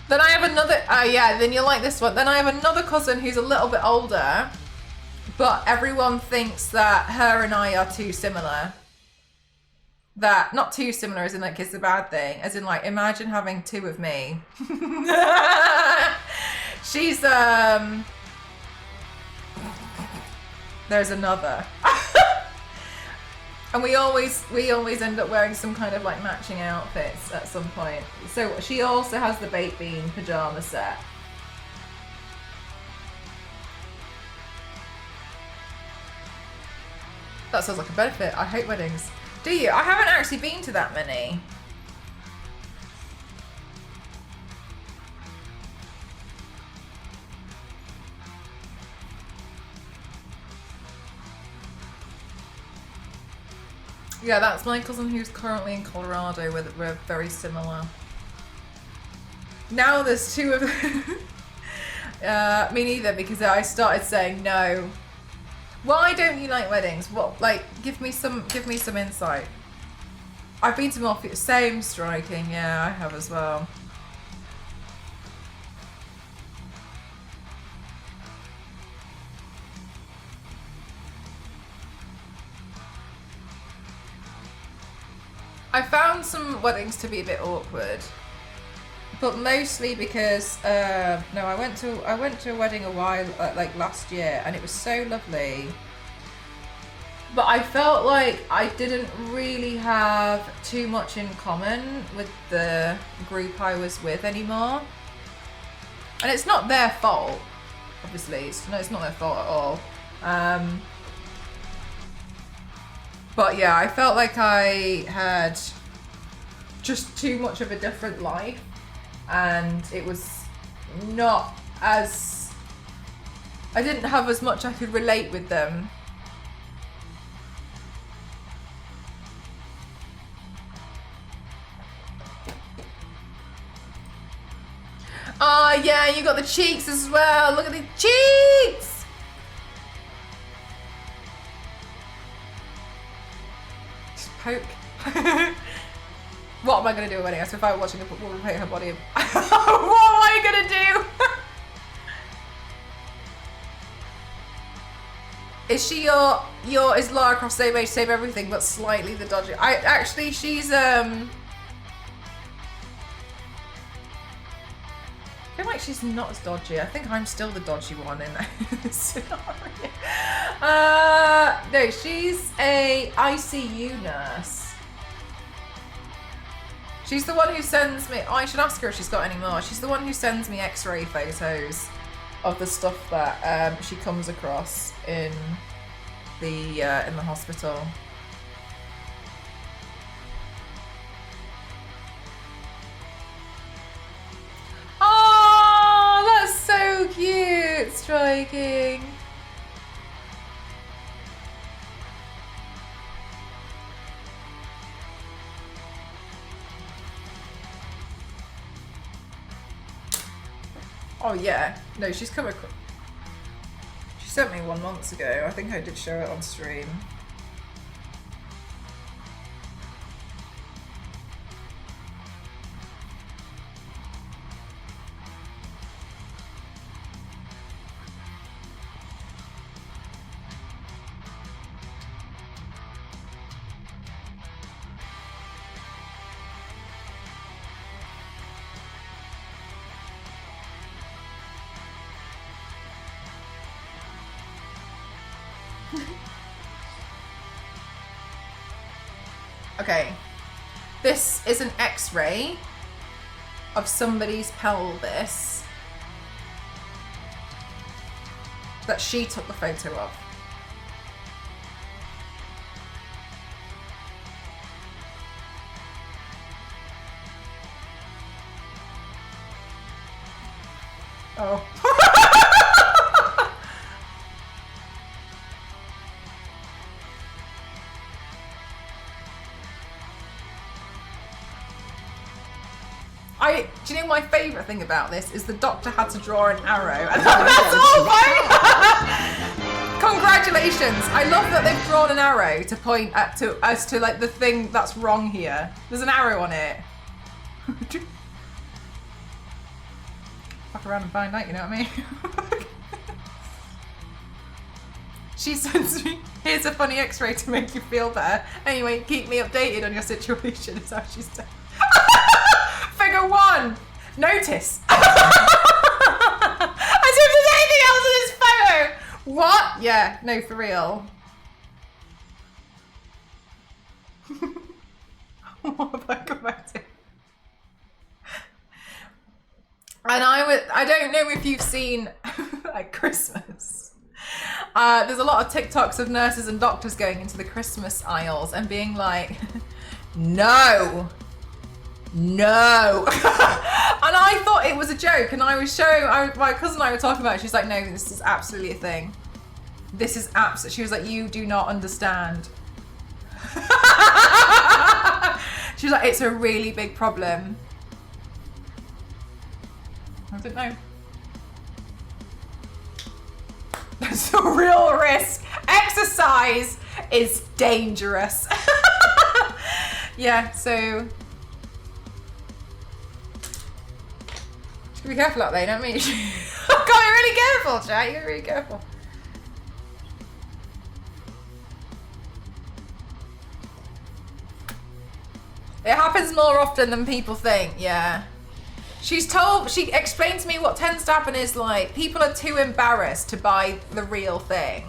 then I have another, yeah, then you'll like this one. Then I have another cousin who's a little bit older, but everyone thinks that her and I are too similar. That, not too similar as in like it's a bad thing, as in like imagine having two of me. She's, there's another. And we always end up wearing some kind of like matching outfits at some point. So she also has the baked bean pajama set. That sounds like a benefit. I hate weddings. Do you? I haven't actually been to that many. Yeah, that's my cousin who's currently in Colorado. We're very similar. Now there's two of them. Me neither, because I started saying no. Why don't you like weddings? What, like, give me some insight. I've been to more, same striking, yeah, I have as well. I found some weddings to be a bit awkward, but mostly because no, I went to a wedding a while like last year, and it was so lovely. But I felt like I didn't really have too much in common with the group I was with anymore, and it's not their fault, obviously. It's not their fault at all. But yeah, I felt like I had just too much of a different life, and it was not as... I didn't have as much I could relate with them. Oh yeah, you got the cheeks as well. Look at the cheeks! Poke. What am I gonna do at a wedding? So if I were watching a woman paint her body, what am I gonna do? Is she your is Lara Croft same age, same everything, but slightly the dodgy? She's I feel like she's not as dodgy. I think I'm still the dodgy one in this scenario. No, she's a ICU nurse. She's the one who sends me... Oh, I should ask her if she's got any more. She's the one who sends me X-ray photos of the stuff that she comes across in the hospital. Oh, that's so cute, striking. Oh yeah, no, she's come across. She sent me one months ago. I think I did show it on stream. Okay. This is an X-ray of somebody's pelvis that she took the photo of. Oh. Do you know my favourite thing about this is the doctor had to draw an arrow. And that's all right. Congratulations! I love that they've drawn an arrow to point at as to like the thing that's wrong here. There's an arrow on it. Fuck around and find out, you know what I mean? She sends me, here's a funny X-ray to make you feel better. Anyway, keep me updated on your situation, is how she said. Figure 1, notice. As if there's anything else in this photo. What? Yeah, no, for real. What have I come back to? And I don't know if you've seen at Christmas. There's a lot of TikToks of nurses and doctors going into the Christmas aisles and being like, no. And I thought it was a joke, and I was showing, my cousin and I were talking about it. She's like, no, this is absolutely a thing. This is absolute. She was like, you do not understand. She was like, it's a really big problem. I don't know. There's a real risk. Exercise is dangerous. Yeah, so be careful out there, you know what I mean? Gotta be really careful, chat. You gotta be really careful. It happens more often than people think, yeah. She explained to me what tends to happen is like people are too embarrassed to buy the real thing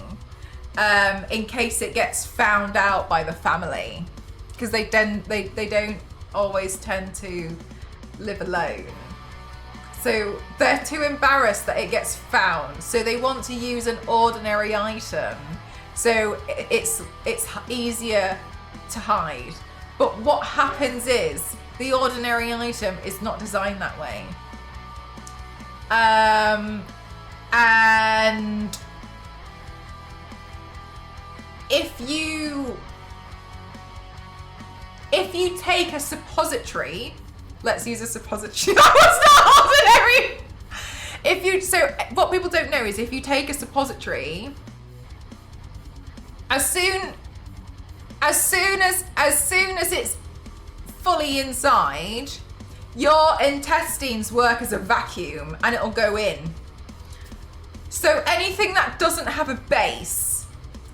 in case it gets found out by the family, because they don't always tend to live alone. So they're too embarrassed that it gets found. So they want to use an ordinary item. So it's easier to hide. But what happens is the ordinary item is not designed that way. And if you take a suppository, let's use a suppository. That was not ordinary. So what people don't know is if you take a suppository, as soon as it's fully inside, your intestines work as a vacuum and it'll go in. So anything that doesn't have a base,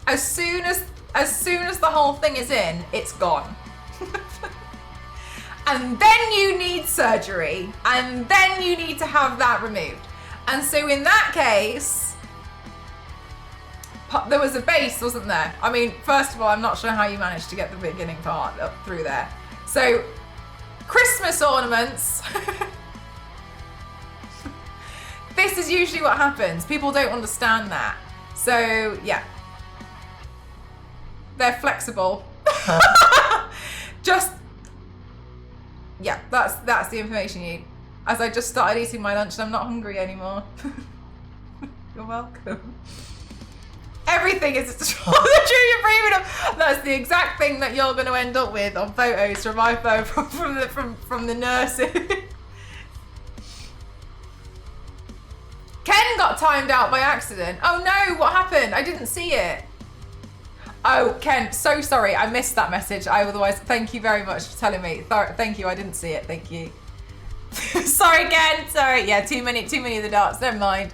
as soon as the whole thing is in, it's gone. And then you need surgery, and then you need to have that removed. And so in that case, there was a base, wasn't there? I mean, first of all, I'm not sure how you managed to get the beginning part up through there. So, Christmas ornaments. This is usually what happens. People don't understand that. So, yeah. They're flexible. Yeah, that's the information you need. As I just started eating my lunch and I'm not hungry anymore. You're welcome. Everything is a suppository you're dreaming of. That's the exact thing that you're going to end up with on photos from my phone from the nurses. Ken got timed out by accident. Oh no, what happened? I didn't see it. Oh, Ken, so sorry. I missed that message. Otherwise, thank you very much for telling me. Thank you. I didn't see it. Thank you. Sorry, Ken. Sorry. Yeah, too many of the darts. Never mind.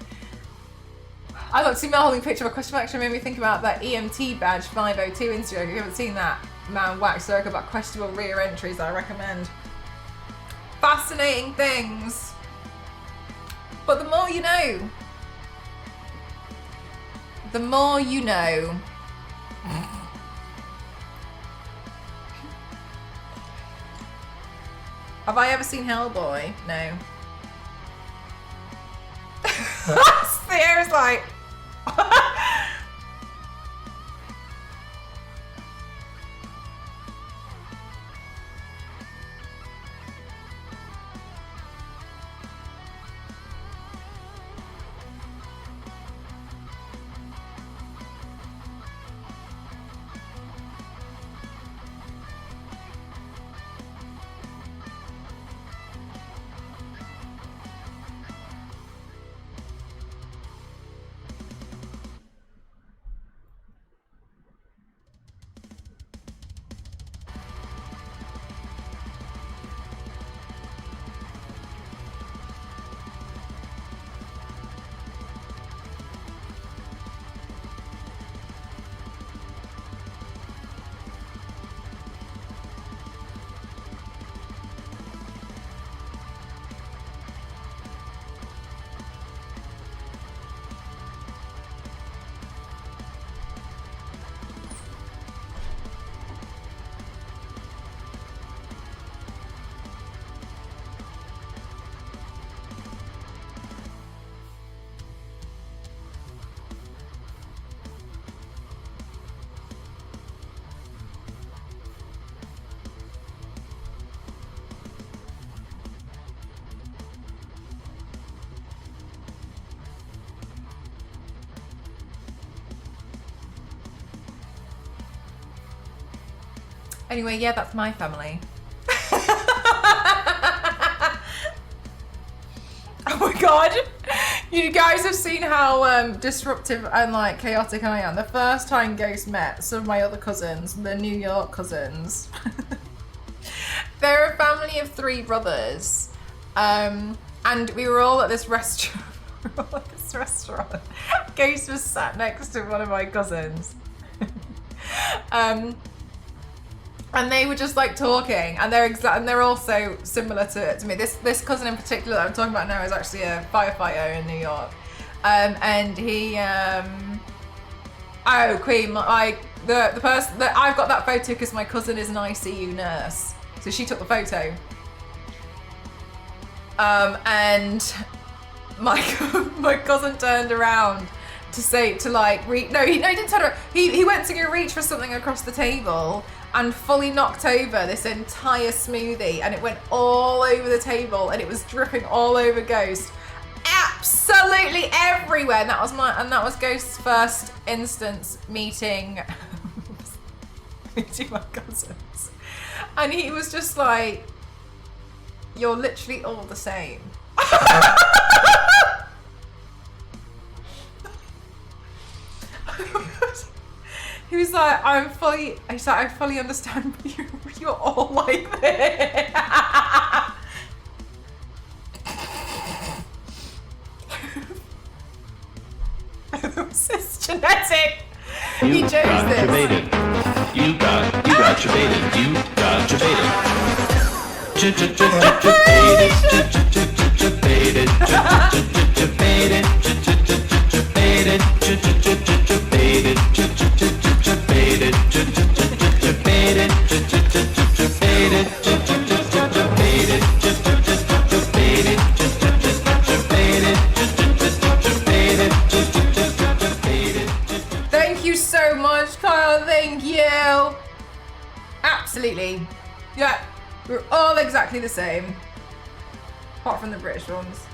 I got to see Mel holding a picture of a question mark. Actually made me think about that EMT badge 502 Instagram. If you haven't seen that, man, wax circle about questionable rear entries. I recommend. Fascinating things. But the more you know. The more you know. Have I ever seen Hellboy? No. Sierra's like... Anyway, yeah, that's my family. Oh my god! You guys have seen how disruptive and like chaotic I am. The first time Ghost met some of my other cousins, the New York cousins. They're a family of 3 brothers. And we were all at this restaurant. Ghost was sat next to one of my cousins. And they were just like talking, and they're also similar to me. This cousin in particular that I'm talking about now is actually a firefighter in New York, and he Queen, the person that I've got that photo because my cousin is an ICU nurse, so she took the photo, and my cousin turned around to say to like he didn't turn around. He went to go reach for something across the table and fully knocked over this entire smoothie, and it went all over the table, and it was dripping all over Ghost, absolutely everywhere. And that was Ghost's first instance meeting my cousins, and he was just like, "You're literally all the same." He was like, I fully understand, but you're all like this. It's genetic. He chose this. Jebaited. You got jebaited. You got jebaited. Thank you so much, Kyle. Thank you. Absolutely. Yeah, we're all exactly the same. Apart from the British ones.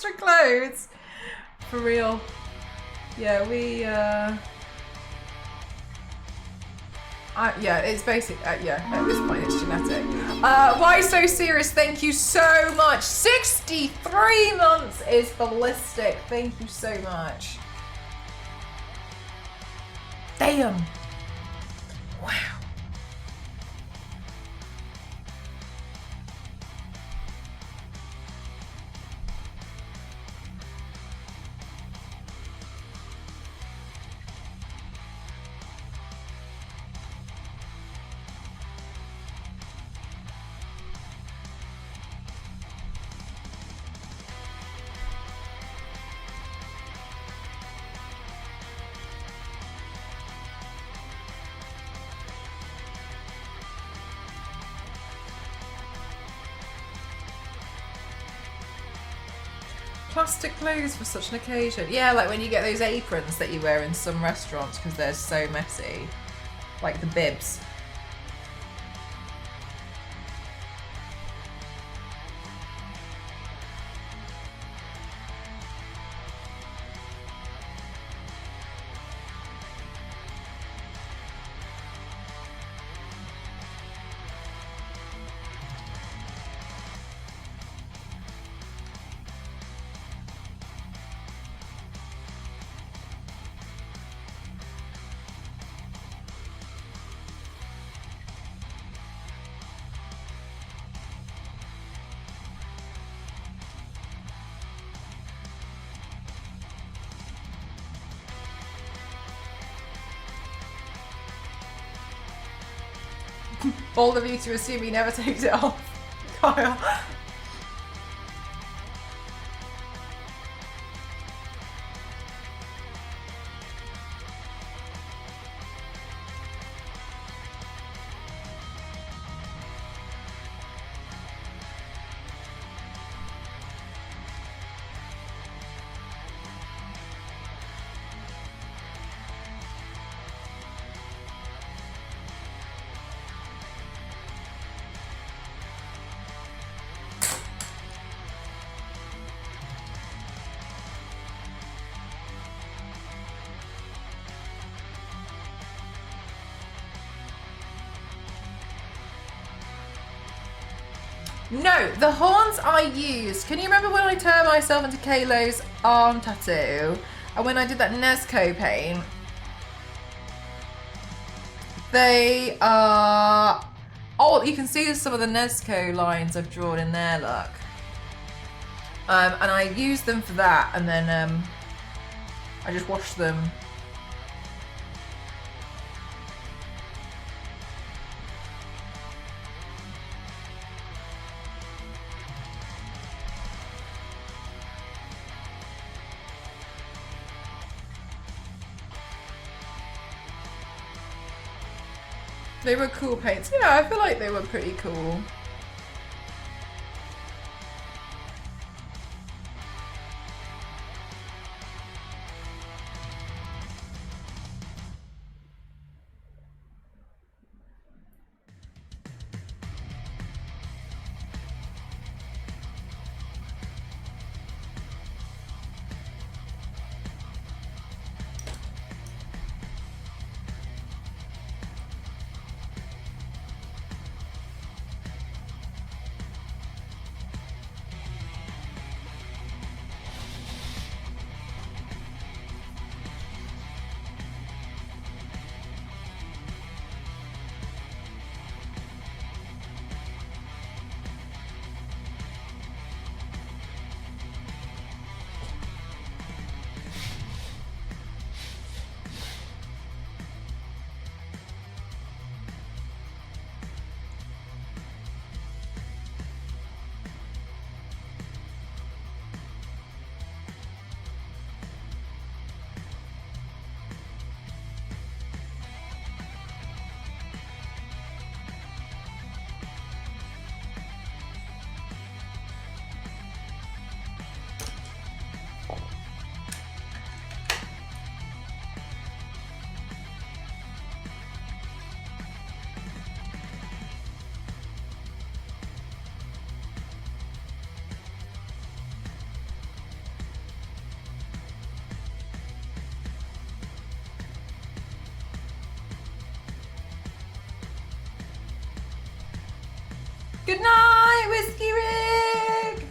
extra clothes. For real. Yeah, we, yeah, it's basic. Yeah, at this point it's genetic. Why so serious? Thank you so much. 63 months is ballistic. Thank you so much. Damn. Wow. Plastic clothes for such an occasion. Yeah, like when you get those aprons that you wear in some restaurants because they're so messy. Like the bibs. Bold of you to assume he never takes it off. Kyle. No, the horns I used. Can you remember when I turned myself into Kalo's arm tattoo? And when I did that Nezuko paint? They are... Oh, you can see some of the Nezuko lines I've drawn in there, look. And I used them for that, and then I just washed them. They were cool paints. Yeah, I feel like they were pretty cool. Good night, Whiskey Rig.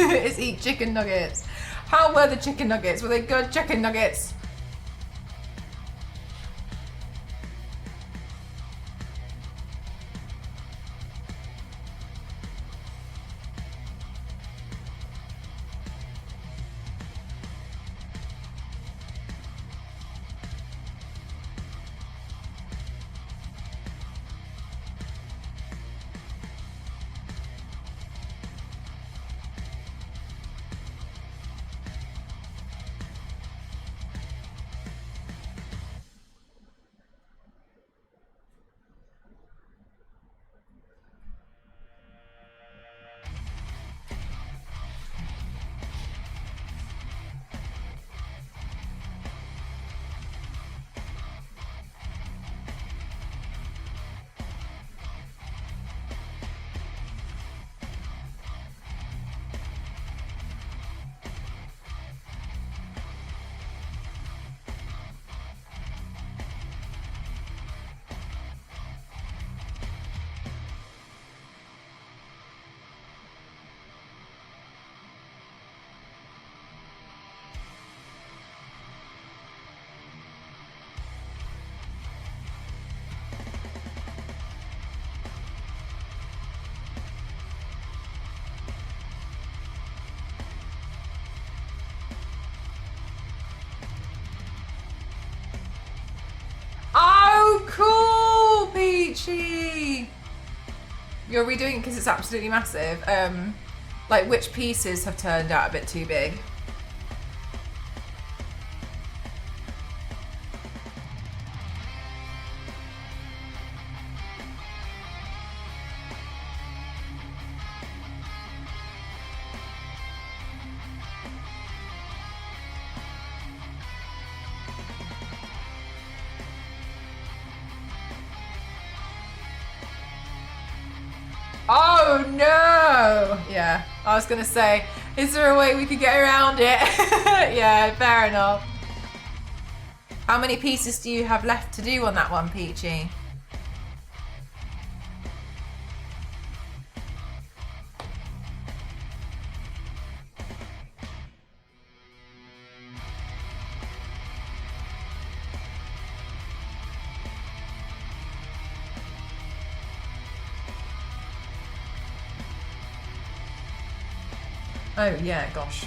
It's eat chicken nuggets. How were the chicken nuggets? Were they good chicken nuggets? Oh, cool, Peachy. You're redoing it because it's absolutely massive. Like, which pieces have turned out a bit too big? Oh no! Yeah, I was gonna say, is there a way we could get around it? Yeah, fair enough. How many pieces do you have left to do on that one, Peachy? Oh yeah, gosh.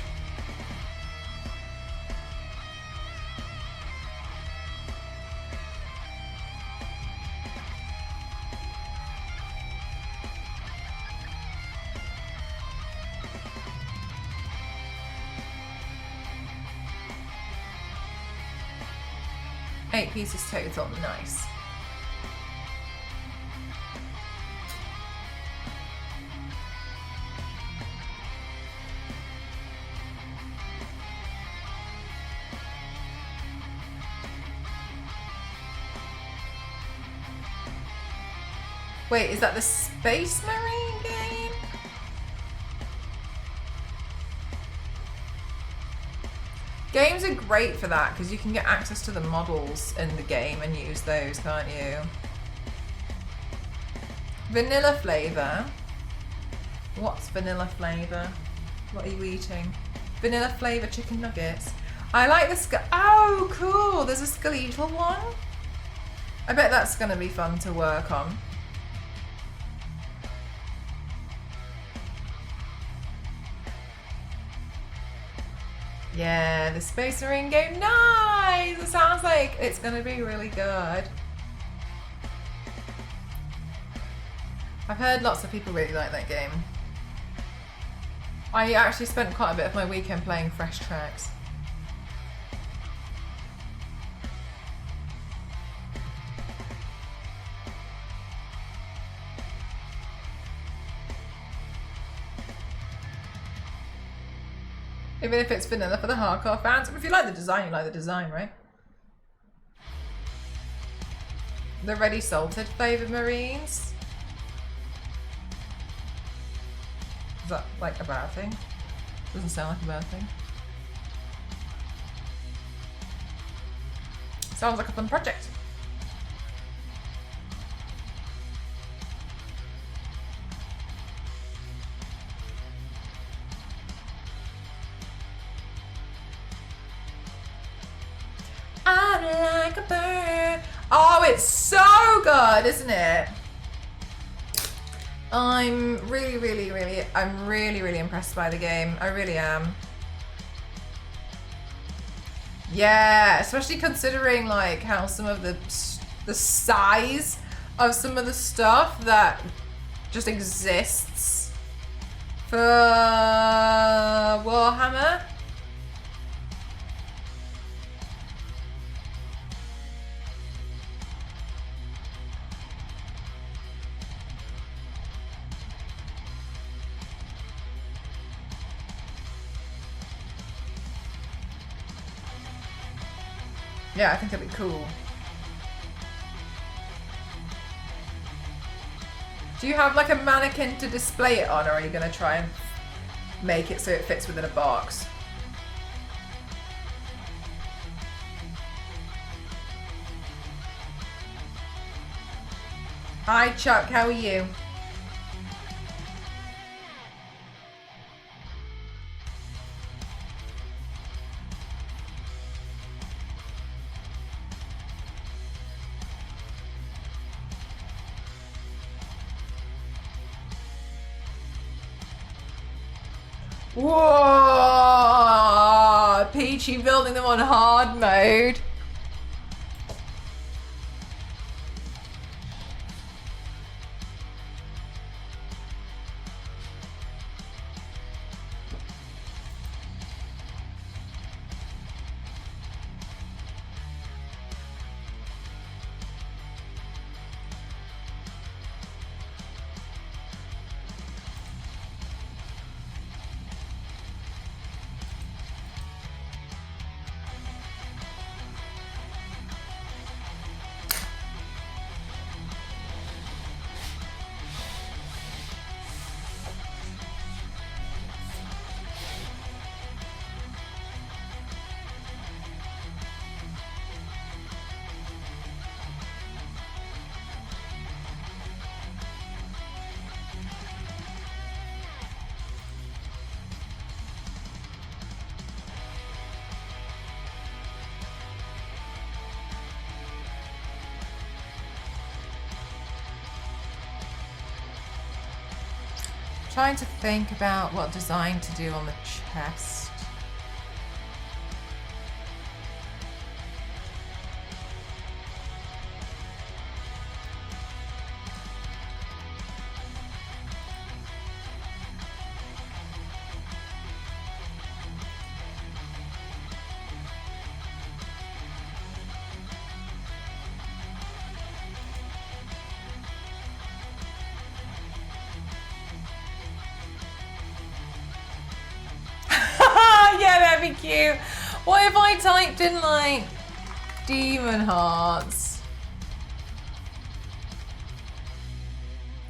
Eight pieces total, nice. Wait, is that the Space Marine game? Games are great for that because you can get access to the models in the game and use those, can't you? Vanilla flavour. What's vanilla flavour? What are you eating? Vanilla flavour chicken nuggets. I like the oh, cool. There's a skeletal one. I bet that's going to be fun to work on. Yeah, the Space Marine game. Nice! It sounds like it's going to be really good. I've heard lots of people really like that game. I actually spent quite a bit of my weekend playing Fresh Tracks. Even if it's vanilla for the hardcore fans. If you like the design, you like the design, right? The ready salted flavoured Marines. Is that like a bad thing? Doesn't sound like a bad thing. Sounds like a fun project. I'm like a bird. Oh, it's so good, isn't it? I'm really impressed by the game. I really am. Yeah, especially considering like how some of the size of some of the stuff that just exists for Warhammer. Yeah, I think it'd be cool. Do you have like a mannequin to display it on, or are you going to try and make it so it fits within a box? Hi Chuck, how are you? Whoa! Peachy building them on hard mode. Trying to think about what design to do on the chest. Be cute. What if I typed in like Demon Hearts?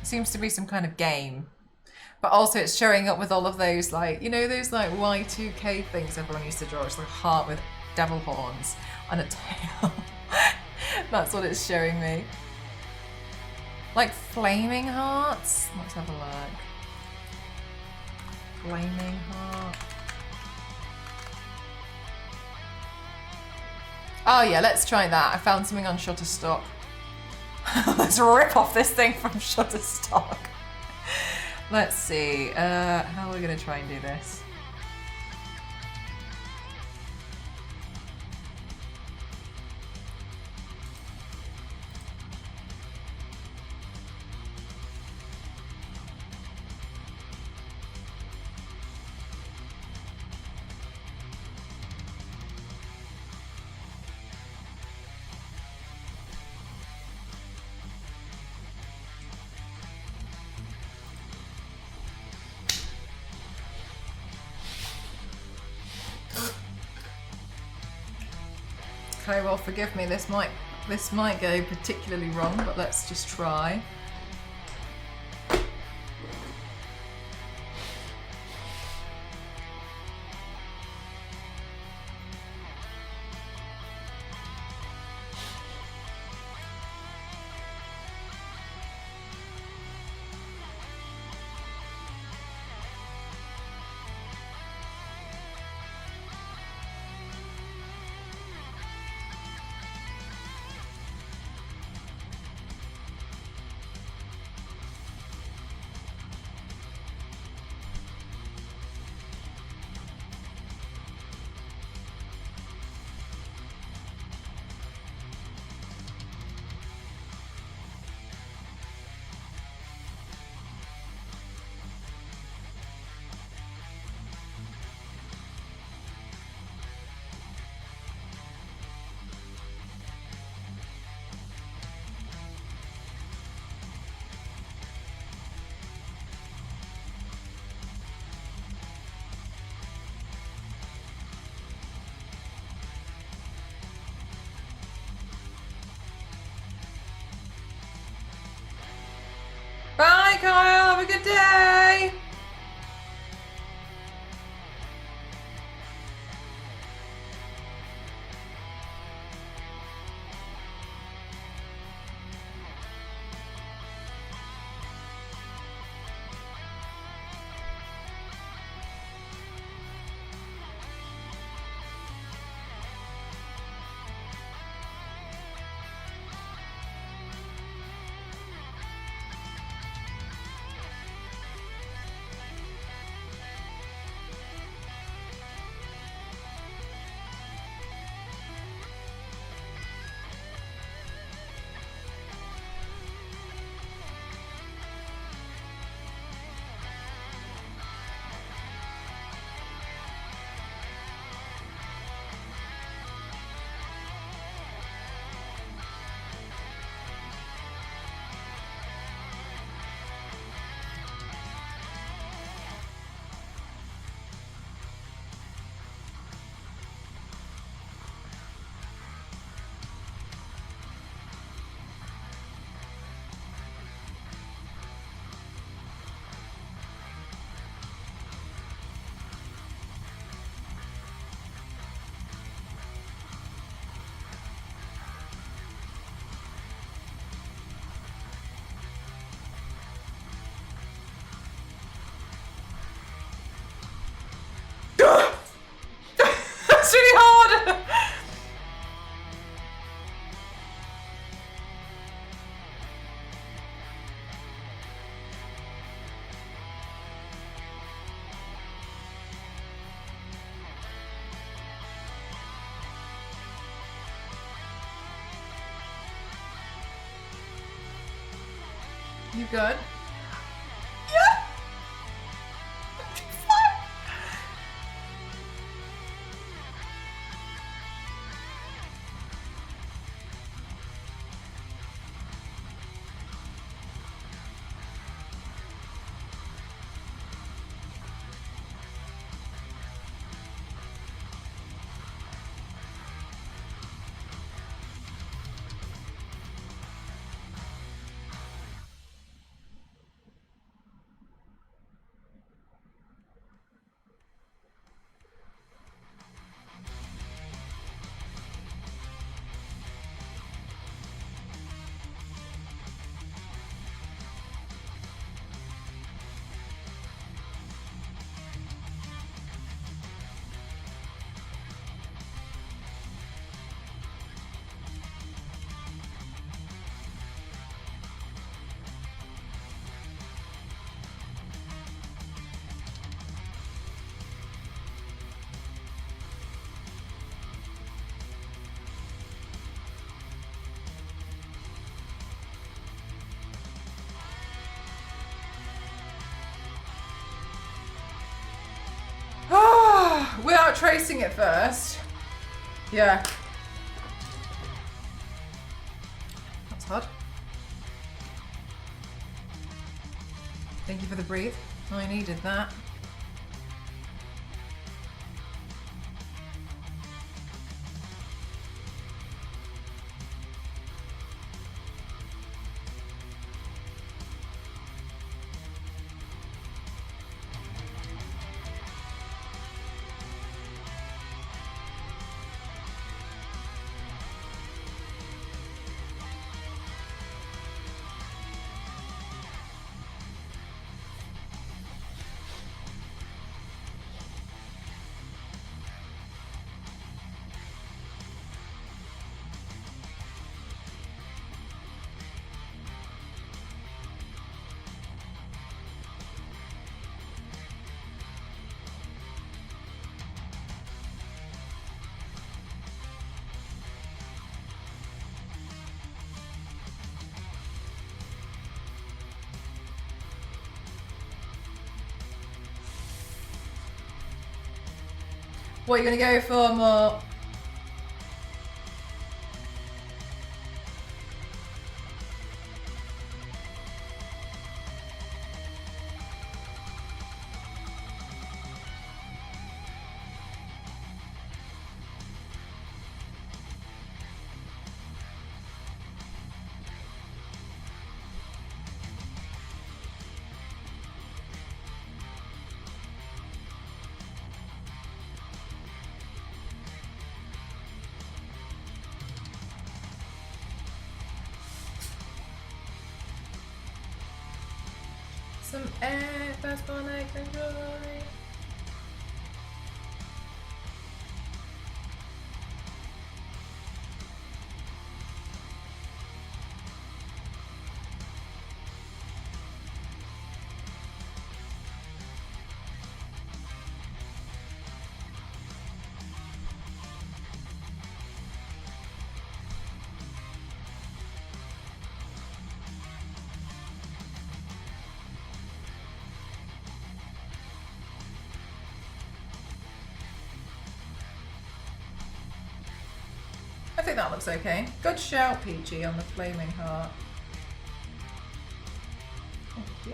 Seems to be some kind of game. But also it's showing up with all of those like, you know, those like Y2K things everyone used to draw. It's like a heart with devil horns and a tail. That's what it's showing me. Like flaming hearts. Let's have a look. Flaming heart. Oh yeah, let's try that. I found something on Shutterstock. Let's rip off this thing from Shutterstock. Let's see. How are we gonna try and do this? Okay, well, forgive me. This might go particularly wrong, but let's just try. Bye, Kyle. Have a good day. That's really hard. You good? Yeah. Fine. about tracing it first. Yeah. That's hard. Thank you for the breathe. I needed that. What are you gonna go for, more? Some air, first one I can enjoy. I think that looks okay. Good shout, Peachy, on the flaming heart. Thank you.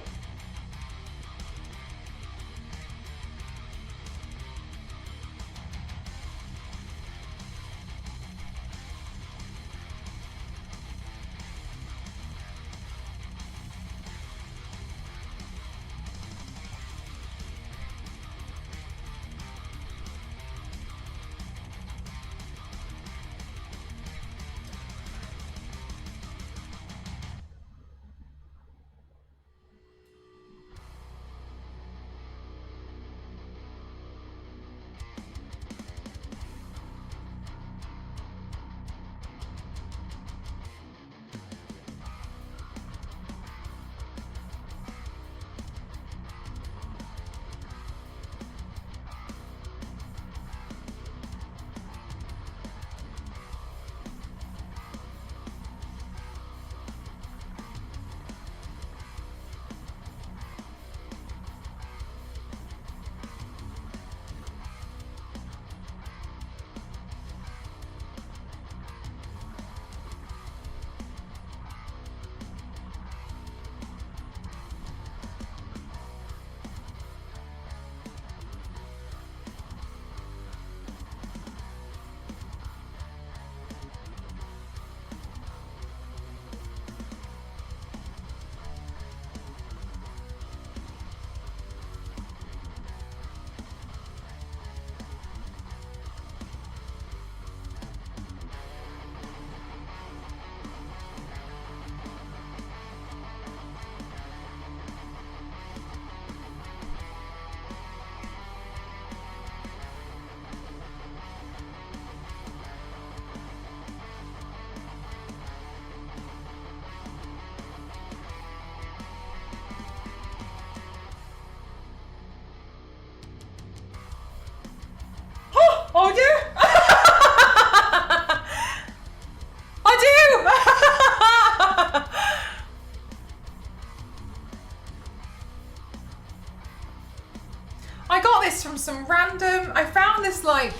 I got this from some random, I found this like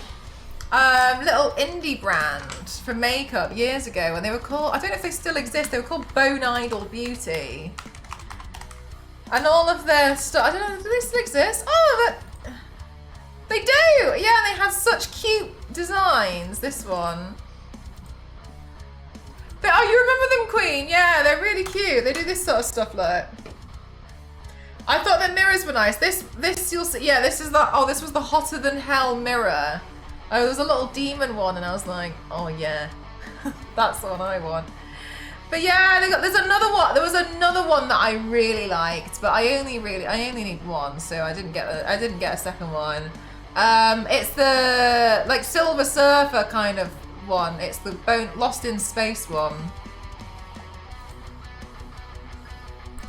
little indie brand for makeup years ago, and they were called, I don't know if they still exist, they were called Bone Idol Beauty. And all of their stuff, I don't know, do they still exist? Oh, but they do! Yeah, they have such cute designs, this one. Oh, you remember them, Queen? Yeah, they're really cute. They do this sort of stuff, look. I thought the mirrors were nice. This you'll see, yeah, this is the, oh, this was the hotter than hell mirror. Oh, there was a little demon one, and I was like, oh yeah, that's the one I want. But yeah, there's another one. There was another one that I really liked, but I only need one, so I didn't get a second one. It's the like Silver Surfer kind of one. It's the Lost in Space one.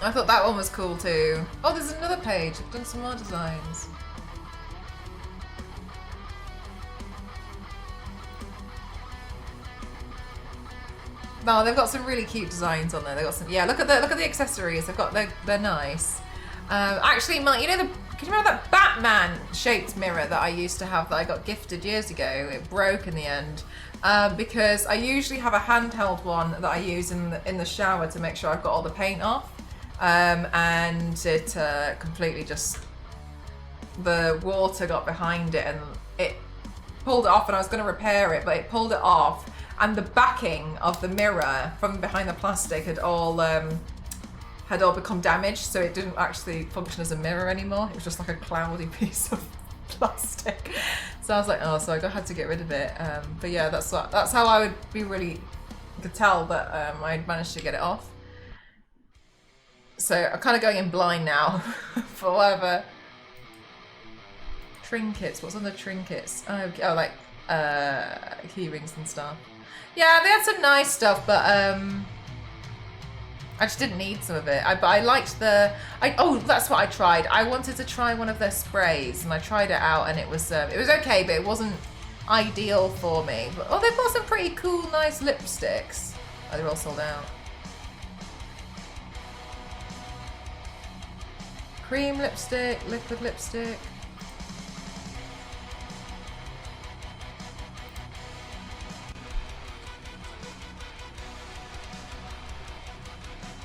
I thought that one was cool too. Oh, there's another page. I've done some more designs. No, they've got some really cute designs on there. They've got some, yeah. Look at the accessories. They're nice. Actually, you know can you remember that Batman shaped mirror that I used to have that I got gifted years ago? It broke in the end because I usually have a handheld one that I use in the shower to make sure I've got all the paint off, and it completely just, the water got behind it and it pulled it off, and I was going to repair it, but it pulled it off. And the backing of the mirror from behind the plastic had all become damaged, so it didn't actually function as a mirror anymore. It was just like a cloudy piece of plastic. So I was like, oh, so I had to get rid of it. But yeah, that's how I would be really, could tell that I'd managed to get it off. So I'm kind of going in blind now for whatever. Trinkets, what's on the trinkets? Oh, like key rings and stuff. Yeah, they had some nice stuff, but I just didn't need some of it. But I liked oh, that's what I tried. I wanted to try one of their sprays, and I tried it out, and it was okay, but it wasn't ideal for me. But oh, they've got some pretty cool, nice lipsticks. Oh, they're all sold out. Cream lipstick, liquid lipstick.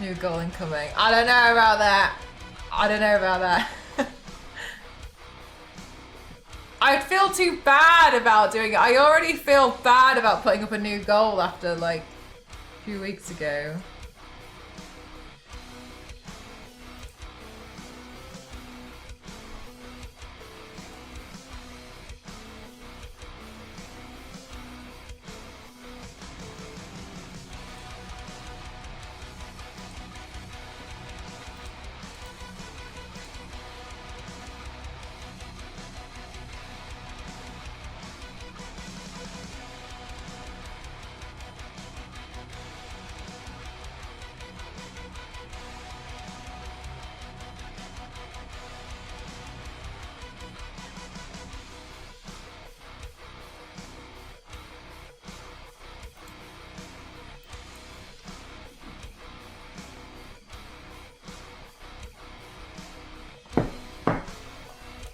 New goal incoming. I don't know about that. I'd feel too bad about doing it. I already feel bad about putting up a new goal after like a few weeks ago.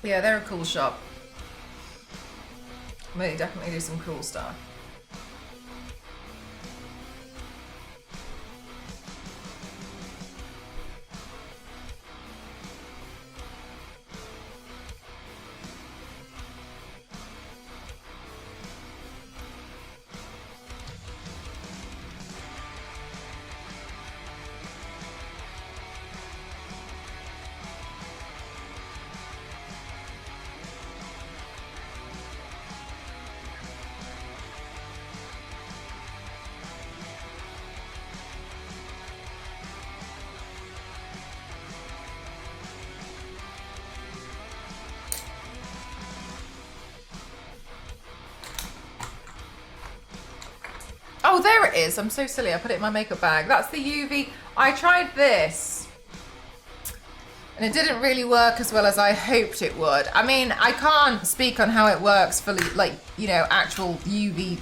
Yeah, they're a cool shop. They definitely do some cool stuff. Oh, there it is. I'm so silly. I put it in my makeup bag. That's the UV. I tried this and it didn't really work as well as I hoped it would. I mean, I can't speak on how it works fully, like, you know, actual UV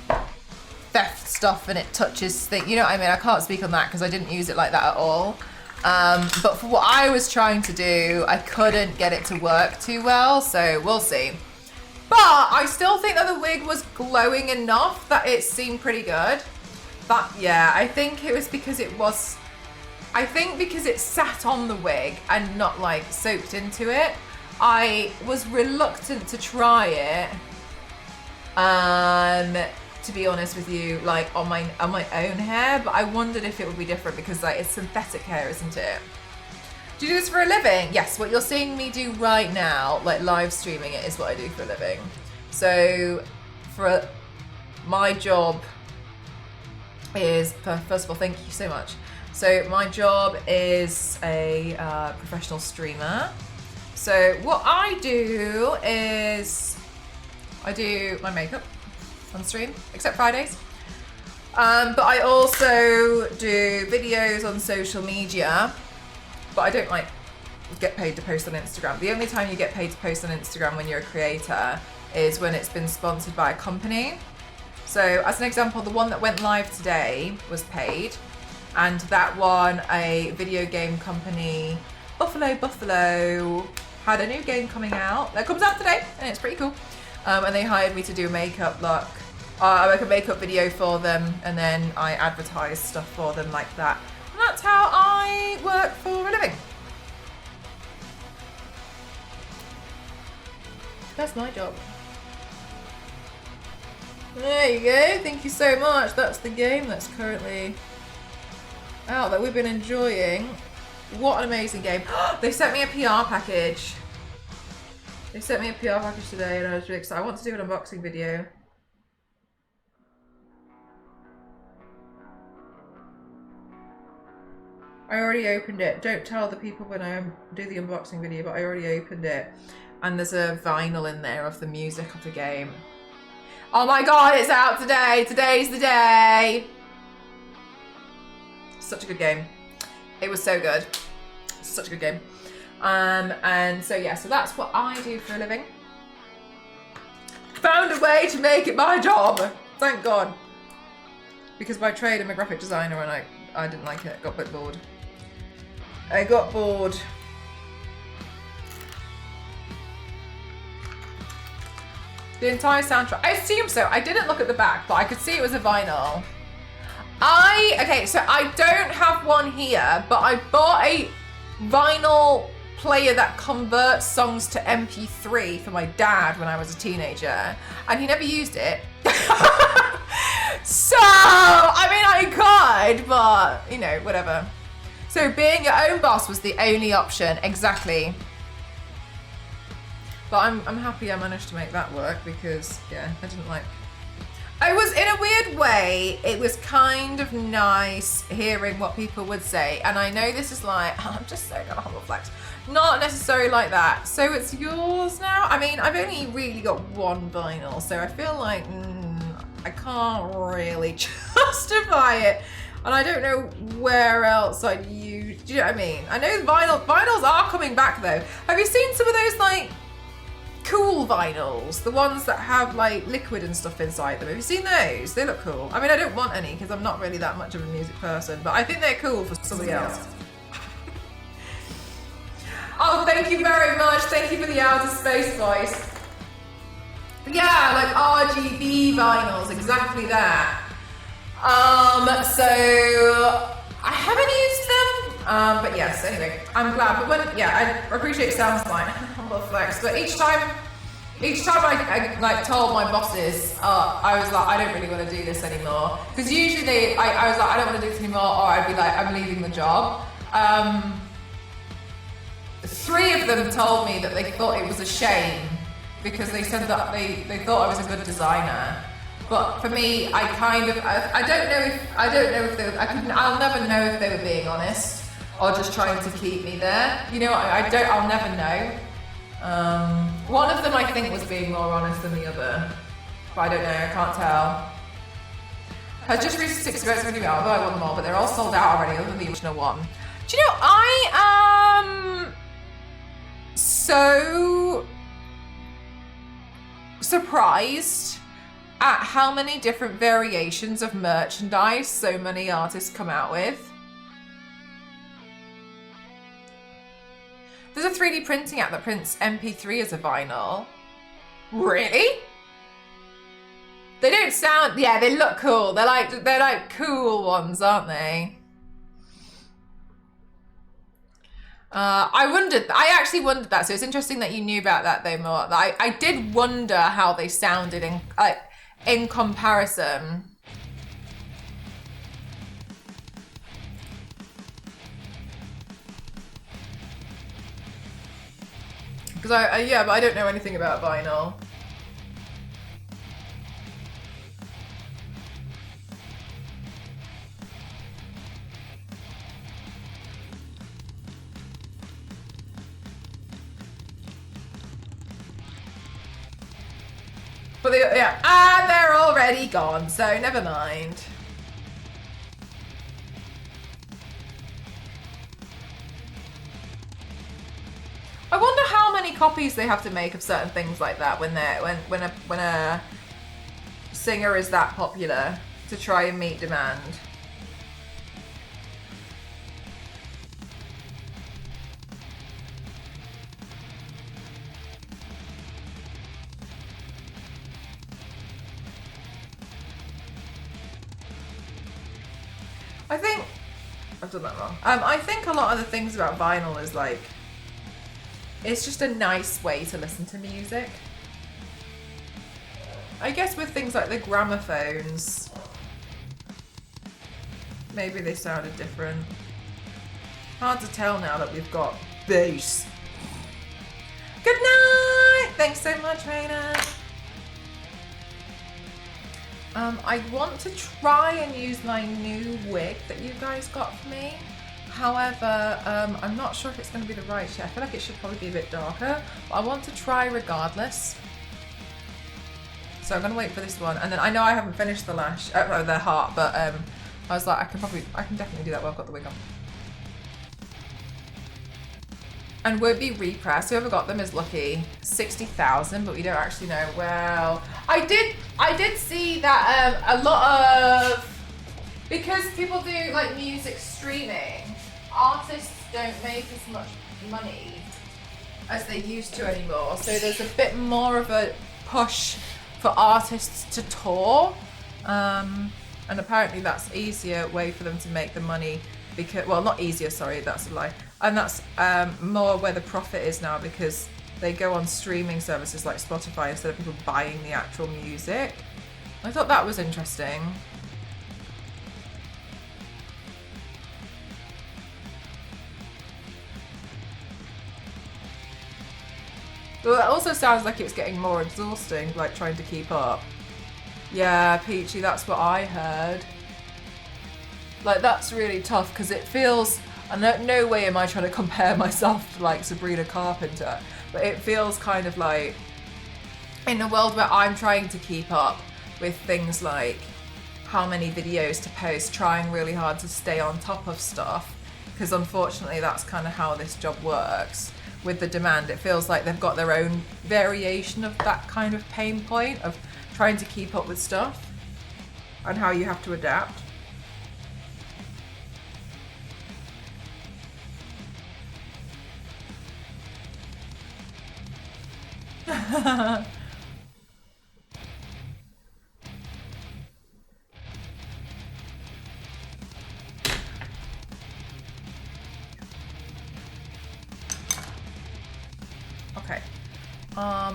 theft stuff and it touches things. You know what I mean? I can't speak on that because I didn't use it like that at all. But for what I was trying to do, I couldn't get it to work too well, so we'll see. But I still think that the wig was glowing enough that it seemed pretty good. But yeah, I think it was because because it sat on the wig and not like soaked into it. I was reluctant to try it. To be honest with you, like on my own hair, but I wondered if it would be different because like it's synthetic hair, isn't it? Do you do this for a living? Yes, what you're seeing me do right now, like live streaming it, is what I do for a living. So my job is, first of all, thank you so much. So my job is a professional streamer. So what I do is I do my makeup on stream, except Fridays. But I also do videos on social media, but I don't like get paid to post on Instagram. The only time you get paid to post on Instagram when you're a creator is when it's been sponsored by a company. So as an example, the one that went live today was paid, and that one, a video game company, Buffalo, had a new game coming out that comes out today, and it's pretty cool. And they hired me to do a makeup look. I make a makeup video for them, and then I advertise stuff for them like that. And that's how I work for a living. That's my job. There you go. Thank you so much. That's the game that's currently out that we've been enjoying. What an amazing game. They sent me a PR package. They sent me a PR package today, and I was really excited. I want to do an unboxing video. I already opened it. Don't tell the people when I do the unboxing video, but I already opened it. And there's a vinyl in there of the music of the game. Oh my god, it's out today. Today's the day. Such a good game. It was so good. Such a good game. And so yeah, so that's what I do for a living. Found a way to make it my job. Thank God. Because by trade I'm a graphic designer, and I didn't like it. Got a bit bored. I got bored. The entire soundtrack. I assume so. I didn't look at the back, but I could see it was a vinyl. Okay, so I don't have one here, but I bought a vinyl player that converts songs to MP3 for my dad when I was a teenager, and he never used it. So, I mean, I could, but, you know, whatever. So being your own boss was the only option, exactly. But I'm happy I managed to make that work because, yeah, I didn't like... I was, in a weird way, it was kind of nice hearing what people would say. And I know this is like, I'm just so gonna humble flex. Not necessarily like that. So it's yours now? I mean, I've only really got one vinyl, so I feel like I can't really justify it. And I don't know where else I'd use, do you know what I mean? I know vinyls are coming back though. Have you seen some of those like cool vinyls? The ones that have like liquid and stuff inside them. Have you seen those? They look cool. I mean, I don't want any because I'm not really that much of a music person, but I think they're cool for somebody else. Oh, thank you very much. Thank you for the outer space voice. Yeah, like RGB vinyls, exactly that. So I haven't used them, but yes, anyway, I'm glad. But when, yeah, I appreciate it sounds like humble flex, but each time I like told my bosses, I was like, I don't really want to do this anymore. Because usually I was like, I don't want to do this anymore, or I'd be like, I'm leaving the job. 3 of them told me that they thought it was a shame because they said that they thought I was a good designer. But for me, I don't know if they were, I'll never know if they were being honest or just trying to keep me there. You know, I'll never know. One of them I think was being more honest than the other, but I don't know, I can't tell. I just reached 6 votes already, although I want them all, but they're all sold out already, other than the original one. Do you know, I am so surprised at how many different variations of merchandise so many artists come out with. There's a 3D printing app that prints MP3 as a vinyl. Really? They don't sound, yeah, they look cool. They're like cool ones, aren't they? I actually wondered that, so it's interesting that you knew about that though, more. I did wonder how they sounded in comparison. Because yeah, but I don't know anything about vinyl. But yeah, they're already gone, so never mind. I wonder how many copies they have to make of certain things like that when a singer is that popular to try and meet demand. I think I've done that wrong. I think a lot of the things about vinyl is like, it's just a nice way to listen to music. I guess with things like the gramophones, maybe they sounded different. Hard to tell now that we've got bass. Good night! Thanks so much, Raina. I want to try and use my new wig that you guys got for me. However, I'm not sure if it's going to be the right shade. I feel like it should probably be a bit darker, but I want to try regardless. So I'm going to wait for this one, and then I know I haven't finished the lash, the heart, but I was like, I can definitely do that while I've got the wig on. And won't be repressed. Whoever got them is lucky. 60,000, but we don't actually know. Well, I did see that a lot of, because people do like music streaming, artists don't make as much money as they used to anymore. So there's a bit more of a push for artists to tour, and apparently that's easier way for them to make the money, because, well, not easier, sorry, that's a lie, and that's more where the profit is now, because they go on streaming services like Spotify instead of people buying the actual music. I thought that was interesting. Well, that also sounds like it's getting more exhausting, like trying to keep up. Yeah, Peachy, that's what I heard. Like, that's really tough, because it feels, and no way am I trying to compare myself to like Sabrina Carpenter, but it feels kind of like, in a world where I'm trying to keep up with things like how many videos to post, trying really hard to stay on top of stuff, because unfortunately that's kind of how this job works. With the demand, it feels like they've got their own variation of that kind of pain point of trying to keep up with stuff and how you have to adapt. Okay.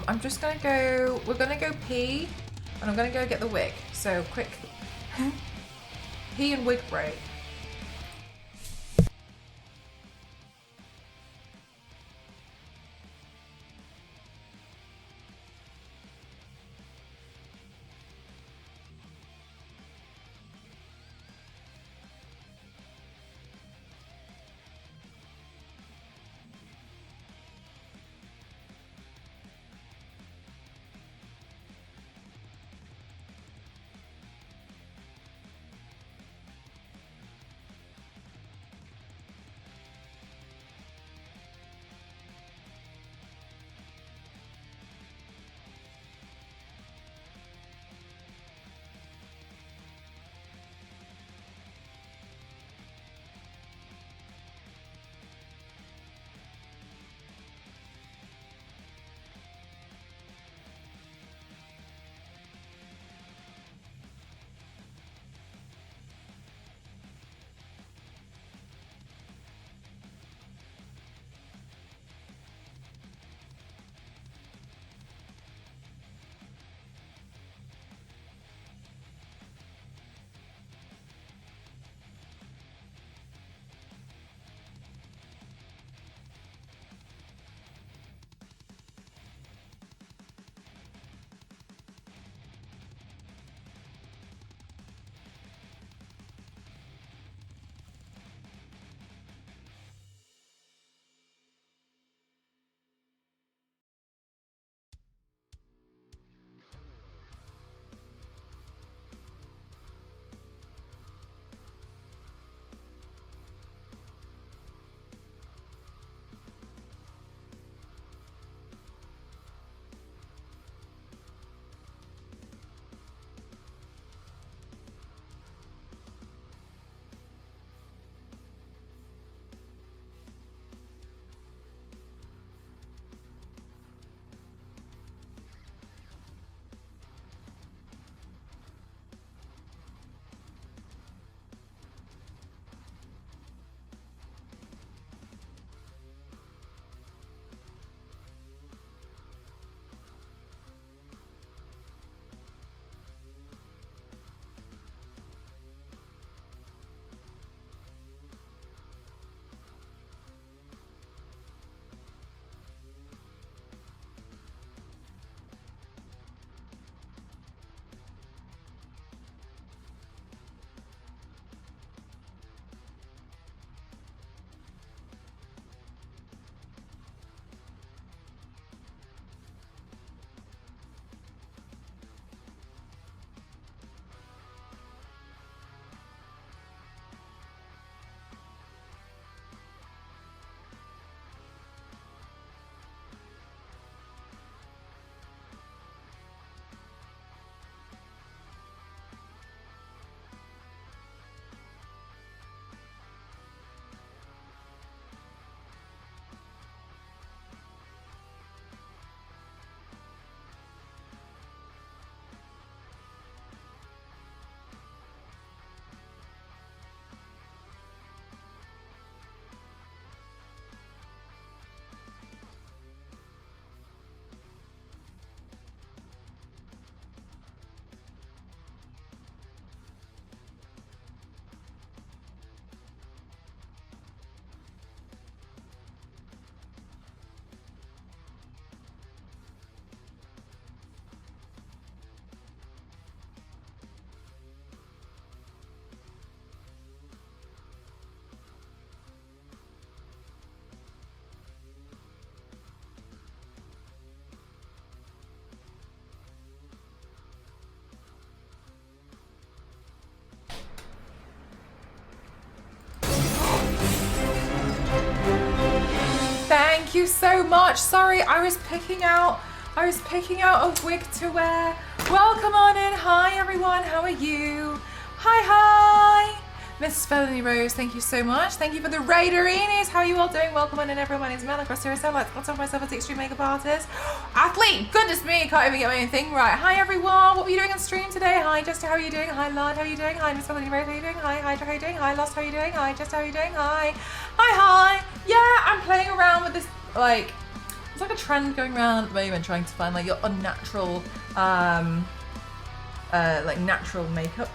I'm just gonna go, we're gonna go pee, and I'm gonna go get the wig. So quick pee and wig break. Thank you so much. Sorry, I was picking out a wig to wear. Welcome on in. Hi everyone, how are you? Hi. Miss Felony Rose, thank you so much. Thank you for the Raiderinis. How are you all doing? Welcome on in everyone. It's Mel across here. So I'd like to consider myself as the extreme makeup artist. Athlete, goodness me, can't even get my own thing right. Hi everyone, what were you doing on stream today? Hi Jessica, how are you doing? Hi Lard, how are you doing? Hi Miss Felony Rose, how are you doing? Hi Hydra, how are you doing? Hi Lost, how are you doing? Hi Jessica, how are you doing? Hi. Yeah, I'm playing around with this, like, it's like a trend going around at the moment, trying to find like your unnatural, like natural makeup.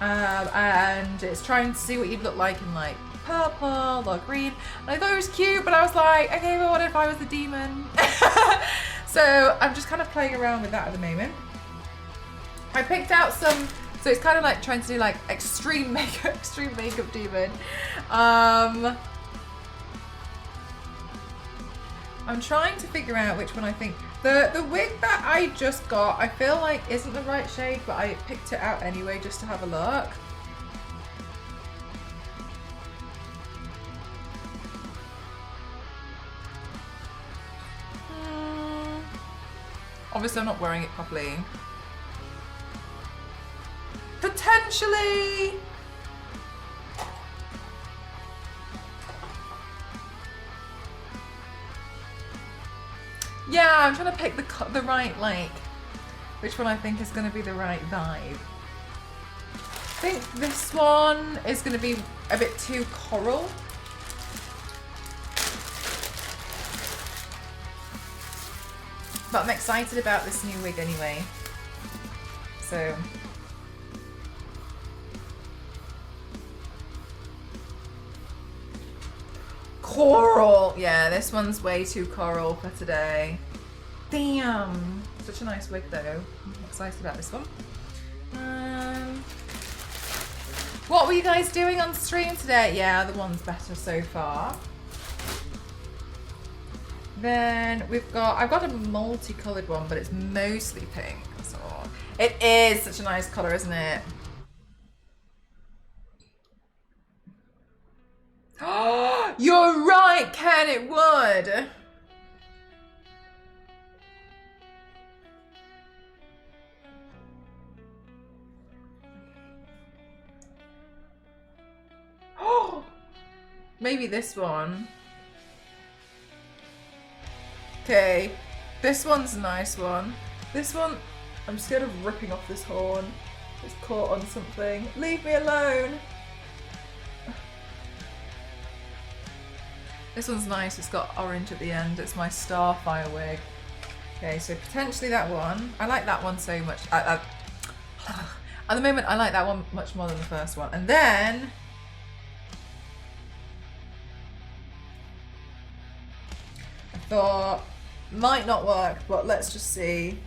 And it's trying to see what you'd look like in like purple or green. And I thought it was cute, but I was like, okay, well, what if I was the demon? So I'm just kind of playing around with that at the moment. I picked out some, so it's kind of like trying to do like extreme makeup demon. I'm trying to figure out which one I think. The wig that I just got, I feel like isn't the right shade, but I picked it out anyway just to have a look. Obviously I'm not wearing it properly. Potentially! Yeah, I'm trying to pick the right, like, which one I think is going to be the right vibe. I think this one is going to be a bit too coral. But I'm excited about this new wig anyway. So. Coral! Yeah, this one's way too coral for today. Damn! Such a nice wig though. I'm excited about this one. What were you guys doing on stream today? Yeah, the one's better so far. Then I've got a multicolored one, but it's mostly pink. So it is such a nice color, isn't it? Oh, you're right, Ken, it would. Oh, maybe this one. Okay, this one's a nice one. This one, I'm scared of ripping off this horn. It's caught on something. Leave me alone. This one's nice, it's got orange at the end. It's my Starfire wig. Okay, so potentially that one. I like that one so much. At the moment, I like that one much more than the first one. And then... I thought, might not work, but let's just see.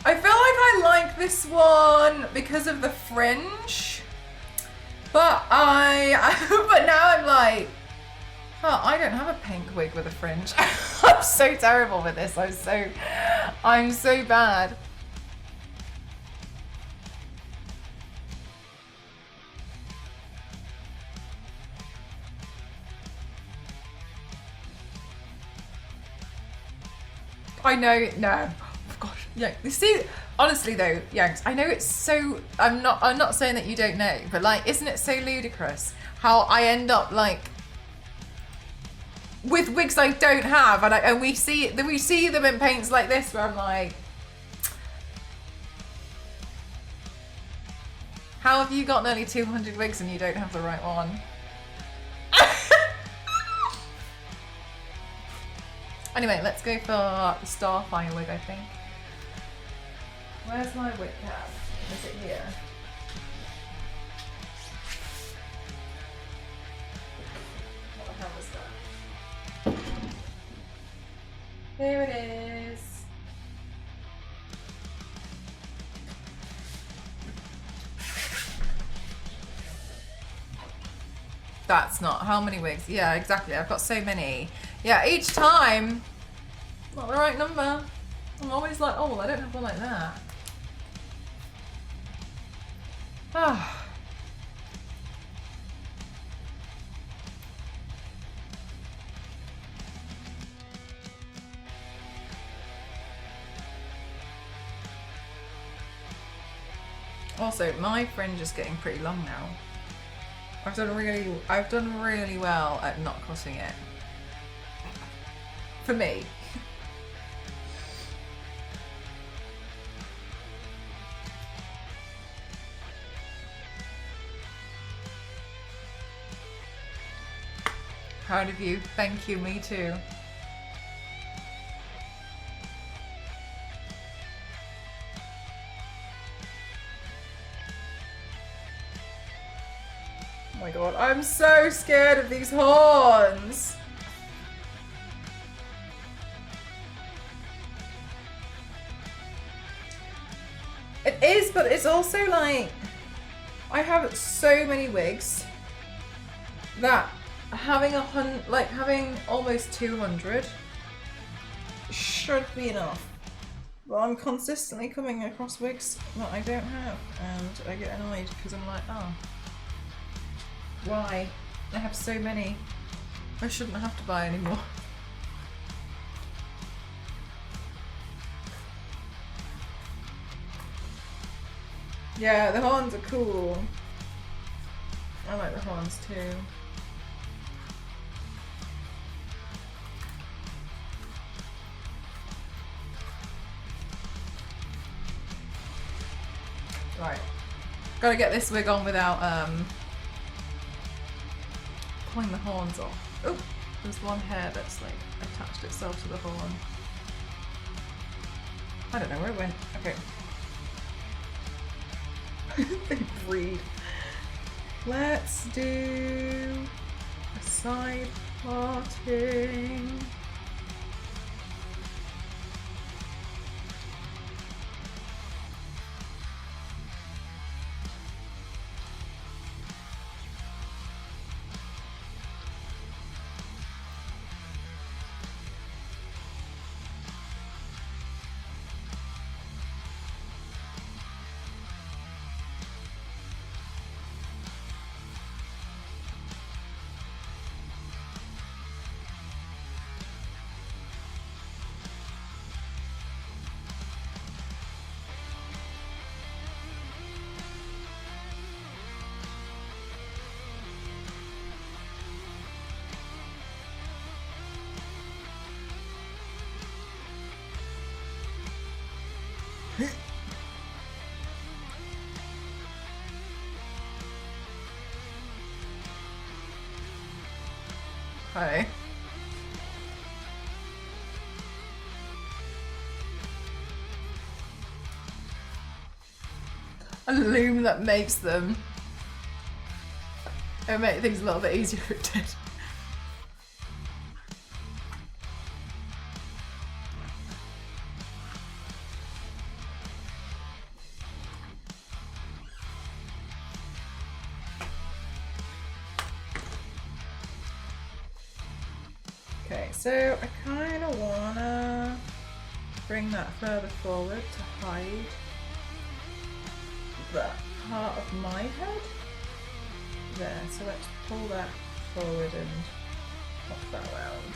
I feel like I like this one because of the fringe, but but now I'm like, oh, I don't have a pink wig with a fringe. I'm so terrible with this. I'm so bad. I know, no. Gosh, yeah. You see, honestly though, Yanks, I know it's so. I'm not saying that you don't know, but like, isn't it so ludicrous how I end up like with wigs I don't have, and we see them in paints like this where I'm like, how have you got nearly 200 wigs and you don't have the right one? Anyway, let's go for the Starfire wig, I think. Where's my wig cap? Is it here? What the hell is that? Here it is. That's not how many wigs. Yeah, exactly. I've got so many. Yeah, each time, not the right number. I'm always like, oh, well, I don't have one like that. Ah. Also, my fringe is getting pretty long now. I've done really well at not cutting it. For me. Proud of you. Thank you, me too. Oh my god, I'm so scared of these horns! It is, but it's also like, I have so many wigs that having having almost 200 should be enough. But I'm consistently coming across wigs that I don't have, and I get annoyed because I'm like, oh, why? I have so many. I shouldn't have to buy any more. Yeah, the horns are cool. I like the horns too. Right. Gotta get this wig on without pulling the horns off. Oh, there's one hair that's like attached itself to the horn. I don't know where it went. Okay. They breed. Let's do a side parting. Hi. A loom that makes them. It would make things a little bit easier if it did. Okay, so I kind of wanna bring that further forward to hide that part of my head. There, so let's pull that forward and pop that around.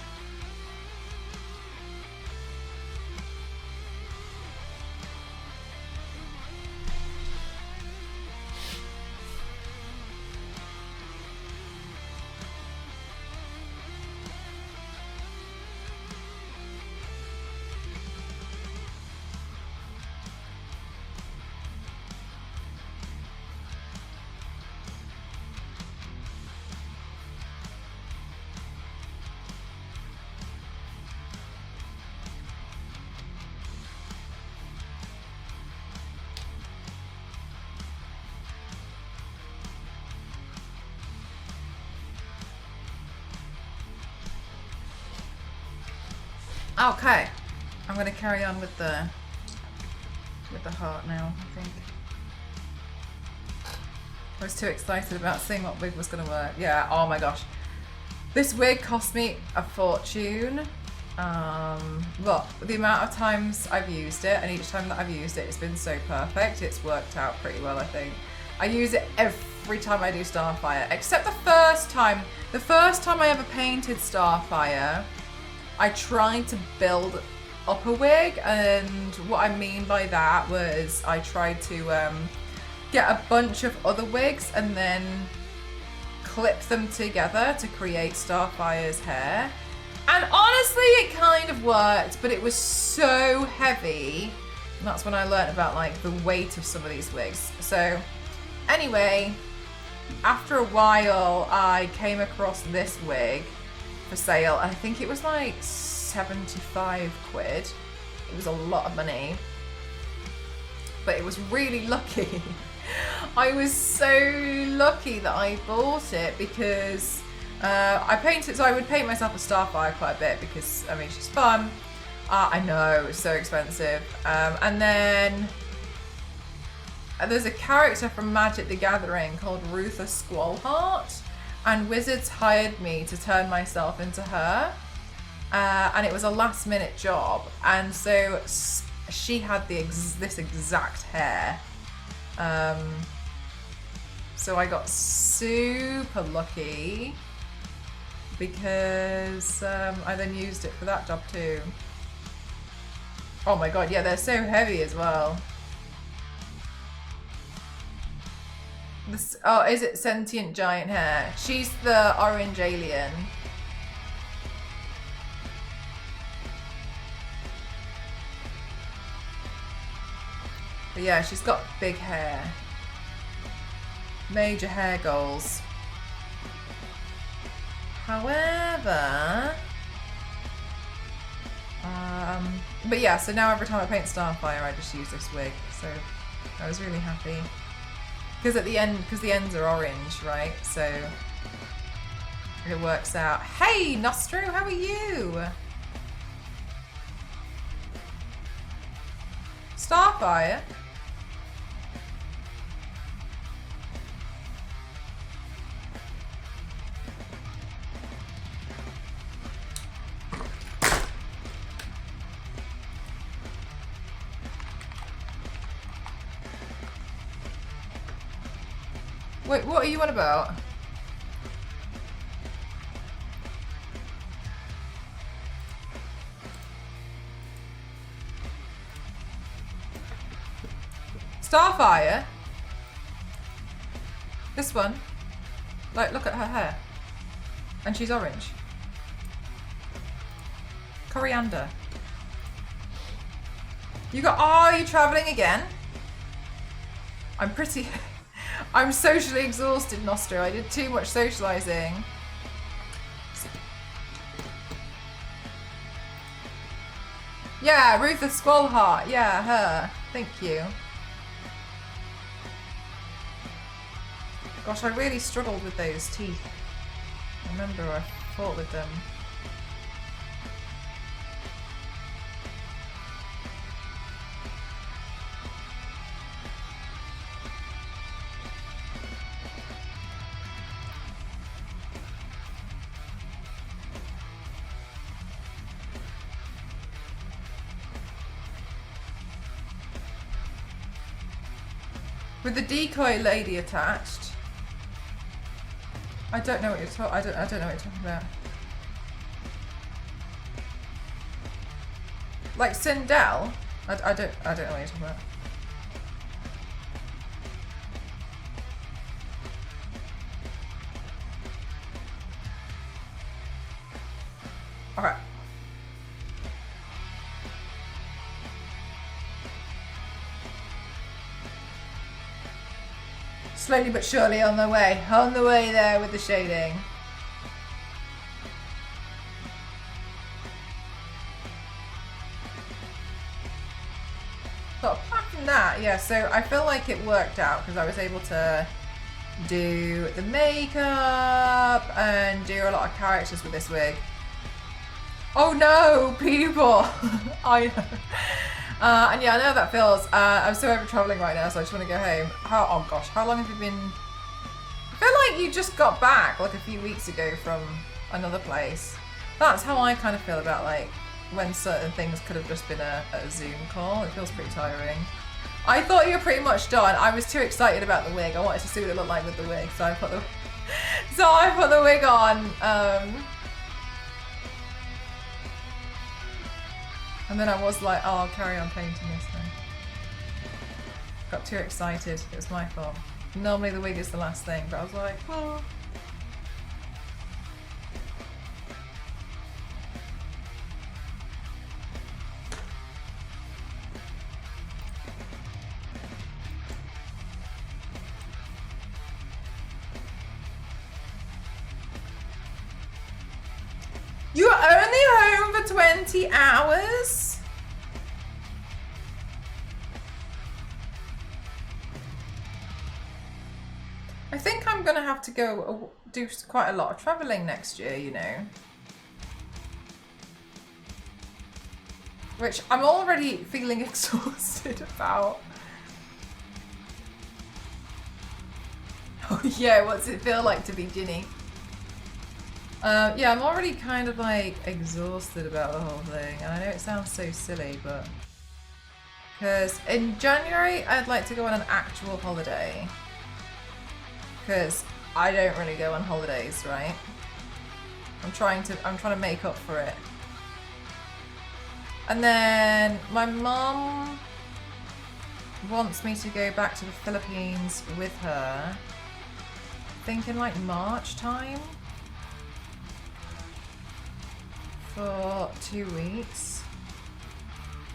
Okay, I'm gonna carry on with the heart now, I think. I was too excited about seeing what wig was gonna work. Yeah, oh my gosh. This wig cost me a fortune. But the amount of times I've used it, and each time that I've used it, it's been so perfect. It's worked out pretty well, I think. I use it every time I do Starfire, except the first time. The first time I ever painted Starfire, I tried to build up a wig, and what I mean by that was I tried to get a bunch of other wigs and then clip them together to create Starfire's hair. And honestly, it kind of worked, but it was so heavy. And that's when I learned about like the weight of some of these wigs. So anyway, after a while, I came across this wig for sale. I think it was like 75 quid. It was a lot of money, but it was really lucky. I was so lucky that I bought it because I painted, so I would paint myself a Starfire quite a bit because, I mean, she's fun. I know, it's so expensive. And then there's a character from Magic the Gathering called Rutha Squallheart, and Wizards hired me to turn myself into her. And it was a last minute job. And so she had this exact hair. So I got super lucky because I then used it for that job too. Oh my god, yeah, they're so heavy as well. Oh, is it Sentient Giant Hair? She's the orange alien. But yeah, she's got big hair. Major hair goals. However, but yeah, so now every time I paint Starfire, I just use this wig. So I was really happy. Because at the end, because the ends are orange, right? So it works out. Hey, Nostro, how are you? Starfire? Wait, what are you on about? Starfire? This one? Like, look at her hair. And she's orange. Coriander. You got, oh, you're traveling again? I'm socially exhausted, Nostro. I did too much socializing. Yeah, Rutha Squallheart. Yeah, her. Thank you. Gosh, I really struggled with those teeth. I remember I fought with them. With the decoy lady attached. I don't know what you're talking. I don't know what you're talking about. Like Sindel? I don't know what you're talking about. Okay. Slowly but surely on the way there with the shading. But apart from that, yeah, so I feel like it worked out because I was able to do the makeup and do a lot of characters with this wig. Oh no, people! I know. And yeah, I know how that feels. I'm so over traveling right now, so I just want to go home. Oh gosh, how long have you been? I feel like you just got back like a few weeks ago from another place. That's how I kind of feel about like when certain things could have just been a Zoom call. It feels pretty tiring. I thought you were pretty much done. I was too excited about the wig. I wanted to see what it looked like with the wig, so I put the wig on. And then I was like, oh, I'll carry on painting this then. Got too excited. It was my fault. Normally the wig is the last thing, but I was like, oh. You were only home for 20 hours? I think I'm gonna have to go do quite a lot of traveling next year, you know. Which I'm already feeling exhausted about. Oh yeah, what's it feel like to be Ginny? Yeah, I'm already kind of like exhausted about the whole thing, and I know it sounds so silly, but because in January I'd like to go on an actual holiday, because I don't really go on holidays, right? I'm trying to make up for it. And then my mum wants me to go back to the Philippines with her, thinking like March time. For 2 weeks,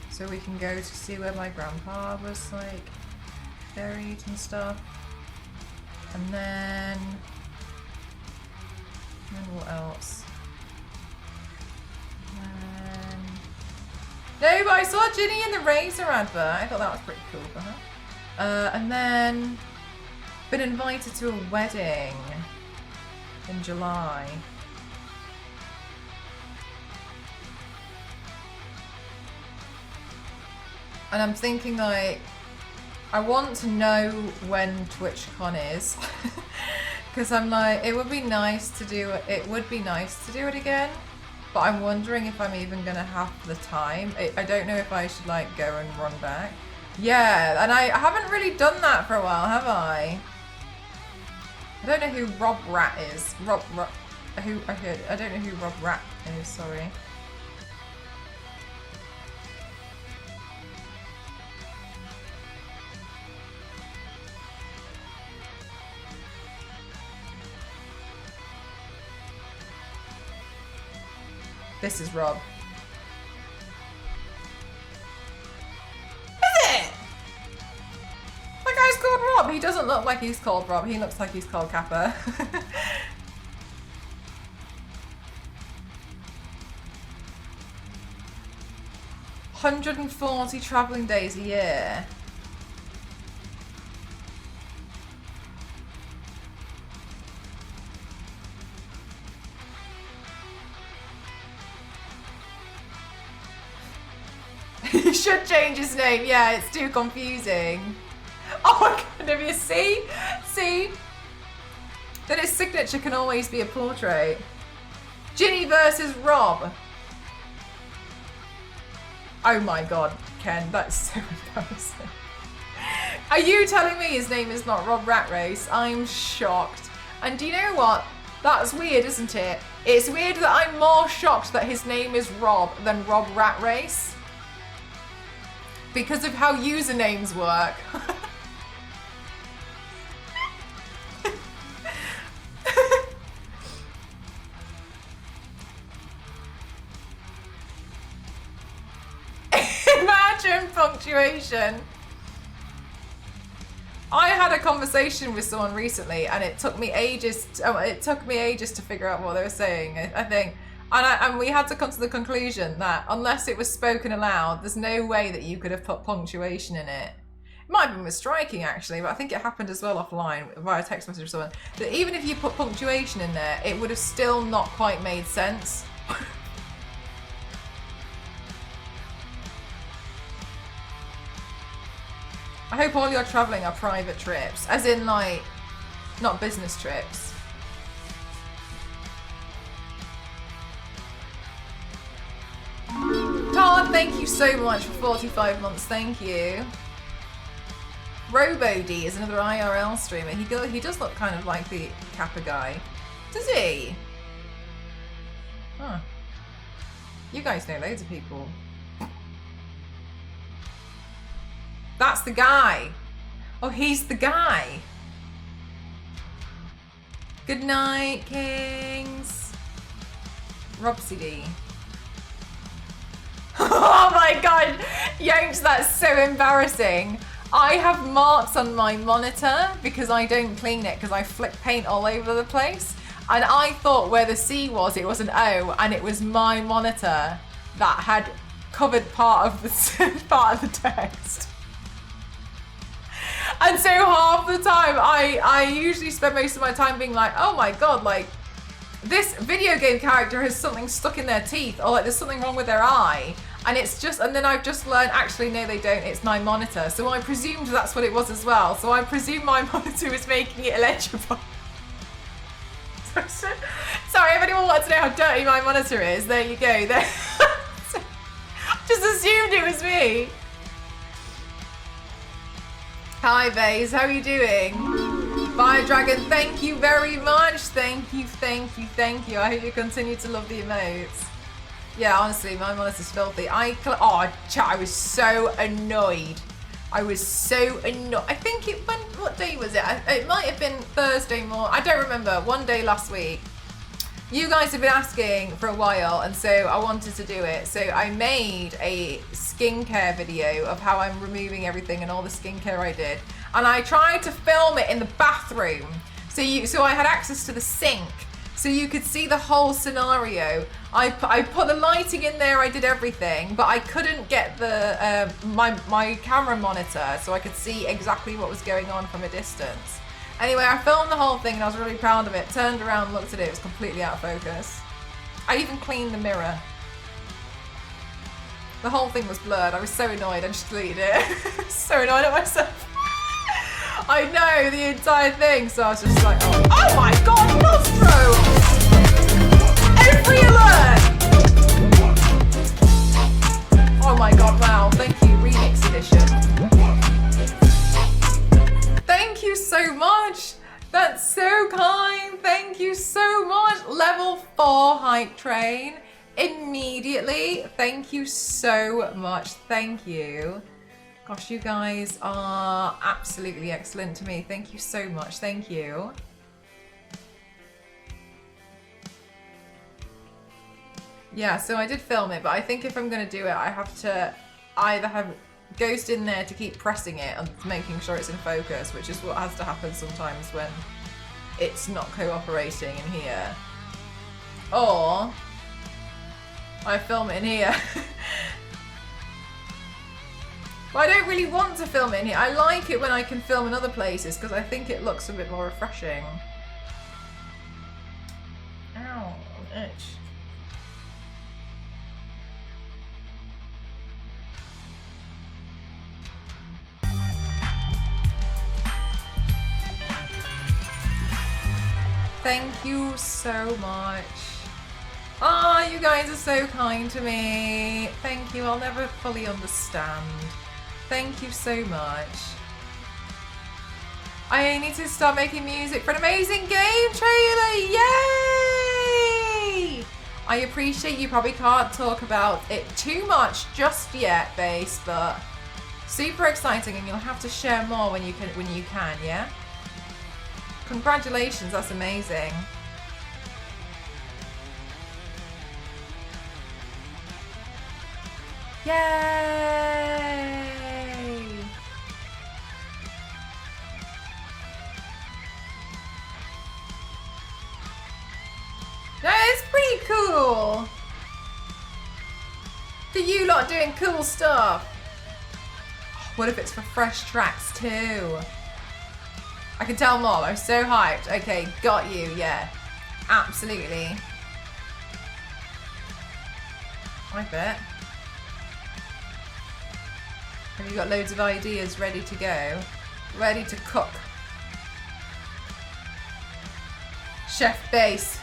so we can go to see where my grandpa was like buried and stuff, and then what else? No, but I saw Ginny in the Razor advert. I thought that was pretty cool for her. And then been invited to a wedding in July. And I'm thinking like, I want to know when TwitchCon is, because I'm like, it would be nice to do it again, but I'm wondering if I'm even gonna have the time. I don't know if I should like go and run back. Yeah, and I haven't really done that for a while, have I? I don't know who Rob Rat is. I don't know who Rob Rat is. Sorry. This is Rob. Is it? That guy's called Rob. He doesn't look like he's called Rob. He looks like he's called Kappa. 140 travelling days a year. He should change his name. Yeah, it's too confusing. Oh my god, have you see? See? That his signature can always be a portrait. Ginny versus Rob. Oh my god, Ken, that's so embarrassing. Are you telling me his name is not Rob Rat Race? I'm shocked. And do you know what? That's weird, isn't it? It's weird that I'm more shocked that his name is Rob than Rob Rat Race. Because of how usernames work. Imagine punctuation. I had a conversation with someone recently, and it took me ages. To figure out what they were saying. I think, and we had to come to the conclusion that unless it was spoken aloud, there's no way that you could have put punctuation in it. It might have been with striking actually, but I think it happened as well offline via text message or someone. That even if you put punctuation in there, it would have still not quite made sense. I hope all your travelling are private trips, as in like, not business trips. Todd, thank you so much for 45 months, thank you. RoboD is another IRL streamer. He does look kind of like the Kappa guy. Does he? Huh. You guys know loads of people. That's the guy. Oh, he's the guy. Good night, Kings. Robsy. Oh my god, Yonks, that's so embarrassing. I have marks on my monitor because I don't clean it because I flick paint all over the place. And I thought where the C was, it was an O, and it was my monitor that had covered part of the text. And so half the time, I usually spend most of my time being like, oh my god, like, this video game character has something stuck in their teeth, or like there's something wrong with their eye. And it's just, and then I've just learned, actually, no, they don't, it's my monitor. So I presumed that's what it was as well. So I presume my monitor was making it illegible. Sorry, if anyone wants to know how dirty my monitor is, there you go. There. Just assumed it was me. Hi, Vase, how are you doing? Fire Dragon, thank you very much. Thank you, thank you, thank you. I hope you continue to love the emotes. Yeah, honestly, my monitor's filthy. Chat, I was so annoyed. I was so annoyed. I think it went, what day was it? It might have been Thursday morning. I don't remember. One day last week. You guys have been asking for a while, and so I wanted to do it. So I made a skincare video of how I'm removing everything and all the skincare I did. And I tried to film it in the bathroom. So I had access to the sink. So you could see the whole scenario. I put the lighting in there, I did everything, but I couldn't get the my camera monitor so I could see exactly what was going on from a distance. Anyway, I filmed the whole thing and I was really proud of it. Turned around, looked at it, it was completely out of focus. I even cleaned the mirror. The whole thing was blurred. I was so annoyed, I just deleted it. So annoyed at myself. I know, the entire thing, so I was just like, oh my god, Nostro! Every alert! Oh my god, wow, thank you, Remix Edition. Thank you so much! That's so kind, thank you so much! Level 4 hype train, immediately, thank you so much, thank you. Gosh, you guys are absolutely excellent to me. Thank you so much. Thank you. Yeah, so I did film it, but I think if I'm going to do it, I have to either have Ghost in there to keep pressing it and making sure it's in focus, which is what has to happen sometimes when it's not cooperating in here. Or I film it in here. But I don't really want to film it in here. I like it when I can film in other places because I think it looks a bit more refreshing. Ow, an itch. Thank you so much. Ah, you guys are so kind to me. Thank you, I'll never fully understand. Thank you so much. I need to start making music for an amazing game trailer. Yay! I appreciate you probably can't talk about it too much just yet, Base, but super exciting, and you'll have to share more when you can, yeah? Congratulations, that's amazing. Yay! That is pretty cool. For you lot doing cool stuff. What if it's for fresh tracks too? I can tell more. I'm so hyped. Okay, got you. Yeah, absolutely. I bet. Have you got loads of ideas ready to go? Ready to cook? Chef Base.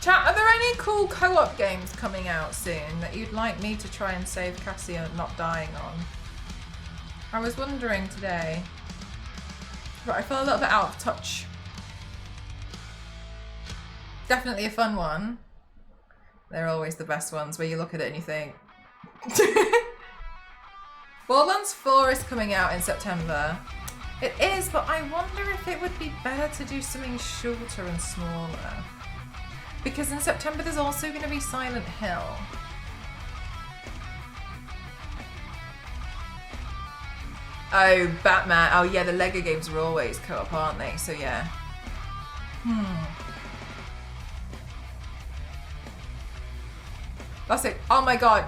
Chat, are there any cool co-op games coming out soon that you'd like me to try and save Cassie not dying on? I was wondering today, but I feel a little bit out of touch. Definitely a fun one. They're always the best ones where you look at it and you think. Borderlands 4 is coming out in September. It is, but I wonder if it would be better to do something shorter and smaller. Because in September there's also going to be Silent Hill. Oh, Batman. Oh yeah, the Lego games are always co-op, aren't they? So yeah. That's it. Oh my god.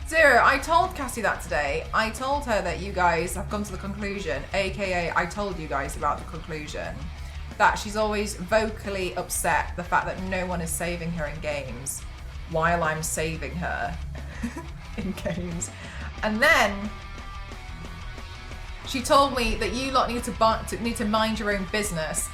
Zero, I told Cassie that today. I told her that you guys have come to the conclusion, aka I told you guys about the conclusion, that she's always vocally upset the fact that no one is saving her in games while I'm saving her in games. And then she told me that you lot need to mind your own business.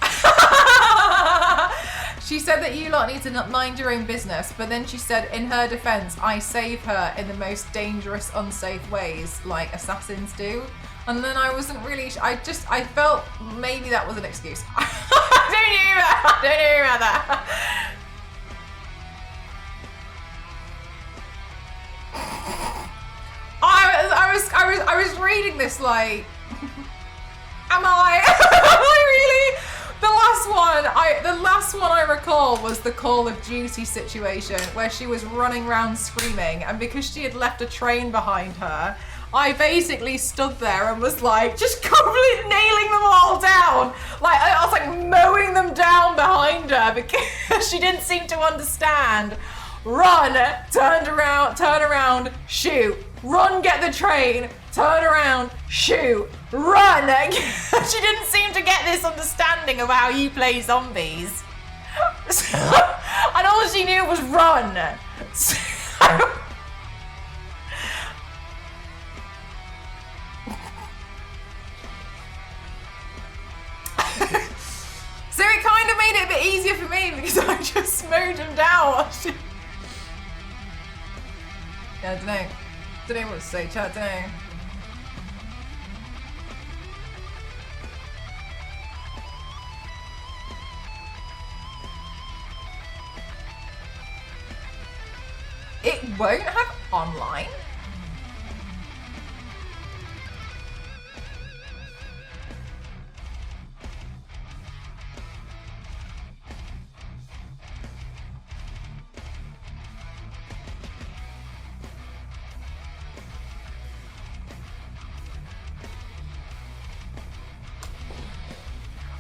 She said that you lot need to mind your own business, but then she said in her defense, I save her in the most dangerous, unsafe ways, like assassins do. And then I wasn't really, I felt maybe that was an excuse. I don't know about that. I was reading this like, am I? Am I really? The last one I recall was the Call of Duty situation where she was running around screaming, and because she had left a train behind her, I basically stood there and was like, just completely nailing them all down. Like, I was like mowing them down behind her because she didn't seem to understand. Run, turn around, shoot. Run, get the train, turn around, shoot, run. She didn't seem to get this understanding of how you play zombies. And all she knew was run. So it kind of made it a bit easier for me because I just mowed him down. Yeah, I don't know what to say, chat, don't know. It won't have online?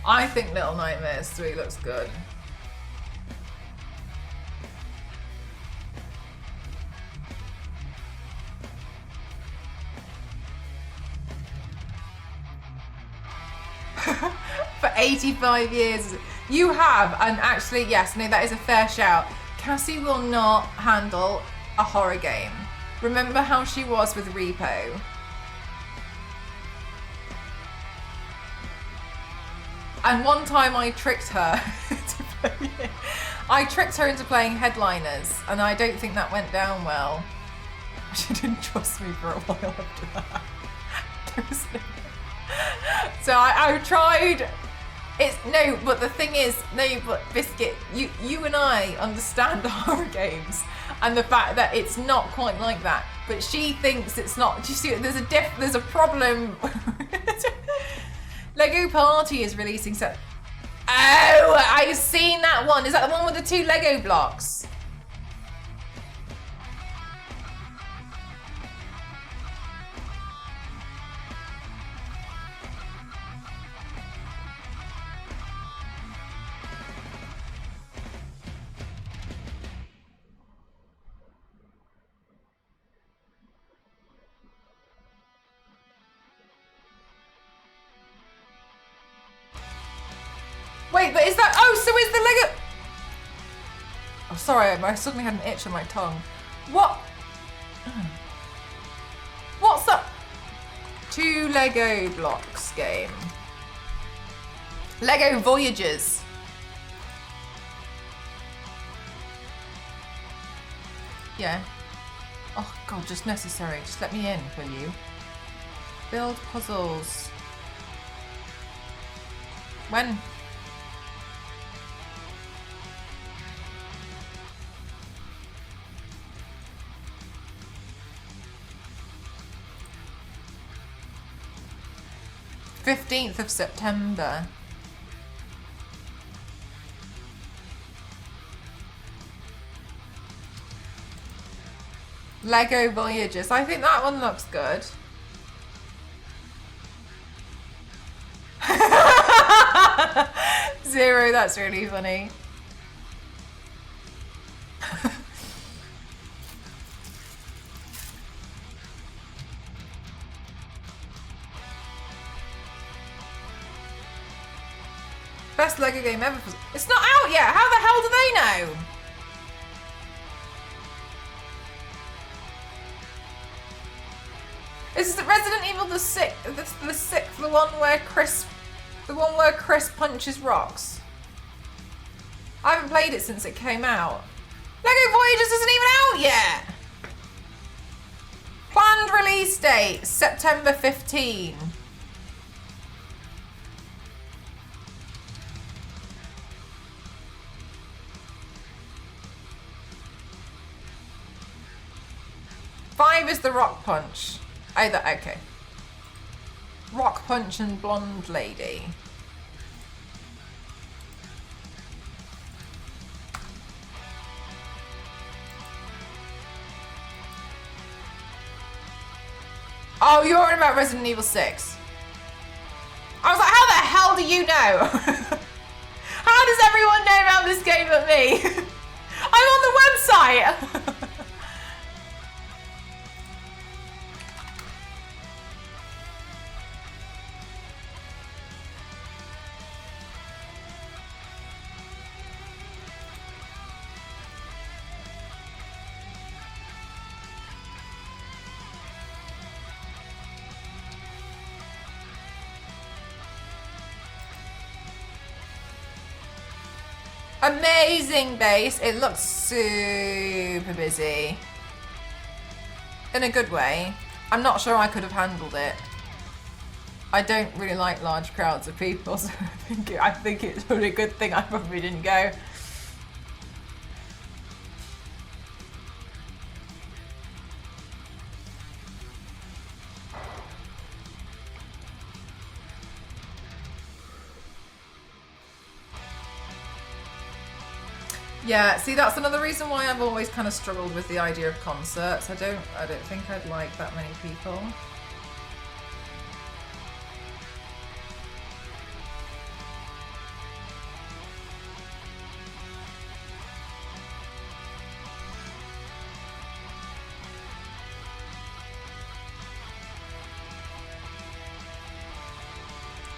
I think Little Nightmares 3 looks good. For 85 years. You have, and actually, yes, no, that is a fair shout. Cassie will not handle a horror game. Remember how she was with Repo? And one time I tricked her into playing Headliners, and I don't think that went down well. She didn't trust me for a while after that. So I've tried. But the thing is, but Biscuit, you and I understand horror games and the fact that it's not quite like that. But she thinks it's not. Do you see? There's a problem. Lego Party is releasing set. Oh, I've seen that one. Is that the one with the 2 Lego blocks? Wait, but is that... Oh, so is the Lego... Oh, sorry, I suddenly had an itch on my tongue. What? What's up? 2 Lego blocks game. Lego Voyages. Yeah. Oh god, just necessary. Just let me in, will you? Build puzzles. When? September 15th. Lego Voyages. I think that one looks good. Zero, that's really funny. Best Lego game ever. It's not out yet. How the hell do they know? Is it Resident Evil the sixth, the one where Chris punches rocks? I haven't played it since it came out. Lego Voyages isn't even out yet. Planned release date September 15. Five is the Rock Punch. Either, okay. Rock Punch and Blonde Lady. Oh, you're on about Resident Evil 6. I was like, how the hell do you know? How does everyone know about this game but me? I'm on the website. Amazing base. It looks super busy. In a good way. I'm not sure I could have handled it. I don't really like large crowds of people, so I think it's probably a good thing I probably didn't go. Yeah, see, that's another reason why I've always kind of struggled with the idea of concerts. I don't think I'd like that many people.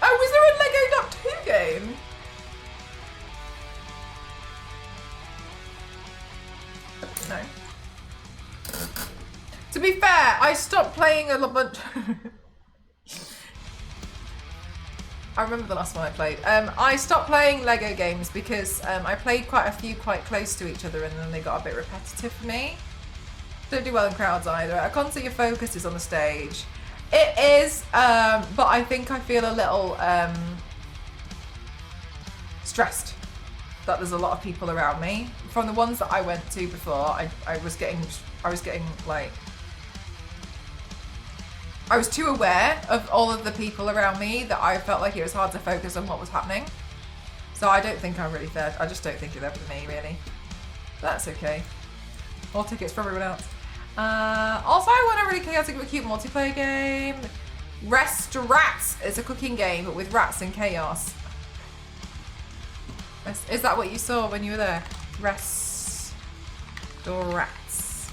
Oh, was there a Lego Doctor Who game? No. To be fair, I stopped playing a bunch. I remember the last one I played. I stopped playing Lego games because I played quite a few quite close to each other and then they got a bit repetitive for me. Don't do well in crowds either. At a concert, your focus is on the stage. It is, but I think I feel a little stressed that there's a lot of people around me. From the ones that I went to before, I was getting like, I was too aware of all of the people around me that I felt like it was hard to focus on what was happening. So I don't think I'm really fair. I just don't think you're there for me, really. But that's okay. More tickets for everyone else. Also, I want a really chaotic but cute multiplayer game. Rest Rats. It's a cooking game, but with rats and chaos. Is that what you saw when you were there? Rest Rats.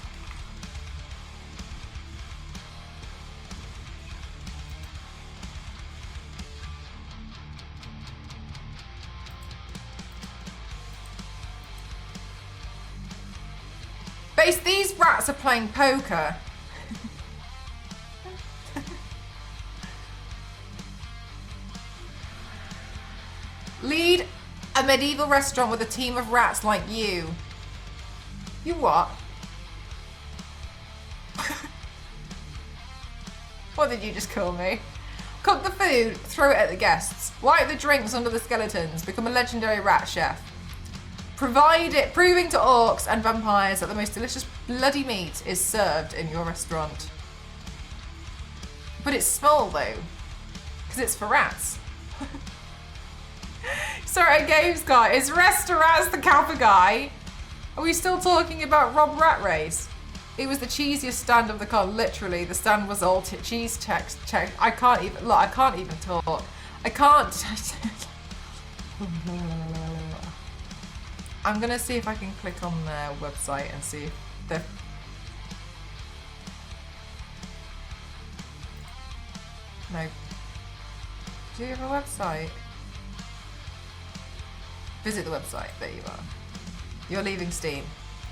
Race, these rats are playing poker. Lead a medieval restaurant with a team of rats like you. You what? What did you just call me? Cook the food, throw it at the guests. Wipe the drinks under the skeletons. Become a legendary rat chef. Proving to orcs and vampires that the most delicious bloody meat is served in your restaurant. But it's small though, because it's for rats. Sorry, Games Guy. Is Restaurants the Kappa guy? Are we still talking about Rob Rat Race? It was the cheesiest stand of the con. Literally, the stand was all cheese check. I can't even look. I can't even talk. I can't. I'm gonna see if I can click on their website and see if they're. No. Do you have a website? Visit the website. There you are. You're leaving Steam.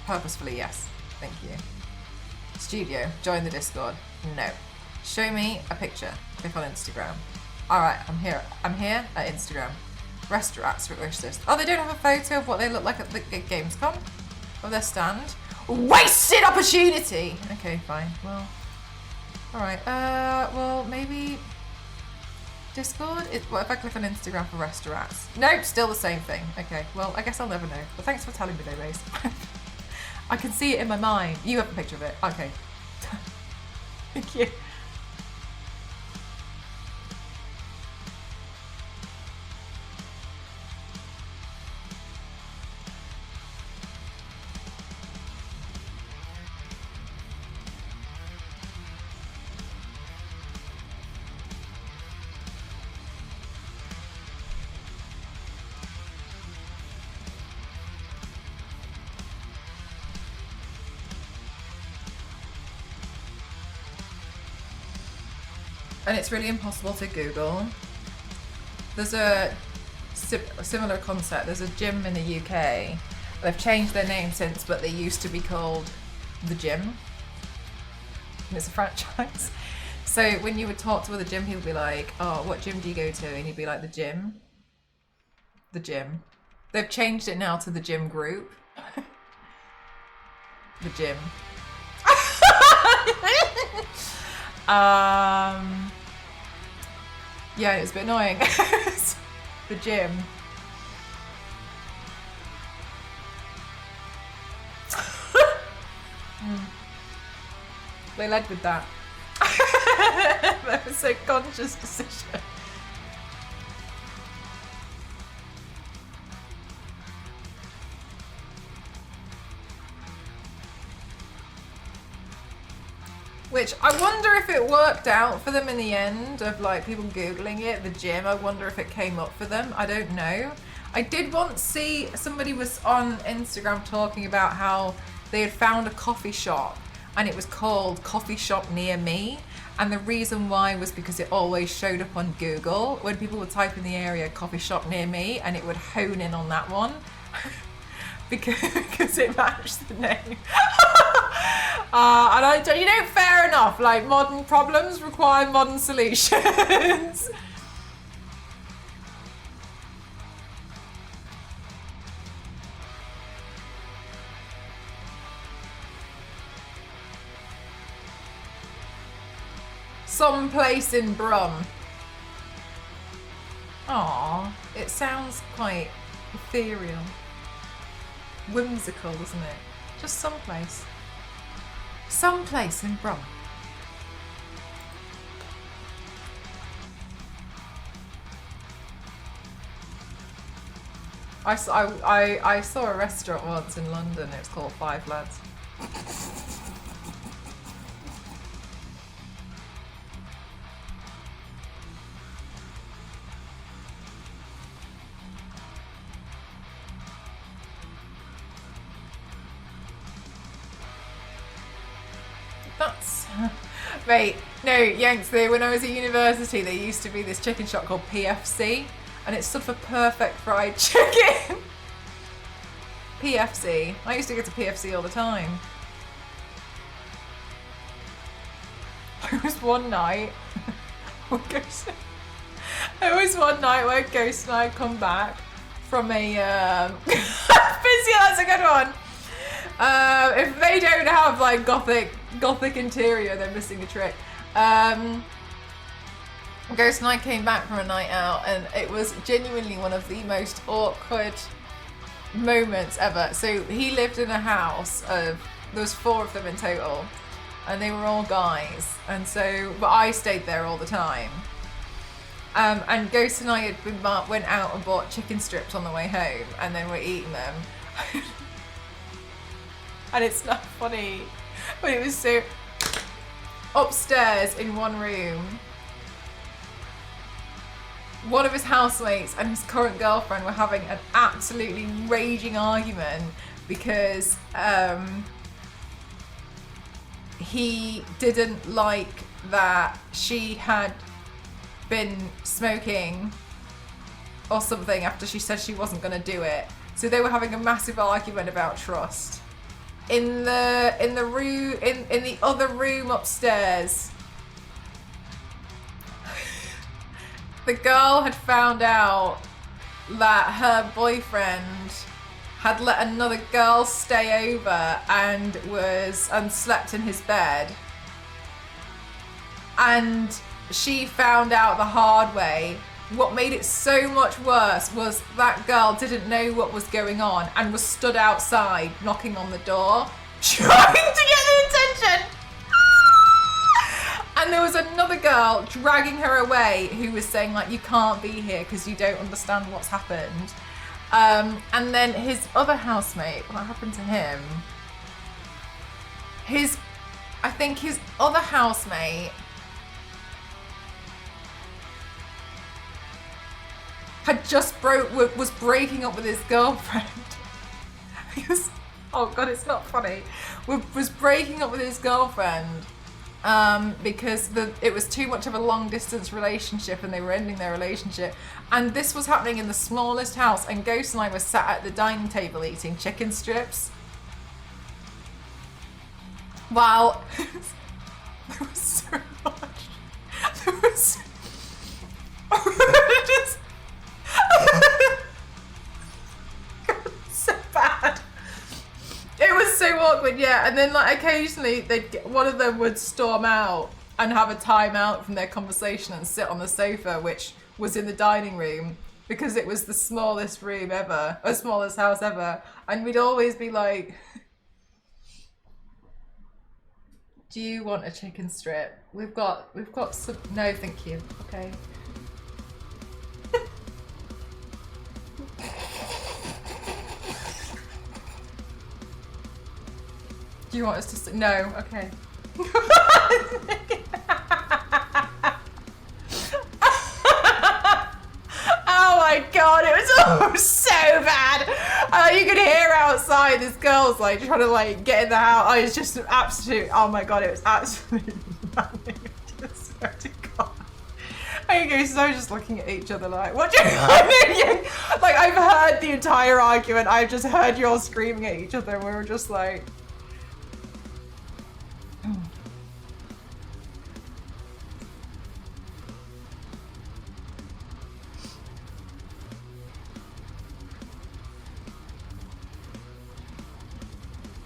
Purposefully, yes. Thank you. Studio. Join the Discord. No. Show me a picture. Click on Instagram. Alright, I'm here. I'm here at Instagram. Restaurants wish list. Oh, they don't have a photo of what they look like at the Gamescom? Of their stand? Wasted opportunity! Okay, fine. Well. Alright. Well, maybe. Discord? What if I click on Instagram for restaurants? Nope, still the same thing. Okay, well, I guess I'll never know. But thanks for telling me though, Race. I can see it in my mind. You have a picture of it. Okay. Thank you. And it's really impossible to Google. There's a similar concept. There's a gym in the UK. They've changed their name since, but they used to be called The Gym. And it's a franchise. So when you would talk to other gym people, be like, oh, what gym do you go to? And you'd be like, the gym. The gym. They've changed it now to the Gym Group. The gym. Yeah, it's a bit annoying. The gym. They led with that. That was a conscious decision. Which I wonder if it worked out for them in the end of like people Googling it, the gym. I wonder if it came up for them. I don't know. I did once see somebody was on Instagram talking about how they had found a coffee shop and it was called Coffee Shop Near Me. And the reason why was because it always showed up on Google when people would type in the area coffee shop near me and it would hone in on that one. because it matched the name. And fair enough, like modern problems require modern solutions. Someplace in Brum. Aww, it sounds quite ethereal. Whimsical, doesn't it? Just someplace. Someplace in Brum. I saw a restaurant once in London. It was called Five Lads. That's mate. No, Yanks. When I was at university, there used to be this chicken shop called PFC, and it stood for Perfect Fried Chicken. PFC. I used to go to PFC all the time. There was one night. There was one night where Ghost and I come back from a busy. That's a good one. If they don't have like gothic interior, they're missing a trick. Ghost and I came back from a night out, and it was genuinely one of the most awkward moments ever. So he lived in a house of, there was 4 of them in total, and they were all guys, and so, but I stayed there all the time. And Ghost and I went out and bought chicken strips on the way home, and then we're eating them. And it's not funny, but it was so, upstairs in one room, one of his housemates and his current girlfriend were having an absolutely raging argument because he didn't like that she had been smoking or something after she said she wasn't going to do it. So they were having a massive argument about trust. In the room, in the other room upstairs, the girl had found out that her boyfriend had let another girl stay over and slept in his bed. And she found out the hard way. What made it so much worse was that girl didn't know what was going on and was stood outside knocking on the door, trying to get the attention. And there was another girl dragging her away who was saying like, you can't be here because you don't understand what's happened. And then his other housemate, what happened to him? I think his other housemate had just was breaking up with his girlfriend. Oh God, it's not funny. Was breaking up with his girlfriend because it was too much of a long distance relationship and they were ending their relationship. And this was happening in the smallest house, and Ghost and I were sat at the dining table eating chicken strips. Wow. There was so much. There was just so bad. It was so awkward, yeah. And then like occasionally one of them would storm out and have a time out from their conversation and sit on the sofa, which was in the dining room, because it was the smallest room ever, or smallest house ever. And we'd always be like, do you want a chicken strip? We've got some, no thank you, okay. Do you want us to no, okay. Oh my God, it was so bad. You could hear outside this girl's like trying to like get in the house. I was just absolute, oh my God, it was absolutely maddening. I swear to God. Okay, so I was just looking at each other like, what do you like, I've heard the entire argument. I've just heard you all screaming at each other and we were just like,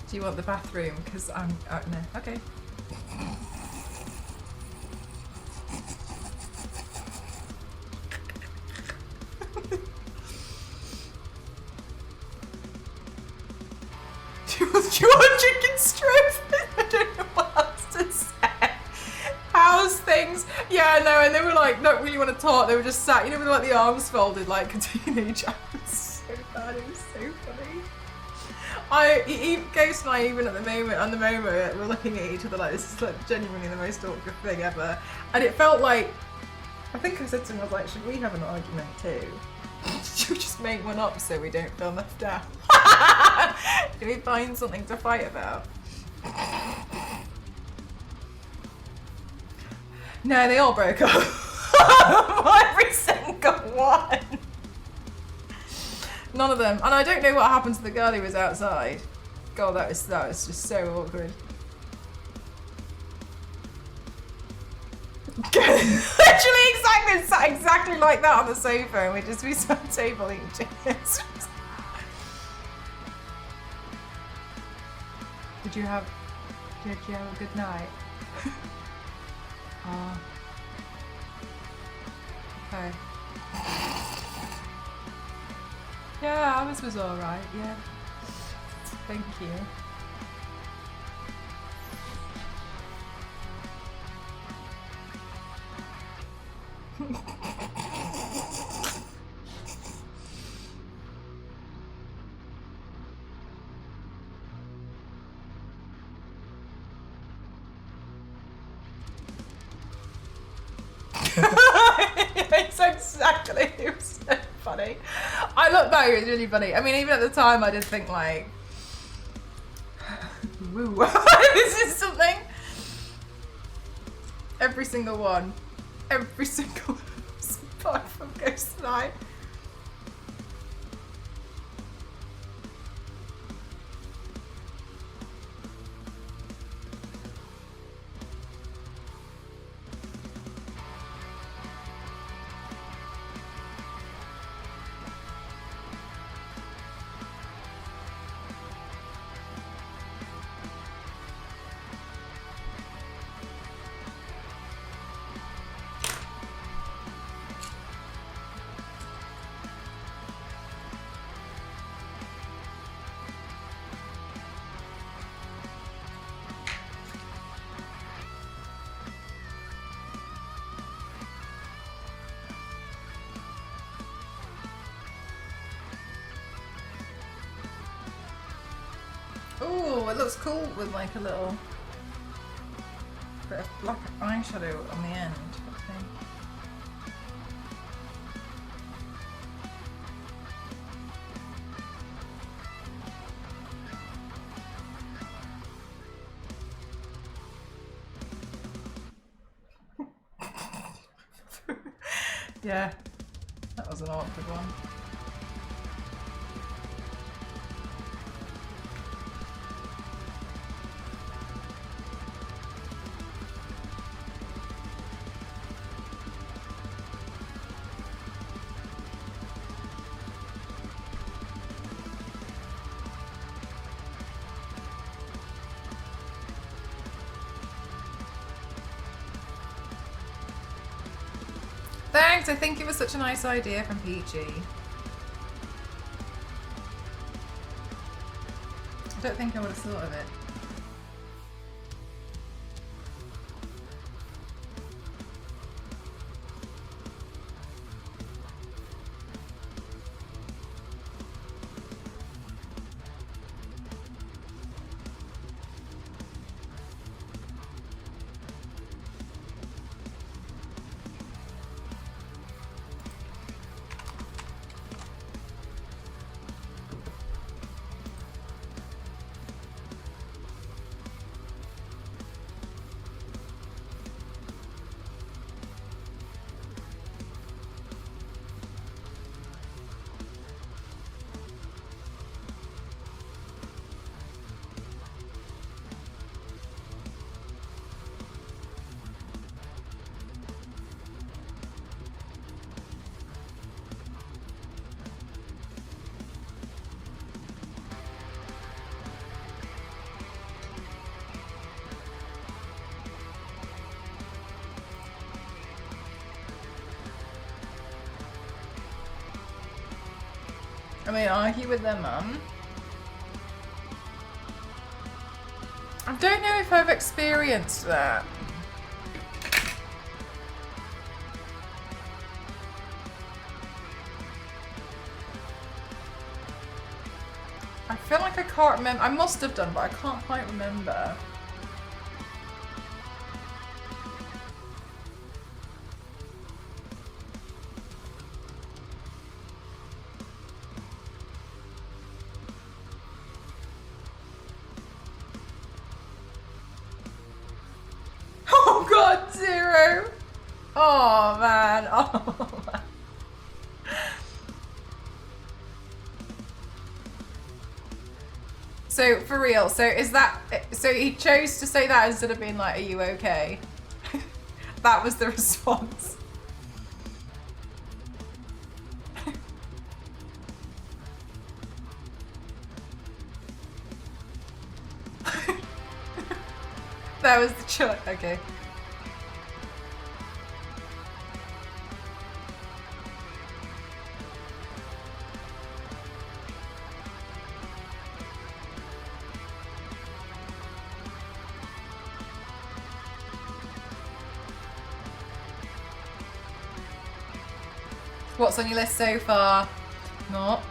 do you want the bathroom? Because I'm, no, okay. Do you want chicken strips? I don't know what else to say. How's things? Yeah, no, and they were like, don't really want to talk. They were just sat, you know, with like the arms folded like a teenager. It was so bad, it was so funny. Ghost and I, even at the moment, we're looking at each other like this is like genuinely the most awkward thing ever. And it felt like, I think I said to him, I was like, should we have an argument too? Should we just make one up so we don't feel left out? Do we find something to fight about? No, they all broke up. Every single one. None of them. And I don't know what happened to the girl who was outside. God, that was just so awkward. Literally exactly like that on the sofa, and we'd just be sat at the table eating chips. Did you have a good night? Oh. Okay. Yeah, ours was alright, yeah. Thank you. It was so funny. I look back, it was really funny. I mean, even at the time, I did think like, woo, this is something. Every single one. Every single one. Apart from Ghost Night. Ooh, it looks cool with like a little bit of black eyeshadow on the end, I think. Yeah, that was an awkward one. Thanks, I think it was such a nice idea from Peachy. I don't think I would have thought of it. I mean, argue with their mum. I don't know if I've experienced that. I feel like I can't remember. I must have done, but I can't quite remember. Oh god, Zero! Oh man, oh man. So, for real, so is that, so he chose to say that instead of being like, are you okay? That was the response. That was the choice. Okay. What's on your list so far? Not.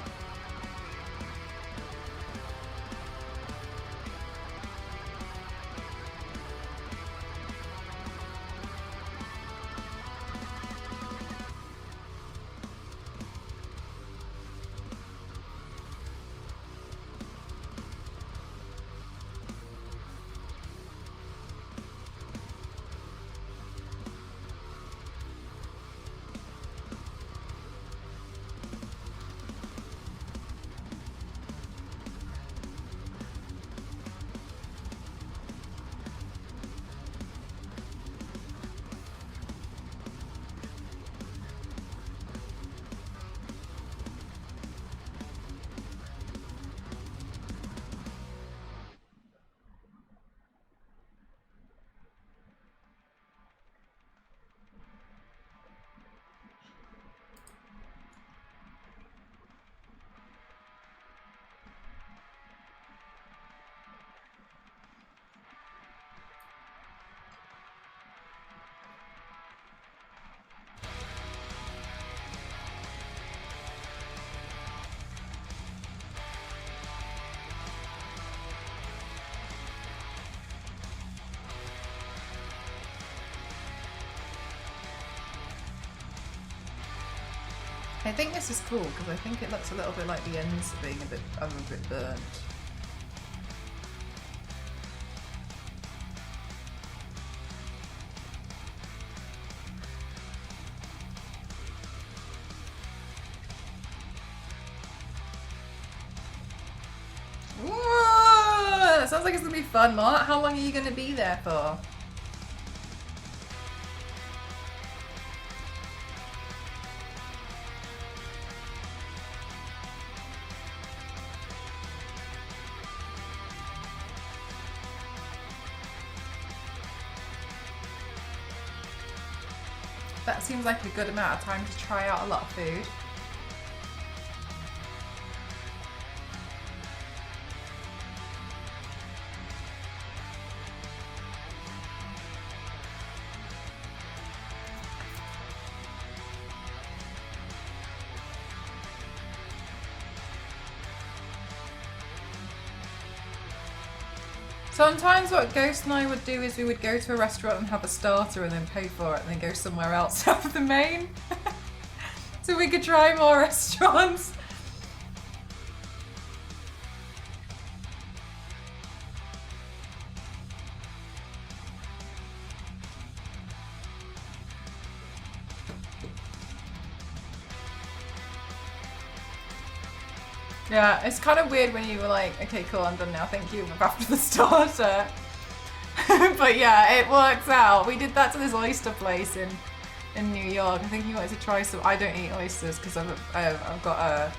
I think this is cool because I think it looks a little bit like the ends being a bit burnt. Whoa! That sounds like it's gonna be fun, Mark. How long are you gonna be there for? That seems like a good amount of time to try out a lot of food. Sometimes what Ghost and I would do is we would go to a restaurant and have a starter and then pay for it and then go somewhere else to have the main. So we could try more restaurants. Yeah, it's kind of weird when you were like, okay, cool, I'm done now, thank you, after the starter. But yeah, it works out. We did that to this oyster place in New York. I think he wanted to try some. I don't eat oysters because I've got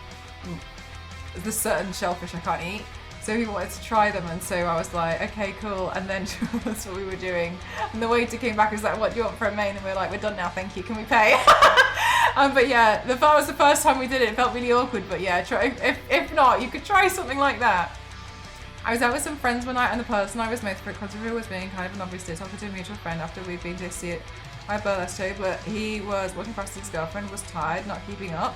there's certain shellfish I can't eat. So he wanted to try them, and so I was like, okay, cool. And then that's what we were doing. And the waiter came back and was like, what do you want for a main? And we were like, we're done now, thank you, can we pay? But yeah, that was the first time we did it. It felt really awkward, but yeah, if not, you could try something like that. I was out with some friends one night, and the person I was most frequented with was being kind of an obvious dickhead to a mutual friend after we'd been to see it by birthday, but he was walking past his girlfriend, was tired, not keeping up.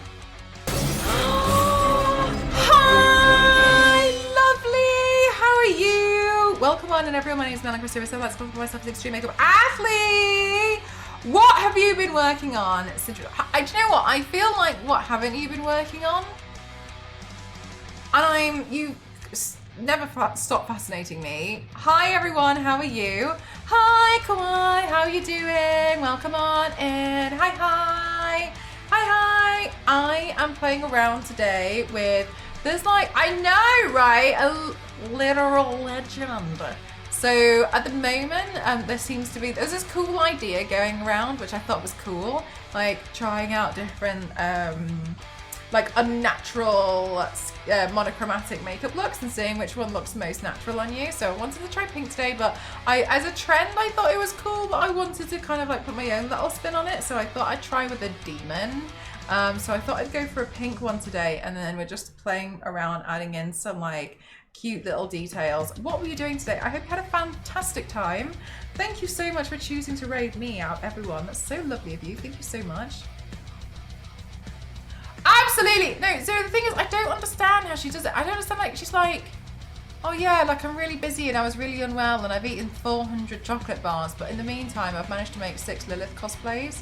Hi, lovely! How are you? Welcome on, and everyone. My name is Melanie Christopher, so let's call myself as Extreme Makeup Ashley! What have you been working on? Do you know what? I feel like, what haven't you been working on? And you never stop fascinating me. Hi everyone, how are you? Hi Kawhi, how are you doing? Welcome on in. Hi, hi. Hi, hi. I am playing around today with, there's like, I know, right? A literal legend. So at the moment, there's this cool idea going around, which I thought was cool, like trying out different like unnatural monochromatic makeup looks and seeing which one looks most natural on you. So I wanted to try pink today, but as a trend, I thought it was cool, but I wanted to kind of like put my own little spin on it. So I thought I'd try with a demon. So I thought I'd go for a pink one today, and then we're just playing around, adding in some like cute little details. What were you doing today? I hope you had a fantastic time. Thank you so much for choosing to raid me out, everyone. That's so lovely of you. Thank you so much. Absolutely. No, so the thing is, I don't understand how she does it. I don't understand, like, she's like, oh yeah, like I'm really busy and I was really unwell and I've eaten 400 chocolate bars, but in the meantime, I've managed to make 6 Lilith cosplays.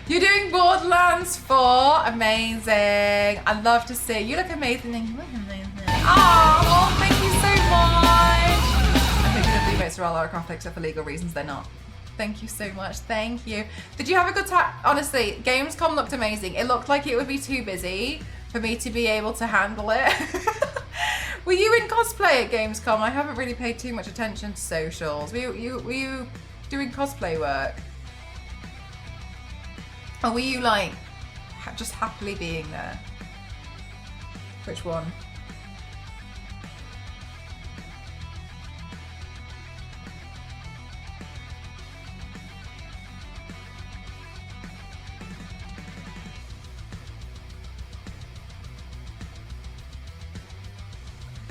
You're doing Borderlands 4. Amazing. I love to see. You look amazing. You look amazing. Oh, thank you so much. I'm thinking of remakes are all Lara Croft except for legal reasons they're not. Thank you so much. Thank you. Did you have a good time? Honestly, Gamescom looked amazing. It looked like it would be too busy for me to be able to handle it. Were you in cosplay at Gamescom? I haven't really paid too much attention to socials. Were you doing cosplay work? Or were you like just happily being there? Which one?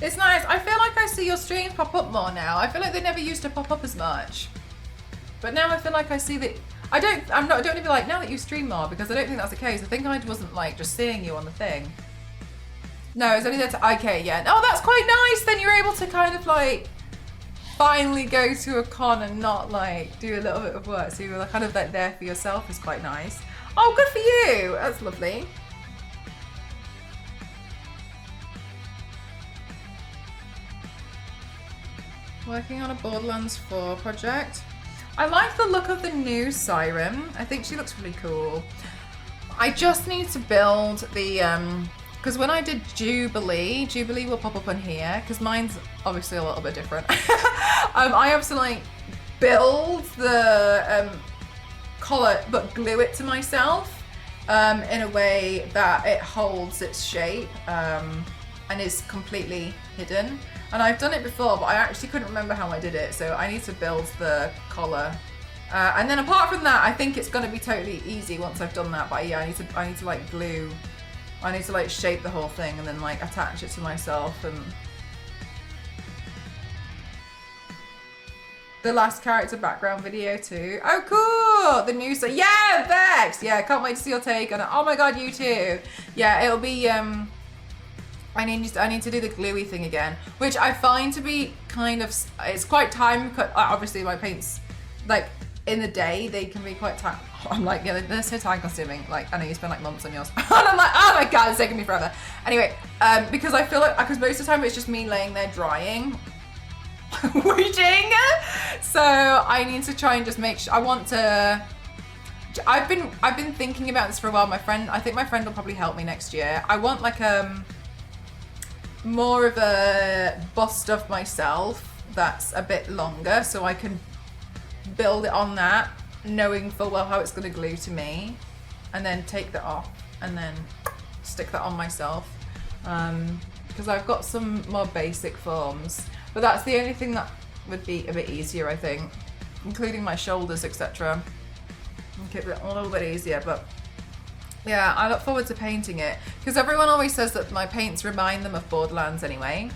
It's nice. I feel like I see your streams pop up more now. I feel like they never used to pop up as much. But now I feel like I see that. I don't even like now that you stream more, because I don't think that's the case. I think I wasn't like just seeing you on the thing. No, it's only there to, okay, yeah. Oh, that's quite nice. Then you're able to kind of like finally go to a con and not like do a little bit of work. So you're kind of like there for yourself is quite nice. Oh, good for you. That's lovely. Working on a Borderlands 4 project. I like the look of the new Siren. I think she looks really cool. I just need to build the, because when I did Jubilee will pop up on here, because mine's obviously a little bit different. I have to like build the collar, but glue it to myself in a way that it holds its shape and is completely hidden. And I've done it before, but I actually couldn't remember how I did it, so I need to build the collar. And then apart from that, I think it's going to be totally easy once I've done that. But yeah, I need to like glue. I need to like shape the whole thing and then like attach it to myself. And the last character background video too. Oh, cool! The new yeah, Vex. Yeah, can't wait to see your take on it. Oh my god, you too. Yeah, it'll be I need to do the gluey thing again, which I find to be kind of, it's quite time, obviously my paints, like in the day, they can be quite time, I'm like, yeah, they're so time consuming, like I know you spend like months on yours, and I'm like, oh my god, it's taking me forever. Anyway, because I feel like, because most of the time it's just me laying there drying, waiting, so I need to try and just make sure, I want to, I've been thinking about this for a while. I think my friend will probably help me next year. I want like more of a bust of myself that's a bit longer, so I can build it on that, knowing full well how it's going to glue to me, and then take that off and then stick that on myself, because I've got some more basic forms, but that's the only thing that would be a bit easier, I think, including my shoulders, etc. Make it a little bit easier. But yeah, I look forward to painting it, because everyone always says that my paints remind them of Borderlands anyway,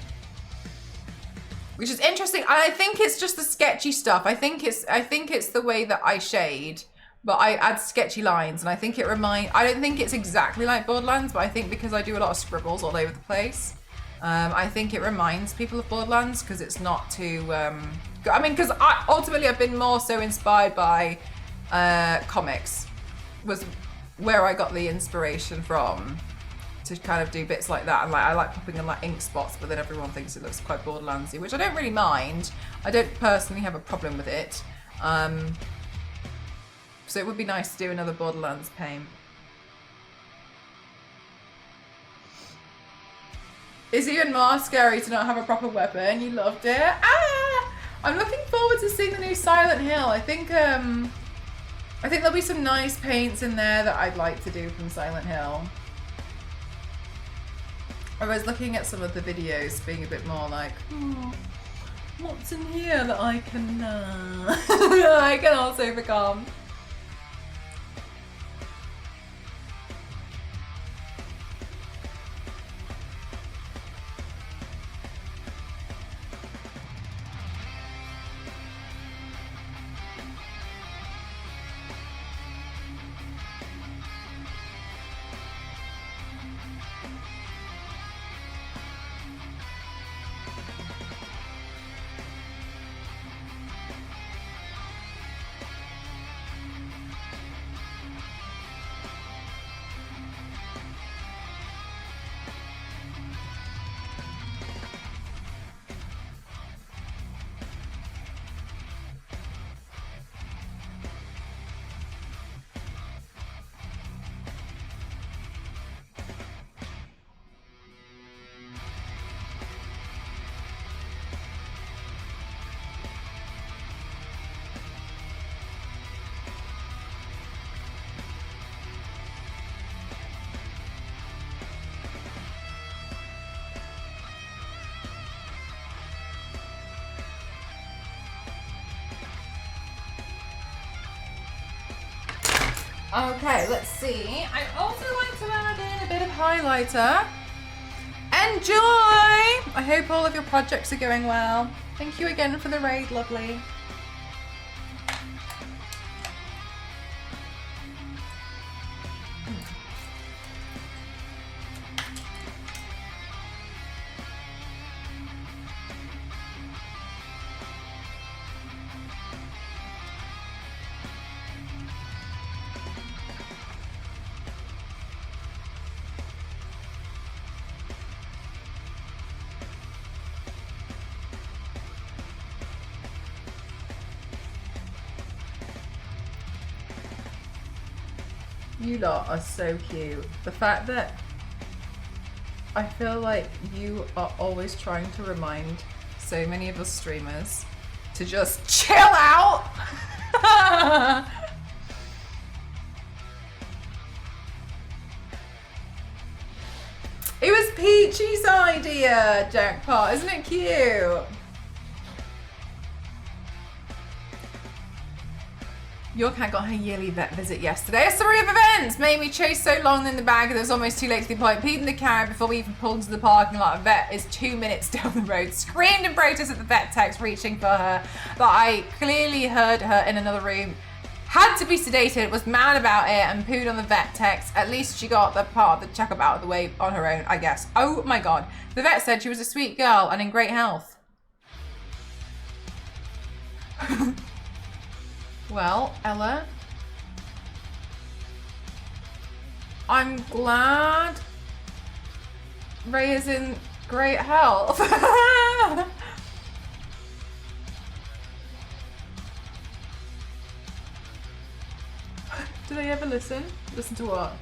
which is interesting. I think it's just the sketchy stuff. I think it's the way that I shade, but I add sketchy lines, and I think it I don't think it's exactly like Borderlands, but I think because I do a lot of scribbles all over the place, I think it reminds people of Borderlands, because it's not too I mean, because ultimately I've been more so inspired by comics, was where I got the inspiration from to kind of do bits like that. And like I like popping in like ink spots, but then everyone thinks it looks quite Borderlandsy, which I don't really mind. I don't personally have a problem with it. So it would be nice to do another Borderlands paint. Is it even more scary to not have a proper weapon? You loved it? Ah! I'm looking forward to seeing the new Silent Hill. I think there'll be some nice paints in there that I'd like to do from Silent Hill. I was looking at some of the videos being a bit more like, oh, what's in here that I can I can also become? Okay, let's see. I also like to add in a bit of highlighter. Enjoy! I hope all of your projects are going well. Thank you again for the raid, lovely. You lot are so cute. The fact that I feel like you are always trying to remind so many of us streamers to just chill out. It was Peachy's idea, Jackpot. Isn't it cute? Your cat got her yearly vet visit yesterday. A summary of events made me chase so long in the bag that it was almost too late to the point. Pete and the carrot before we even pulled into the parking lot. A vet is 2 minutes down the road. Screamed in protest at the vet techs reaching for her, but I clearly heard her in another room. Had to be sedated, was mad about it, and pooed on the vet techs. At least she got the part of the checkup out of the way on her own, I guess. Oh my god. The vet said she was a sweet girl and in great health. Well, Ella, I'm glad Ray is in great health. Do they ever listen? Listen to what?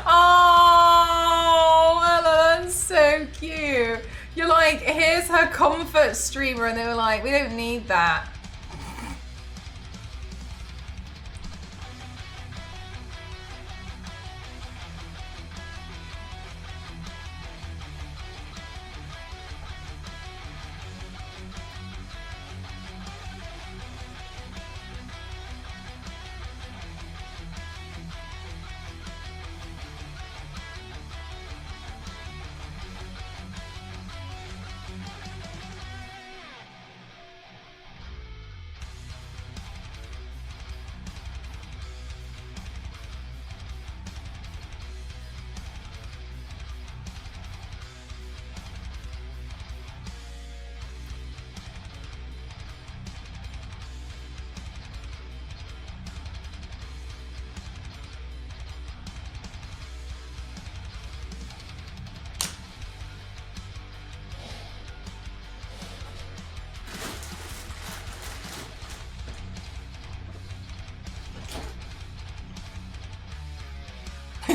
Oh, Ella, that's so cute. You're like, here's her comfort streamer, and they were like, we don't need that.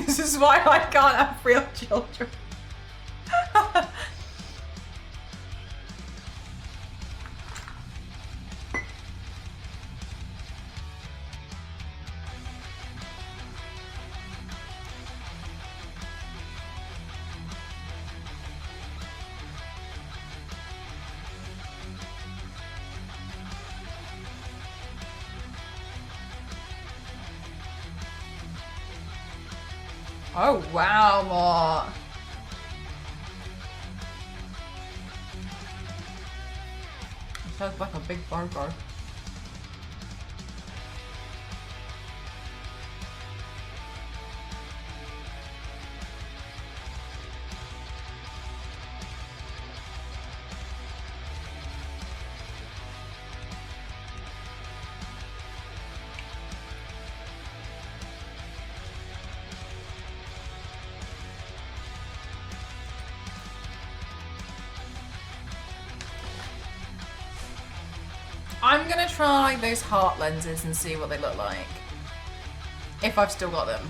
This is why I can't have real children. Oh wow, Mort. It sounds like a big burger. I'm gonna try those heart lenses and see what they look like. If I've still got them.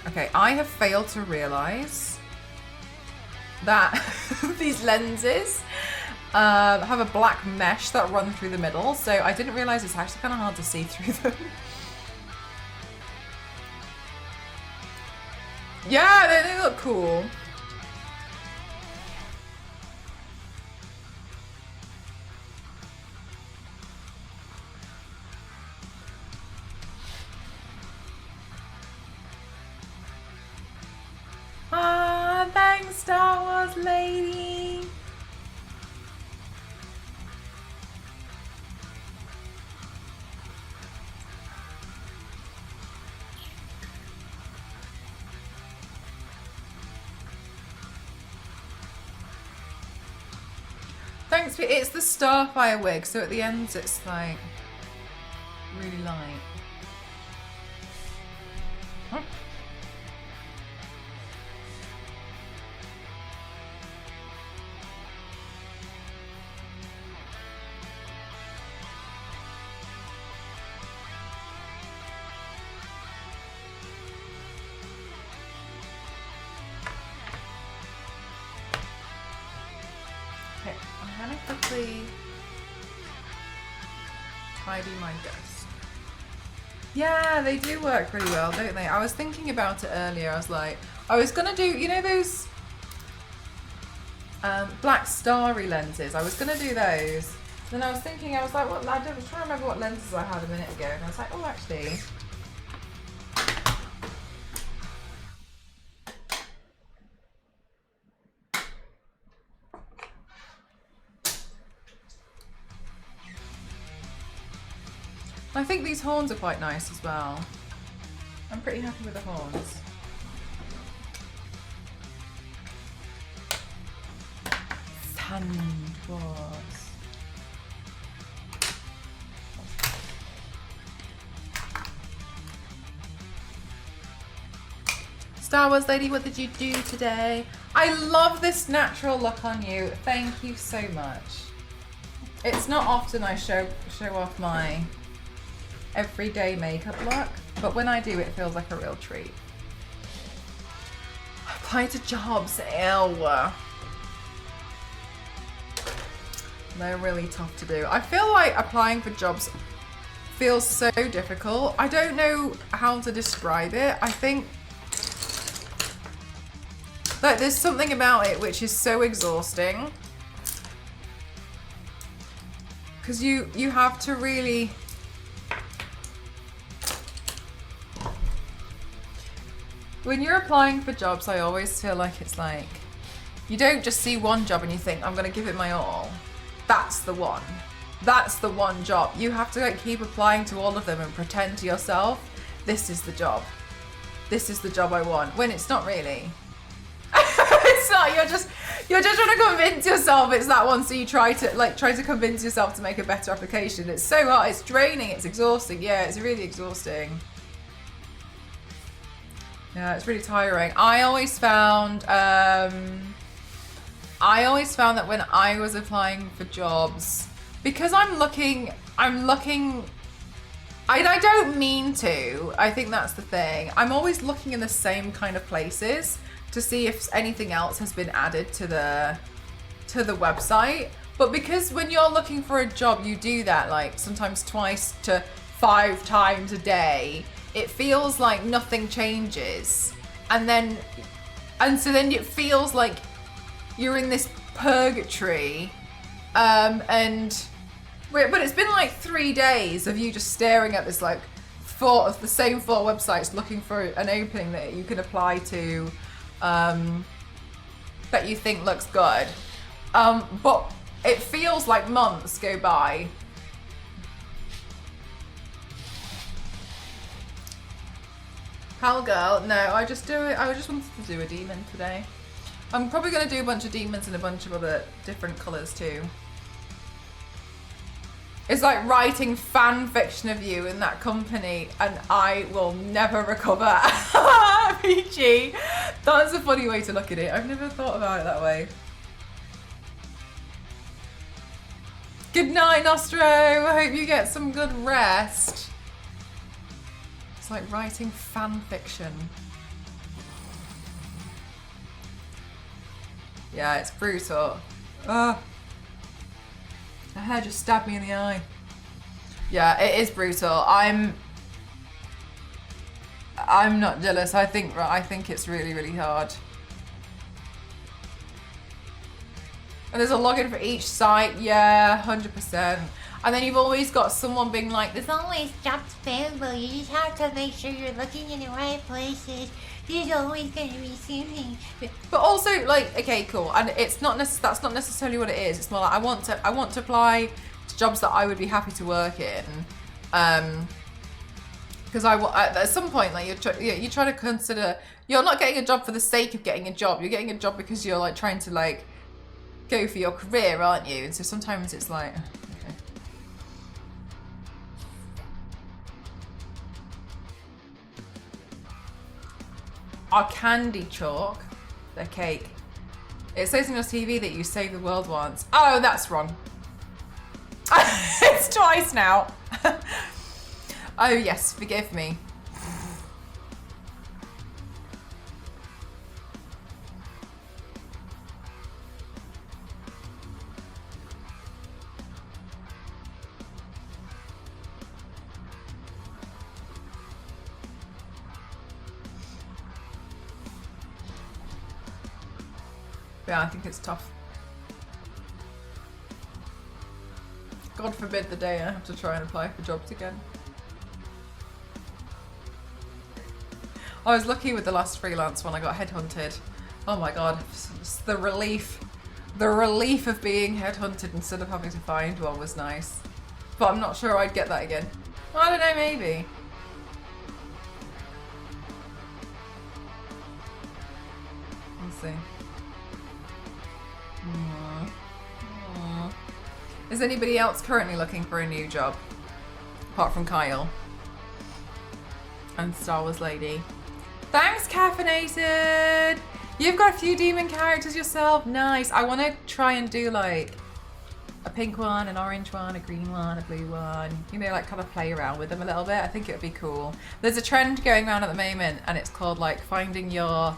Okay, I have failed to realise that these lenses have a black mesh that run through the middle, so I didn't realise it's actually kind of hard to see through them. Yeah, they look cool. Ah, thanks, Star Wars lady. Thanks for it's the Starfire wig, so at the ends it's like really light. Huh? Okay, I'm gonna quickly tidy my desk. Yeah, they do work pretty well, don't they? I was thinking about it earlier. I was like, I was gonna do, you know those black starry lenses? I was gonna do those. Then I was thinking, I was like, what? I was trying to remember what lenses I had a minute ago, and I was like, oh, actually. I think these horns are quite nice as well. I'm pretty happy with the horns. Sandwars. Star Wars lady, what did you do today? I love this natural look on you. Thank you so much. It's not often I show off my everyday makeup look, but when I do, it feels like a real treat. Apply to jobs, ew. They're really tough to do. I feel like applying for jobs feels so difficult. I don't know how to describe it. I think that there's something about it which is so exhausting. Because you have to really... When you're applying for jobs, I always feel like it's like, you don't just see one job and you think, I'm gonna give it my all. That's the one. That's the one job. You have to like keep applying to all of them and pretend to yourself, this is the job. This is the job I want. When it's not really. It's not, you're just trying to convince yourself it's that one, so you try to convince yourself to make a better application. It's so hard, it's draining, it's exhausting. Yeah, it's really exhausting. Yeah, it's really tiring. I always found that when I was applying for jobs, because I don't mean to. I think that's the thing. I'm always looking in the same kind of places to see if anything else has been added to the website. But because when you're looking for a job, you do that like sometimes twice to 5 times a day. It feels like nothing changes. And so then it feels like you're in this purgatory. But it's been like 3 days of you just staring at this like the same 4 websites looking for an opening that you can apply to, that you think looks good. But it feels like months go by. Hell girl, no, I just wanted to do a demon today. I'm probably gonna do a bunch of demons and a bunch of other different colours too. It's like writing fan fiction of you in that company and I will never recover. Peachy, that's a funny way to look at it. I've never thought about it that way. Good night, Nostro. I hope you get some good rest. It's like writing fan fiction. Yeah, it's brutal. Ugh. The hair just stabbed me in the eye. Yeah, it is brutal. I'm not jealous. I think it's really, really hard. And there's a login for each site. Yeah, 100%. And then you've always got someone being like, there's always jobs available. You just have to make sure you're looking in the right places. There's always going to be something. But also, like, okay, cool. And it's not that's not necessarily what it is. It's more like I want to apply to jobs that I would be happy to work in. Because at some point, like you try to consider, you're not getting a job for the sake of getting a job. You're getting a job because you're like trying to like go for your career, aren't you? And so sometimes it's like, okay. Our candy chalk, the cake. It says on your TV that you save the world once. Oh, that's wrong. It's twice now. Oh yes, forgive me. Yeah, I think it's tough. God forbid the day I have to try and apply for jobs again. I was lucky with the last freelance one. I got headhunted. Oh my god, it's the relief. The relief of being headhunted instead of having to find one was nice. But I'm not sure I'd get that again. I don't know, maybe. Let's see. Is anybody else currently looking for a new job? Apart from Kyle. And Star Wars Lady. Thanks, Caffeinated! You've got a few demon characters yourself. Nice. I want to try and do like a pink one, an orange one, a green one, a blue one. You know, like kind of play around with them a little bit. I think it would be cool. There's a trend going around at the moment and it's called like finding your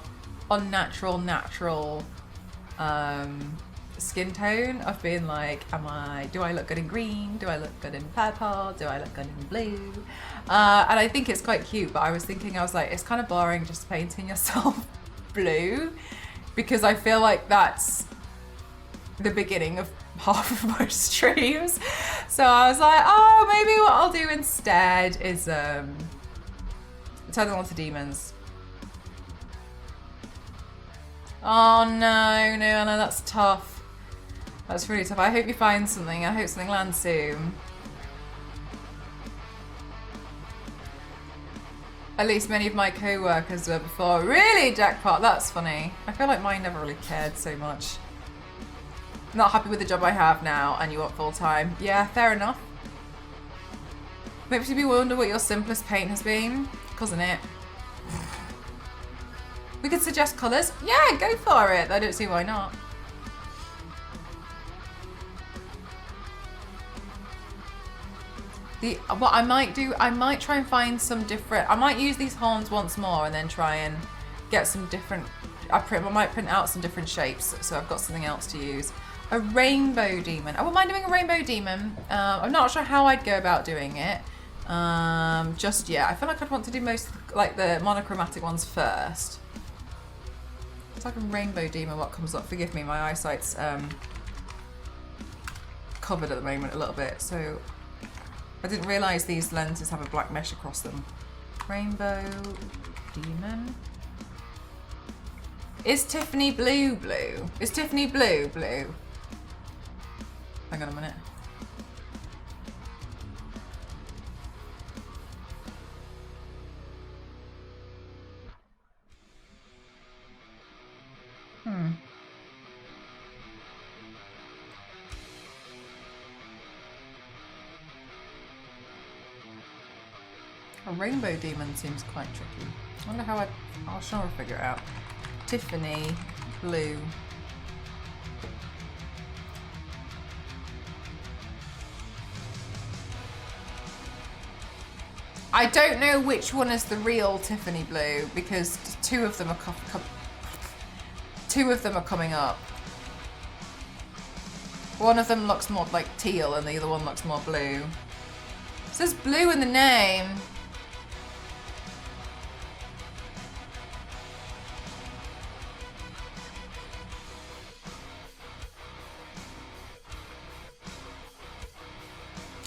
unnatural, natural skin tone of being like, do I look good in green? Do I look good in purple? Do I look good in blue? And I think it's quite cute, but I was like, it's kind of boring just painting yourself blue because I feel like that's the beginning of half of most streams. So I was like, oh, maybe what I'll do instead is turn them on to demons. Oh no, that's tough. That's really tough. I hope you find something. I hope something lands soon. At least many of my co-workers were before. Really, Jackpot? That's funny. I feel like mine never really cared so much. Not happy with the job I have now and you want full-time. Yeah, fair enough. Makes me wonder what your simplest paint has been. Isn't it? We could suggest colours. Yeah, go for it. I don't see why not. What I might do, I might try and find some different, I might use these horns once more and then try and get some different, I might print out some different shapes so I've got something else to use. A rainbow demon. I wouldn't mind doing a rainbow demon. I'm not sure how I'd go about doing it. Just yet. I feel like I'd want to do most, like the monochromatic ones first. It's like a rainbow demon, what comes up. Forgive me, my eyesight's covered at the moment a little bit, so I didn't realise these lenses have a black mesh across them. Rainbow demon. Is Tiffany blue blue? Is Tiffany blue blue? Hang on a minute. A rainbow demon seems quite tricky. I wonder how I'll try to figure it out. Tiffany blue. I don't know which one is the real Tiffany blue because two of them are coming up. One of them looks more like teal and the other one looks more blue. It says blue in the name.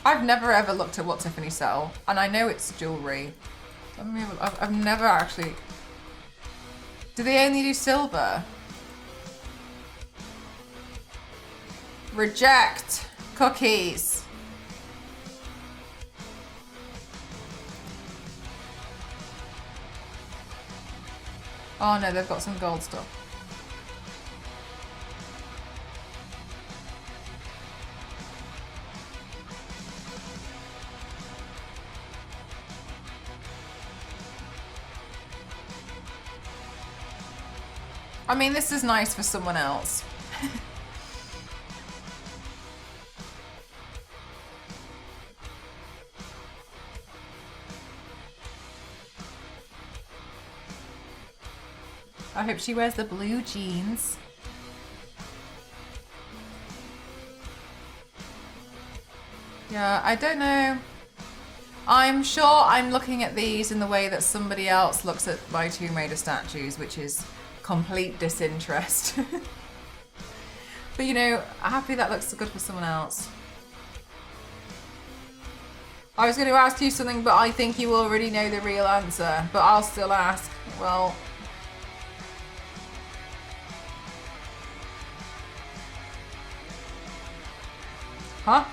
I've never ever looked at what Tiffany sell, and I know it's jewellery. I mean, I've never actually... Do they only do silver? Reject cookies. Oh no, they've got some gold stuff. I mean, this is nice for someone else. I hope she wears the blue jeans. Yeah, I don't know. I'm sure I'm looking at these in the way that somebody else looks at my Tomb Raider statues, which is complete disinterest. But you know, happy that looks good for someone else. I was going to ask you something, but I think you already know the real answer. But I'll still ask. Well... Huh?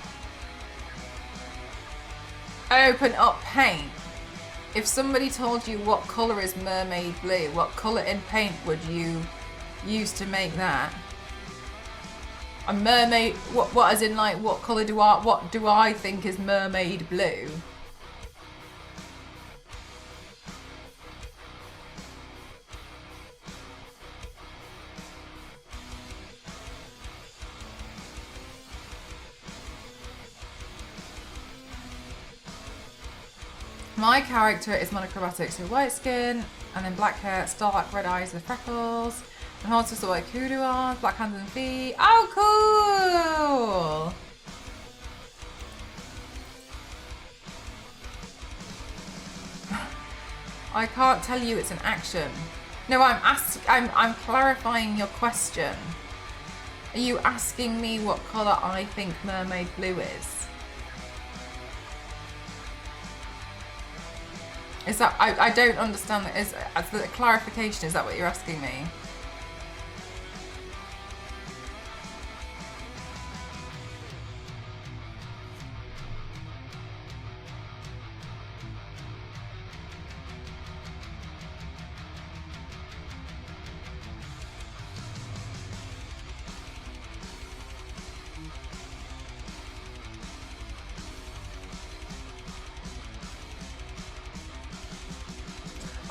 Open up paint. If somebody told you what colour is mermaid blue, what colour in paint would you use to make that? A mermaid, what as in like, what colour what do I think is mermaid blue? My character is monochromatic, so white skin, and then black hair, dark red eyes with freckles, and horses so like kudu arms, black hands and feet. Oh, cool! I can't tell you it's an action. No, I'm clarifying your question. Are you asking me what colour I think mermaid blue is? Is that, I don't understand that, is the clarification, is that what you're asking me?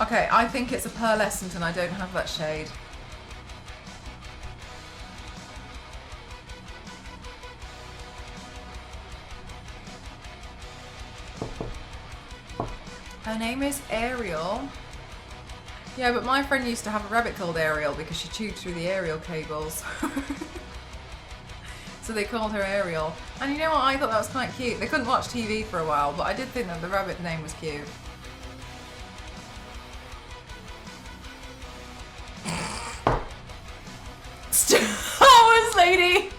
Okay, I think it's a pearlescent and I don't have that shade. Her name is Ariel. Yeah, but my friend used to have a rabbit called Ariel because she chewed through the aerial cables. So they called her Ariel. And you know what, I thought that was quite cute. They couldn't watch TV for a while, but I did think that the rabbit name was cute. Oh, lady!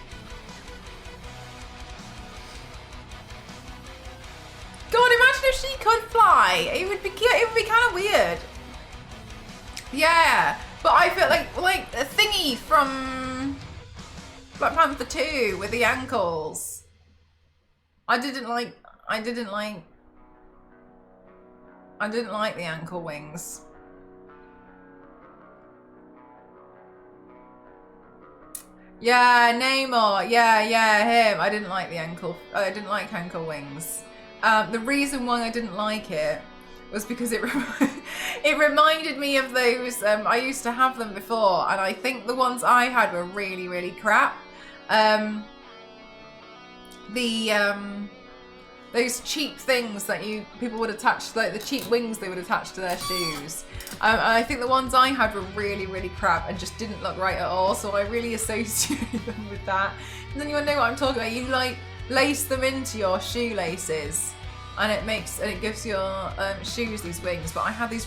God, imagine if she could fly. It would be kind of weird. Yeah, but I feel like a thingy from Black Panther 2 with the ankles. I didn't like the ankle wings. Yeah, Namor. Yeah, him. I didn't like the ankle. I didn't like ankle wings. The reason why I didn't like it was because it reminded me of those. I used to have them before, and I think the ones I had were really, really crap. Those cheap things that people would attach, like the cheap wings they would attach to their shoes. I think the ones I had were really, really crap and just didn't look right at all, so I really associated them with that. And then you want to know what I'm talking about. You like lace them into your shoelaces, and it gives your shoes these wings. But I had these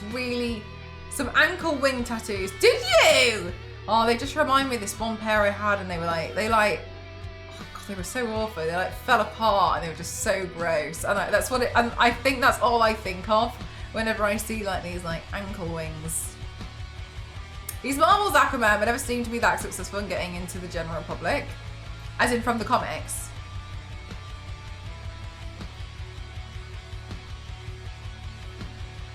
some ankle wing tattoos. Did you? Oh, they just remind me of this one pair I had, and they were like, oh God, they were so awful. They like fell apart and they were just so gross. And that's what it. And I think that's all I think of whenever I see like these like ankle wings. These Marvel's Aquaman but never seemed to be that successful in getting into the general public, as in from the comics.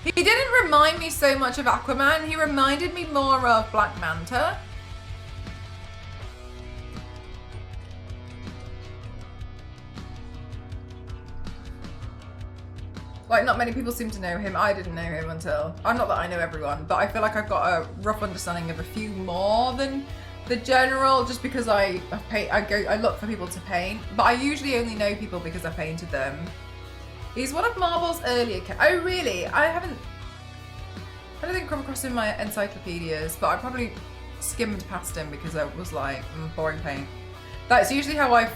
He didn't remind me so much of Aquaman. He reminded me more of Black Manta. Like, not many people seem to know him. I didn't know him until... not that I know everyone, but I feel like I've got a rough understanding of a few more than the general, just because I look for people to paint. But I usually only know people because I painted them. He's one of Marvel's earlier... Oh, really? I don't think I've come across him in my encyclopedias, but I probably skimmed past him because I was like, boring paint. That's usually how I've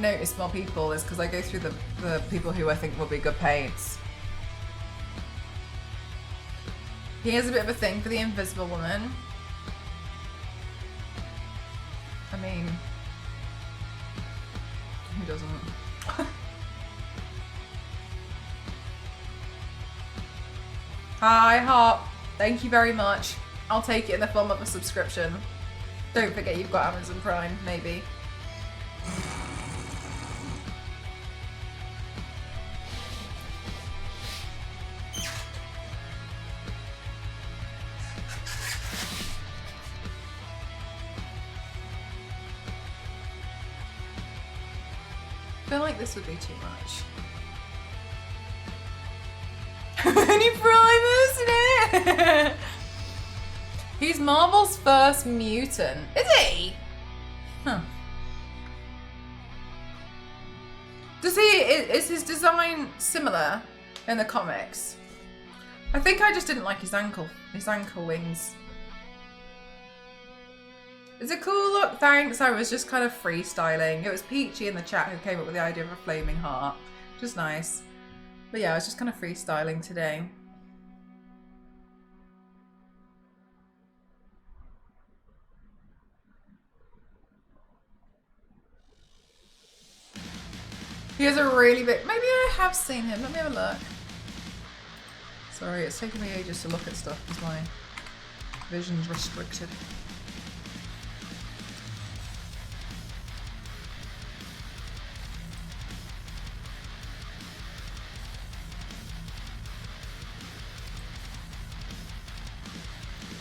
noticed more people, is because I go through the people who I think will be good paints. He has a bit of a thing for the Invisible Woman. I mean, who doesn't? Hi, Hop. Thank you very much. I'll take it in the form of a subscription. Don't forget you've got Amazon Prime, maybe. I feel like this would be too much. Any Primus in it? He's Marvel's first mutant. Is he? Huh. Is his design similar in the comics? I think I just didn't like his ankle wings. It's a cool look, thanks. I was just kind of freestyling. It was Peachy in the chat who came up with the idea of a flaming heart, which is nice. But yeah, I was just kind of freestyling today. He has a really big... Maybe I have seen him. Let me have a look. Sorry, it's taking me ages to look at stuff because my vision's restricted.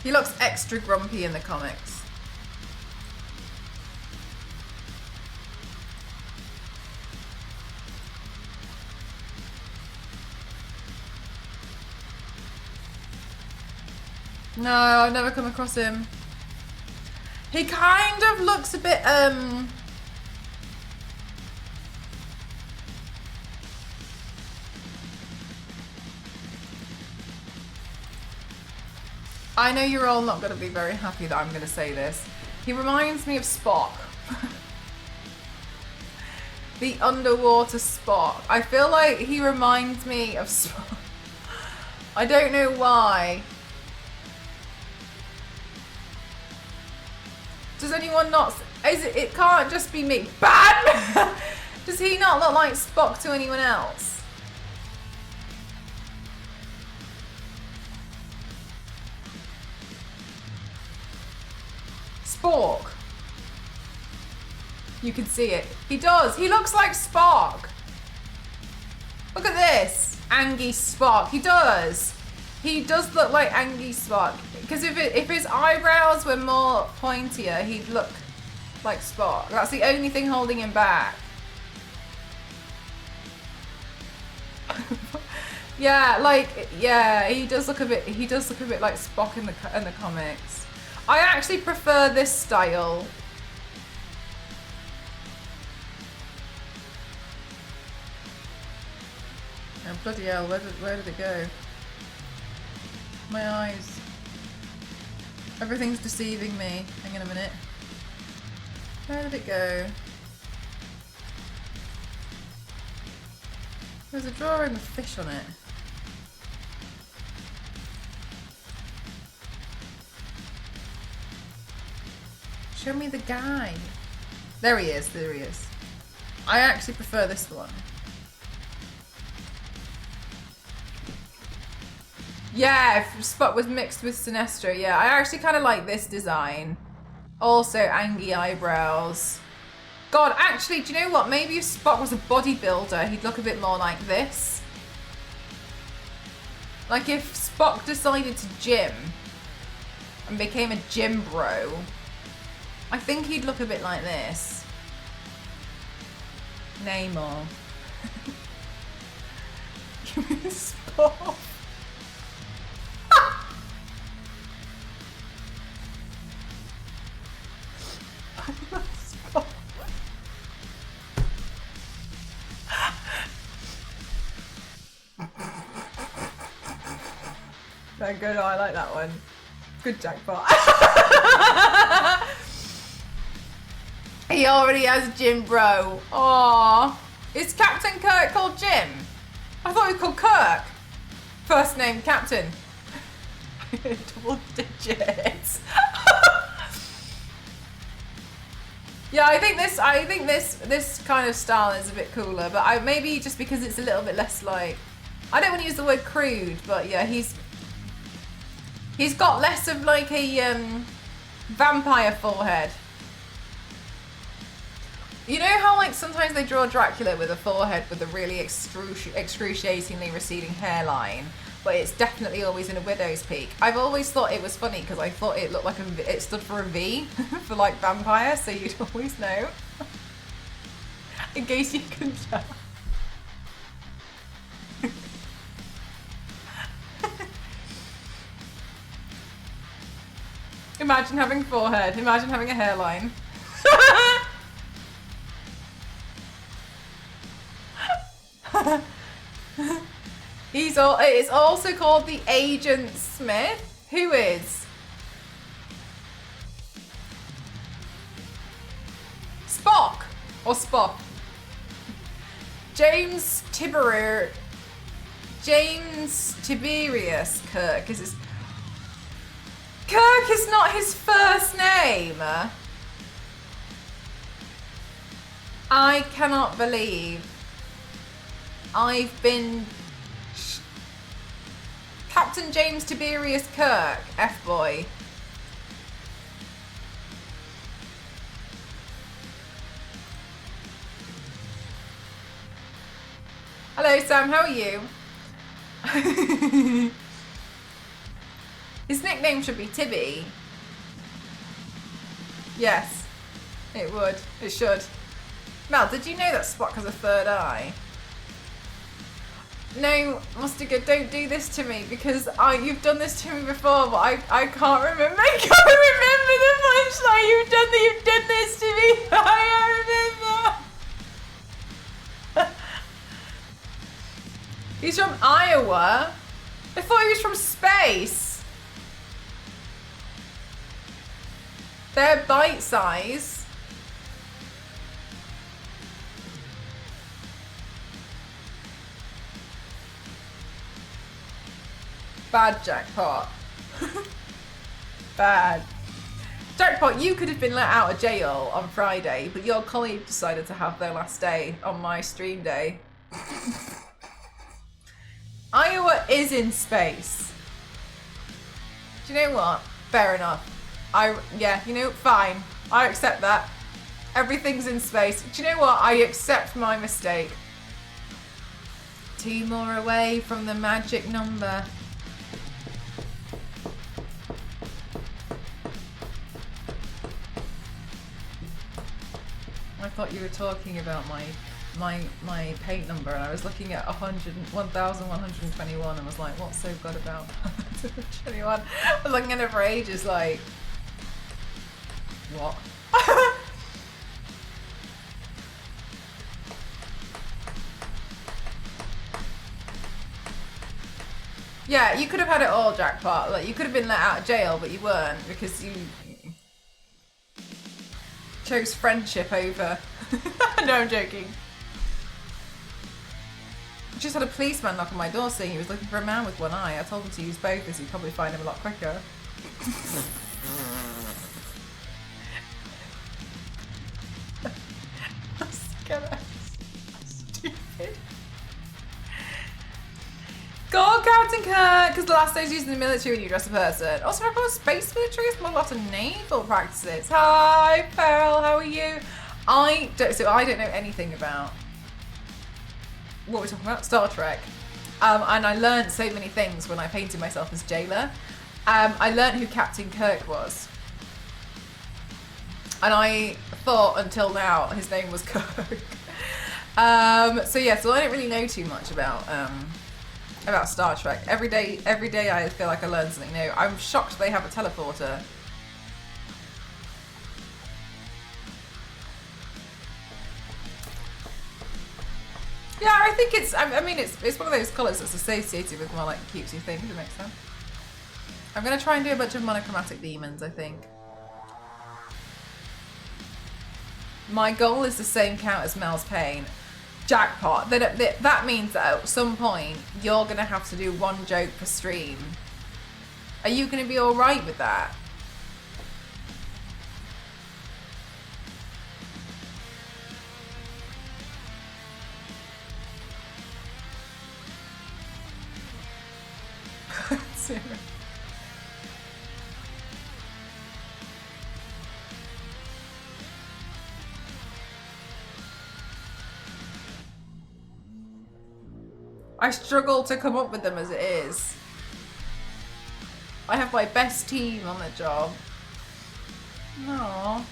He looks extra grumpy in the comics. No, I've never come across him. He kind of looks a bit, I know you're all not going to be very happy that I'm going to say this. He reminds me of Spock. The underwater Spock. I feel like he reminds me of Spock. I don't know why. Does anyone not... It can't just be me. Bad! Does he not look like Spock to anyone else? Spork. You can see it. He does. He looks like Spock. Look at this. Angie Spock. He does. He does look like Angie Spock. Because if his eyebrows were more pointier, he'd look like Spock. That's the only thing holding him back. Yeah, he does look a bit like Spock in the comics. I actually prefer this style. Oh, bloody hell, where did it go? My eyes. Everything's deceiving me. Hang on a minute. Where did it go? There's a drawing with fish on it. Show me the guy. There he is, there he is. I actually prefer this one. Yeah, if Spock was mixed with Sinestro. Yeah, I actually kind of like this design. Also, Angie eyebrows. God, actually, do you know what? Maybe if Spock was a bodybuilder, he'd look a bit more like this. Like if Spock decided to gym and became a gym bro, I think he'd look a bit like this. Namor. Give me Spock. No, good. I like that one. Good jackpot. He already has Jim Bro. Aww. Is Captain Kirk called Jim? I thought he was called Kirk. First name Captain. Double digits. Yeah, I think this kind of style is a bit cooler, but maybe just because it's a little bit less like, I don't want to use the word crude, but yeah, he's got less of like a vampire forehead. You know how like sometimes they draw Dracula with a forehead with a really excruciatingly receding hairline, but it's definitely always in a widow's peak. I've always thought it was funny because I thought it looked like it stood for a V for like vampire, so you'd always know. In case you couldn't tell. Imagine having forehead. Imagine having a hairline. It's also called the Agent Smith. Who is? Spock or Spock? James Tiberius Kirk is his. Kirk is not his first name. I cannot believe I've been Captain James Tiberius Kirk, F-boy. Hello Sam, how are you? His nickname should be Tibby. Yes, it would. It should. Mel, did you know that Spock has a third eye? No, Mustiga, don't do this to me because you've done this to me before, but I can't remember. I can't remember the punchline. You've done this to me. I remember. He's from Iowa. I thought he was from space. They're bite size. Bad jackpot. Bad. Jackpot, you could have been let out of jail on Friday, but your colleague decided to have their last day on my stream day. Iowa is in space. Do you know what? Fair enough. Yeah, you know, fine. I accept that. Everything's in space. Do you know what? I accept my mistake. 2 more away from the magic number. I thought you were talking about my paint number, and I was looking at 1,121 and was like, what's so good about 121? I was looking at it for ages, like, what? Yeah, you could have had it all, jackpot. Like, you could have been let out of jail, but you weren't because you chose friendship over. No, I'm joking. I just had a policeman knock on my door saying he was looking for a man with one eye. I told him to use both as he'd probably find him a lot quicker. I'm scared. God, Captain Kirk, because the last day's used in the military when you dress a person. Also, I've got space military, it's a lot of naval practices. Hi, Pearl, how are you? I don't know anything about what we're talking about, Star Trek. And I learned so many things when I painted myself as Jayla. I learned who Captain Kirk was. And I thought until now his name was Kirk. So I don't really know too much about Star Trek. Every day I feel like I learn something new. I'm shocked they have a teleporter. Yeah, I think it's one of those colours that's associated with more like cutesy things, if it makes sense. I'm going to try and do a bunch of monochromatic demons, I think. My goal is the same count as Mel's pain. Jackpot. That means that at some point you're going to have to do one joke per stream. Are you going to be alright with that? I struggle to come up with them as it is. I have my best team on the job. No.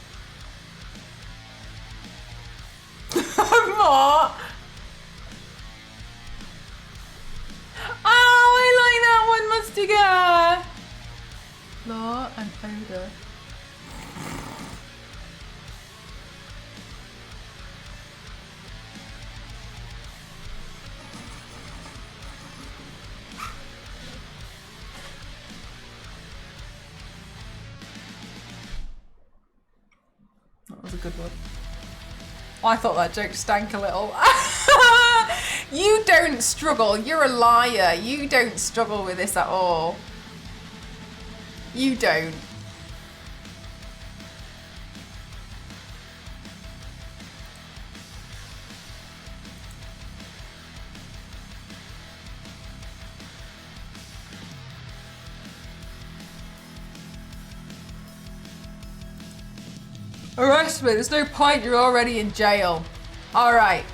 What? Oh, I like that one, Mustiga. Law and Oda. That was a good one. I thought that joke stank a little. You don't struggle. You're a liar. You don't struggle with this at all. You don't. Arrest me. There's no point. You're already in jail. All right.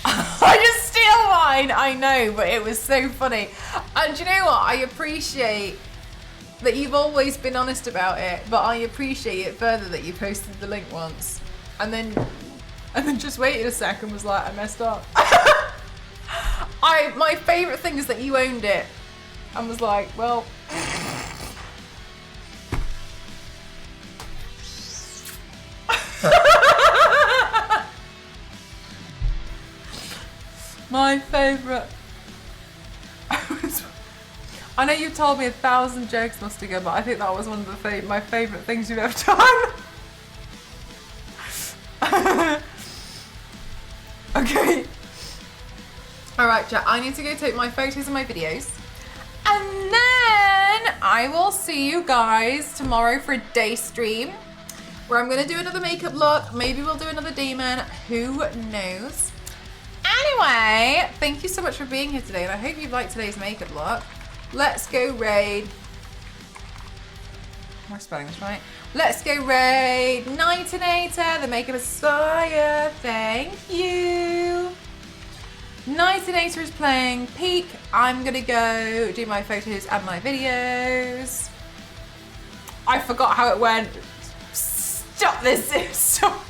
I just steal mine. I know, but it was so funny. And you know what? I appreciate that you've always been honest about it, but I appreciate it further that you posted the link once and then just waited a sec and was like, I messed up. My favourite thing is that you owned it and was like, well. My favourite. I know you've told me 1,000 jokes, Mustiga, but I think that was one of my favourite things you've ever done. Okay. Alright, chat, I need to go take my photos and my videos. And then I will see you guys tomorrow for a day stream where I'm going to do another makeup look. Maybe we'll do another demon. Who knows? Anyway, thank you so much for being here today, and I hope you liked today's makeup look. Let's go raid. Am I spelling this right? Let's go raid Nightinator, the Makeup Messiah. Thank you. Nightinator is playing Peak. I'm gonna go do my photos and my videos. I forgot how it went. Stop this. Stop.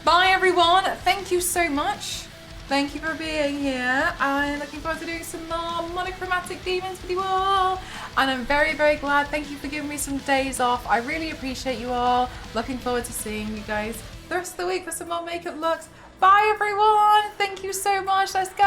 Bye everyone. Thank you so much. Thank you for being here. I'm looking forward to doing some more monochromatic demons with you all. And I'm very, very glad. Thank you for giving me some days off. I really appreciate you all. Looking forward to seeing you guys the rest of the week for some more makeup looks. Bye everyone. Thank you so much. Let's go.